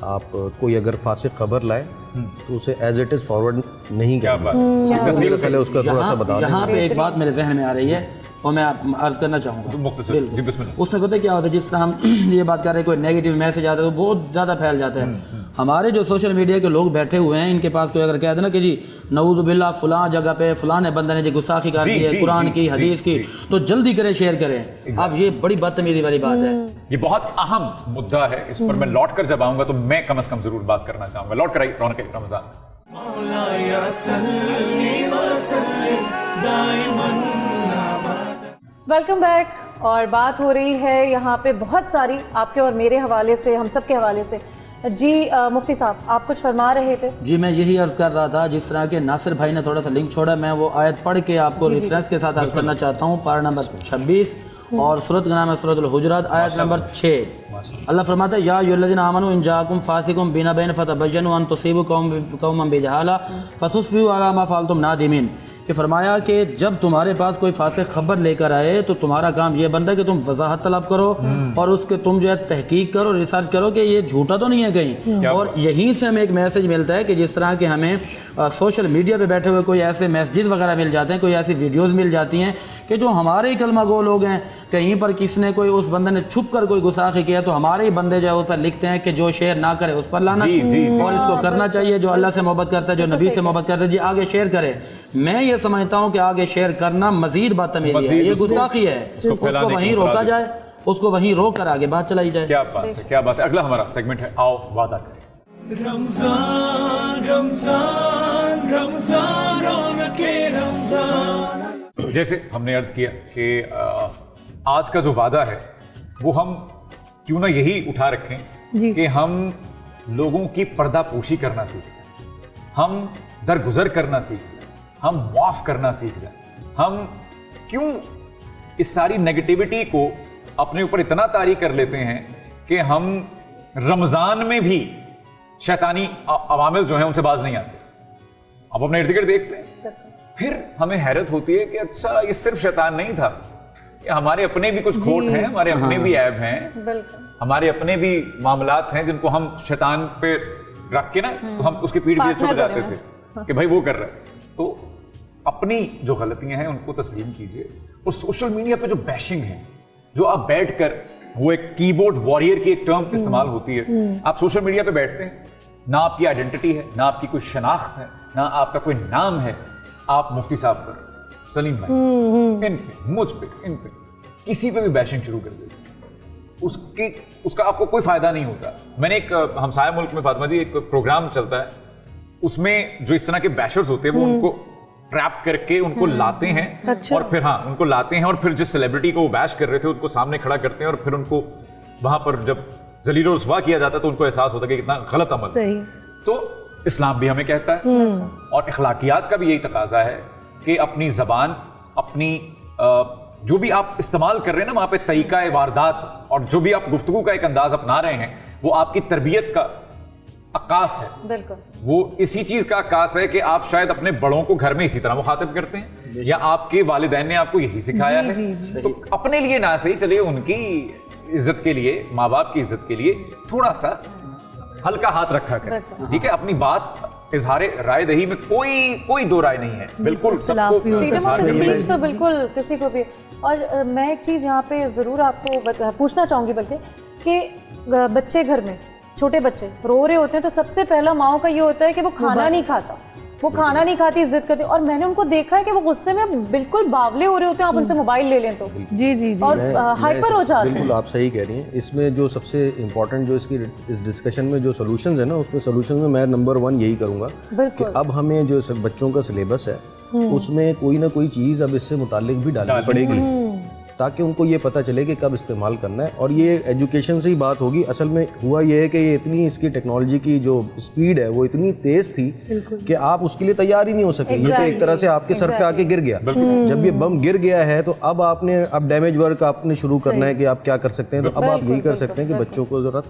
S8: आप कोई अगर फासिक खबर लाए तो उसे एज इट इज़ फॉरवर्ड नहीं करना। पहले उसका थोड़ा सा बता दें।
S6: यहाँ पे एक बात मेरे जहन में आ रही है और मैं अर्ज करना चाहूँगा। उसमें पता है क्या होता है, जिस तरह हम ये बात कर रहे हैं कोई नेगेटिव मैसेज आता है तो बहुत ज़्यादा फैल जाता है। हमारे जो सोशल मीडिया के लोग बैठे हुए हैं, इनके पास कोई अगर कह दे ना कि जी नऊज़ु बिल्लाह फलां जगह पे फलाने बंदे ने जी गुस्ताखी कर दी है कुरान की, हदीस की, तो जल्दी करें, शेयर करें। अब ये बड़ी बदतमीजी वाली बात है।
S4: ये बहुत अहम मुद्दा है, इस पर मैं लौट कर जब आऊंगा तो मैं कम से कम जरूर बात करना चाहूंगा। लौट कर आई रौनक रमजान।
S3: Welcome back. और बात हो रही है यहाँ पे बहुत सारी आपके और मेरे हवाले से, हम सब के हवाले से। जी मुफ्ती साहब आप कुछ फरमा रहे थे।
S6: जी मैं यही अर्ज कर रहा था, जिस तरह के नासिर भाई ने थोड़ा सा लिंक छोड़ा, मैं वो आयत पढ़ के आपको रेफरेंस के साथ अर्ज करना चाहता हूँ। पारा नंबर 26 और सूरत का नाम है सूरतुल हुजुरात, आयत नंबर 6। अल्लाह फरमाता है या अय्युहल्लज़ीना आमनू इन जाअकुम फासिकुम बिनबइन फतबय्यनु अन तुसीबू कौमन बिजहाला फतुस्बिहू अला मा फअलतुम नादिमीन, कि फरमाया कि जब तुम्हारे पास कोई फासिक खबर लेकर आए तो तुम्हारा काम ये बनता है कि तुम वजाहत तलब करो और उसके तुम जो है तहकीक करो, रिसर्च करो कि ये झूठा तो नहीं है कहीं। और यहीं से हमें एक मैसेज मिलता है कि जिस तरह के हमें सोशल मीडिया पे बैठे हुए कोई ऐसे मैसेज वगैरह मिल जाते हैं, कोई ऐसी वीडियोज़ मिल जाती हैं कि जो हमारे ही कलमा गो लोग हैं, कहीं पर किसी ने कोई उस बंदे ने छुप कर कोई गुस्ताखी किया तो हमारे ही बंदे जो है उस पर लिखते हैं कि जो शेयर ना करे उस पर लाना, और इसको करना चाहिए। जो अल्लाह से मोहब्बत करता है, जो नबी से मोहब्बत करता है, जी आगे शेयर करे। मैं ये समझता हूँ कि आगे शेयर करना मजीद बदतमीजी है, ये गुस्ताखी है। उसको वहीं रोका जाए, उसको वहीं रोक कर आगे बात चलाई जाए।
S4: क्या बात है, क्या बात है। अगला हमारा सेगमेंट है आओ वादा करें।
S1: रमजान रमजान रमजान रौनके रमजान।
S4: जैसे हमने अर्ज किया कि आज का जो वादा है वो हम क्यों ना यही उठा रखें कि हम लोगों की पर्दापोशी करना सीख जाए, हम दरगुजर करना सीख जाए, हम माफ करना सीख जाए। हम क्यों इस सारी नेगेटिविटी को अपने ऊपर इतना तारी कर लेते हैं कि हम रमजान में भी शैतानी अवामिल जो हैं उनसे बाज नहीं आते। अब अपने इर्द गिर्द देखते हैं, फिर हमें हैरत होती है कि अच्छा ये सिर्फ शैतान नहीं था, ये हमारे अपने भी कुछ खोट हैं, हमारे अपने भी ऐब हैं, हमारे अपने भी मामलात हैं जिनको हम शैतान पे रख के ना तो हम उसकी पीठ पीछे छुप जाते थे कि भाई वो कर रहा है। तो अपनी जो गलतियां हैं उनको तस्लीम कीजिए। और सोशल मीडिया पे जो बैशिंग है, जो आप बैठकर, वो एक कीबोर्ड वॉरियर की एक टर्म इस्तेमाल होती है, आप सोशल मीडिया पे बैठते हैं, ना आपकी आइडेंटिटी है, ना आपकी कोई शनाख्त है, ना आपका कोई नाम है, आप मुफ्ती साहब पर, सलीम भाई, इन पे, मुझ पे, इन पे, किसी पे भी बैशिंग शुरू कर देते, उसका आपको कोई फायदा नहीं होता। मैंने एक हमसाया मुल्क में फातिमा जी एक प्रोग्राम चलता है, उसमें जो इस तरह के बैशर्स होते हैं वो उनको ट्रैप करके उनको लाते हैं। अच्छा। और फिर उनको लाते हैं और फिर जिस सेलिब्रिटी को वो बैश कर रहे थे उनको सामने खड़ा करते हैं और फिर उनको वहां पर जब जलील और रुस्वा किया जाता है तो उनको एहसास होता है कि कितना गलत अमल। सही। तो इस्लाम भी हमें कहता है और अखलाकियात का भी यही तकाजा है कि अपनी जबान, अपनी जो भी आप इस्तेमाल कर रहे हैं ना वहाँ पे तरीका वारदात और जो भी आप गुफ्तगू का एक अंदाज अपना रहे हैं वो आपकी तरबियत का अक्कास है।
S3: बिल्कुल,
S4: वो इसी चीज का अक्कास है कि आप शायद अपने बड़ों को घर में इसी तरह मुखातिब करते हैं या आपके वालिदैन ने आपको यही सिखाया है। तो अपने लिए ना सही चलिए, उनकी इज्जत के लिए, माँ बाप की इज्जत के लिए थोड़ा सा हल्का हाथ रखा करें, ठीक है। अपनी बात इजहार राय दही में कोई दो राय नहीं है, बिल्कुल सबको
S3: स्पीच तो बिल्कुल किसी को भी। और मैं एक चीज़ यहाँ पे ज़रूर आपको पूछना चाहूँगी बल्कि कि बच्चे घर में, छोटे बच्चे रो रहे होते हैं तो सबसे पहला माओ का ये होता है कि वो खाना नहीं खाता, वो खाना नहीं खाती, जिद करती। और मैंने उनको देखा है कि वो गुस्से में बिल्कुल बावले हो रहे होते हैं, आप उनसे मोबाइल ले लें तो
S7: जी
S3: और हाइपर हो जाते हैं।
S8: बिल्कुल आप सही कह रही हैं। इसमें जो सबसे इम्पोर्टेंट जो इसकी इस डिस्कशन में जो सोल्यूशंस है ना, उसमें सोल्यूशन में मैं नंबर 1 यही करूँगा कि अब हमें जो बच्चों का सिलेबस है उसमें कोई ना कोई चीज़ अब इससे मुताल्लिक भी डालनी पड़ेगी ताकि उनको ये पता चले कि कब इस्तेमाल करना है। और ये एजुकेशन से ही बात होगी। असल में हुआ ये है कि ये इतनी इसकी टेक्नोलॉजी की जो स्पीड है वो इतनी तेज़ थी कि आप उसके लिए तैयार ही नहीं हो सके। ये तो एक तरह से आपके सर पे आके गिर गया। जब ये बम गिर गया है तो अब अब डैमेज वर्क आपने शुरू करना है कि आप क्या कर सकते हैं। तो अब आप यही कर सकते हैं कि बच्चों को ज़रा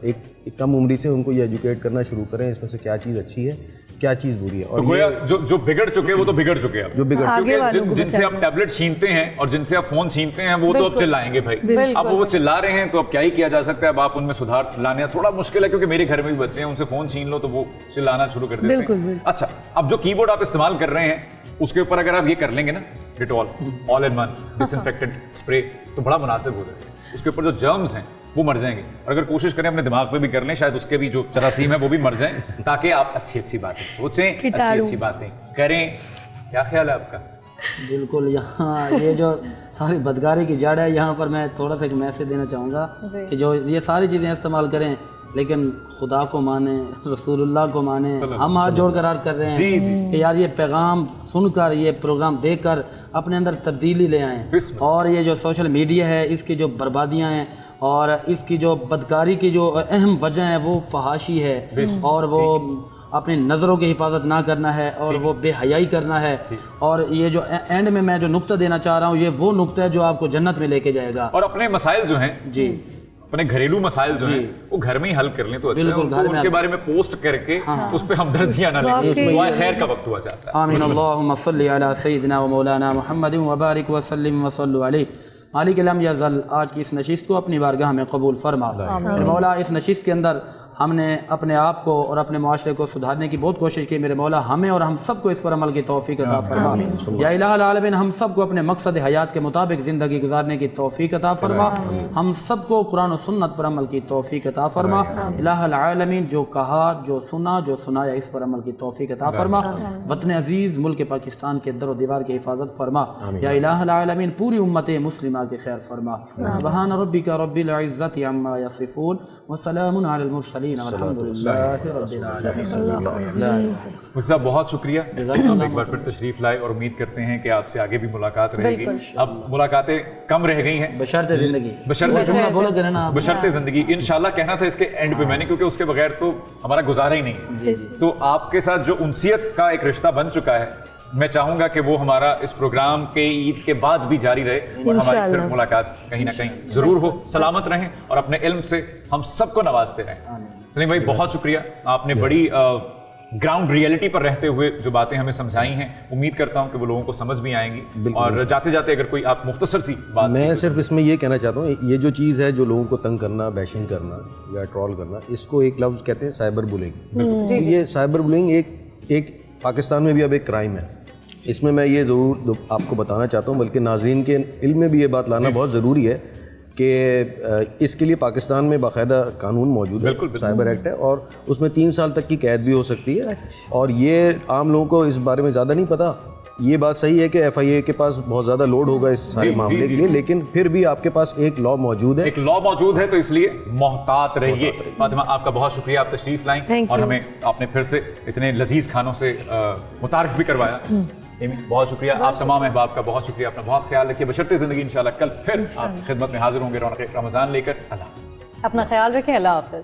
S8: एक कम उम्र से उनको ये एजुकेट करना शुरू करें, इसमें से क्या चीज़ अच्छी है क्या चीज बुरी है। और
S4: तो गोया जो बिगड़ चुके हैं वो तो बिगड़ चुके हैं,
S8: जो बिगड़
S4: चुके जिनसे आप टैबलेट छीनते हैं और जिनसे आप फोन छीनते हैं वो तो अब चिल्लाएंगे भाई। अब वो चिल्ला रहे हैं तो अब क्या ही किया जा सकता है। अब आप उनमें सुधार लाने थोड़ा मुश्किल है क्योंकि मेरे घर में भी बच्चे हैं, उनसे फोन छीन लो तो वो चिल्लाना शुरू कर देते हैं। अच्छा, अब जो कीबोर्ड आप इस्तेमाल कर रहे हैं उसके ऊपर अगर आप ये कर लेंगे ना, Dettol all in one disinfectant spray, तो बड़ा मुनासिब हो जाएगा। उसके ऊपर जो जर्म्स हैं वो मर जाएंगे। और अगर कोशिश करें अपने दिमाग पे भी कर लें, शायद उसके भी जो जरासीम है वो भी मर जाएं, ताकि आप अच्छी बातें सोचें, अच्छी बातें करें। क्या ख्याल है आपका?
S6: बिल्कुल, यहाँ ये जो सारी बदकारी की जड़ है, यहाँ पर मैं थोड़ा सा एक मैसेज देना चाहूँगा कि जो ये सारी चीज़ें इस्तेमाल करें लेकिन खुदा को माने, रसूलुल्लाह को माने। हम हाथ जोड़कर अर्ज कर रहे हैं कि यार ये पैगाम सुनकर, ये प्रोग्राम देखकर अपने अंदर तब्दीली ले आएँ। और ये जो सोशल मीडिया है इसकी जो बर्बादियाँ हैं और इसकी जो बदकारी की जो अहम वजह है वो फहाशी है और वो अपनी नज़रों की हिफाजत ना करना है और वो बेहयाई करना है। और ये जो एंड में मैं जो नुक्ता देना चाह रहा हूँ ये वो नुक्ता है जो आपको जन्नत में लेके जाएगा।
S4: और अपने मसाइल जो हैं जी, अपने घरेलू मसाइल जो हैं वो घर में ही हल कर लें तो अच्छा है। उनके बारे में पोस्ट करके उस पे हमदर्दियां ना लें, दुआ खैर का वक्त हुआ जाता है।
S6: आमीन। अल्लाहुम्मा सल्ली अला सय्यिदिना व मौलाना मुहम्मद व बारिक व सल्लिम व सल्लु अलैहि। मालिक लम यज़ल आज की इस नशिस्त को अपनी बारगाह में कबूल फरमा। मेरे मौला, इस नशिस्त के अंदर हमने अपने आप को और अपने माशरे को सुधारने की बहुत कोशिश की। मेरे मौला, हमें और हम सबको इस पर अमल की तौफीक अता फरमा। या इलाहुल आलमीन, हम सबको अपने मकसद हयात के मुताबिक ज़िंदगी गुजारने की तौफीक अता फरमा। हम सबको कुरान और सुन्नत पर अमल की तौफीक अता फरमा। इलाहुल आलमीन, जो कहा, जो सुना, जो सुनाया, इस पर अमल की तौफीक अता फरमा। वतन अजीज़ मुल्क पाकिस्तान के दर दीवार की हिफाजत फरमा। या इलाहुल आलमीन, पूरी उम्मत मुस्लिमा की खैर फरमा। सुबहान रब्बिका रब्बिल इज़्ज़ति अम्मा यसिफून व सलामुन अलल मुरसलीन।
S4: मुझसे बहुत शुक्रिया, एक बार फिर तशरीफ लाए और उम्मीद करते हैं कि आपसे आगे भी मुलाकात रहेगी। अब मुलाकातें कम रह गई हैं बशर्ते जिंदगी। इंशाल्लाह कहना था इसके एंड पे मैंने, क्योंकि उसके बगैर तो हमारा गुजारा ही नहीं है। तो आपके साथ जो उनसियत का एक रिश्ता बन चुका है, मैं चाहूंगा कि वो हमारा इस प्रोग्राम के ईद के बाद भी जारी रहे और हमारी फिर मुलाकात कहीं ना कहीं जरूर हो। सलामत रहें और अपने इल्म से हम सबको नवाजते रहें। सलीम भाई, बहुत शुक्रिया, आपने बड़ी ग्राउंड रियलिटी पर रहते हुए जो बातें हमें समझाई हैं। उम्मीद करता हूं कि वो लोगों को समझ भी आएंगी। और जाते जाते अगर कोई आप मुख्तसर सी बात, मैं
S8: सिर्फ इसमें ये कहना चाहता हूँ, ये जो चीज़ है जो लोगों को तंग करना, बैशिंग करना या ट्रॉल करना, इसको एक लफ्ज़ कहते हैं साइबर बुलिंग। ये साइबर बुलिंग एक पाकिस्तान में भी अब एक क्राइम है। इसमें मैं ये ज़रूर आपको बताना चाहता हूँ, बल्कि नाज़रीन के इल्म में भी ये बात लाना बहुत ज़रूरी है कि इसके लिए पाकिस्तान में बाकायदा कानून मौजूद है, साइबर एक्ट है, और उसमें 3 साल तक की कैद भी हो सकती है। और ये आम लोगों को इस बारे में ज़्यादा नहीं पता। ये बात सही है कि FIA के पास बहुत ज़्यादा लोड होगा इस सारे मामले के लिए, लेकिन फिर भी आपके पास एक लॉ मौजूद है, तो इसलिए मोहतात रहिए। फातिमा, आपका बहुत शुक्रिया, आप तशरीफ लाएं और हमें आपने फिर से इतने लजीज खानों से मुतारिफ भी करवाया। एमी, बहुत शुक्रिया। आप तमाम अहबाब का बहुत शुक्रिया। अपना बहुत ख्याल रखिए। बशर्ते ज़िंदगी इंशाल्लाह कल फिर आपकी खिदमत में हाजिर होंगे रौनक रमज़ान लेकर। अल्लाह,
S3: अपना ख्याल रखें। अल्लाह हाफ़िज़।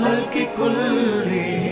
S1: हल्की कुल्ली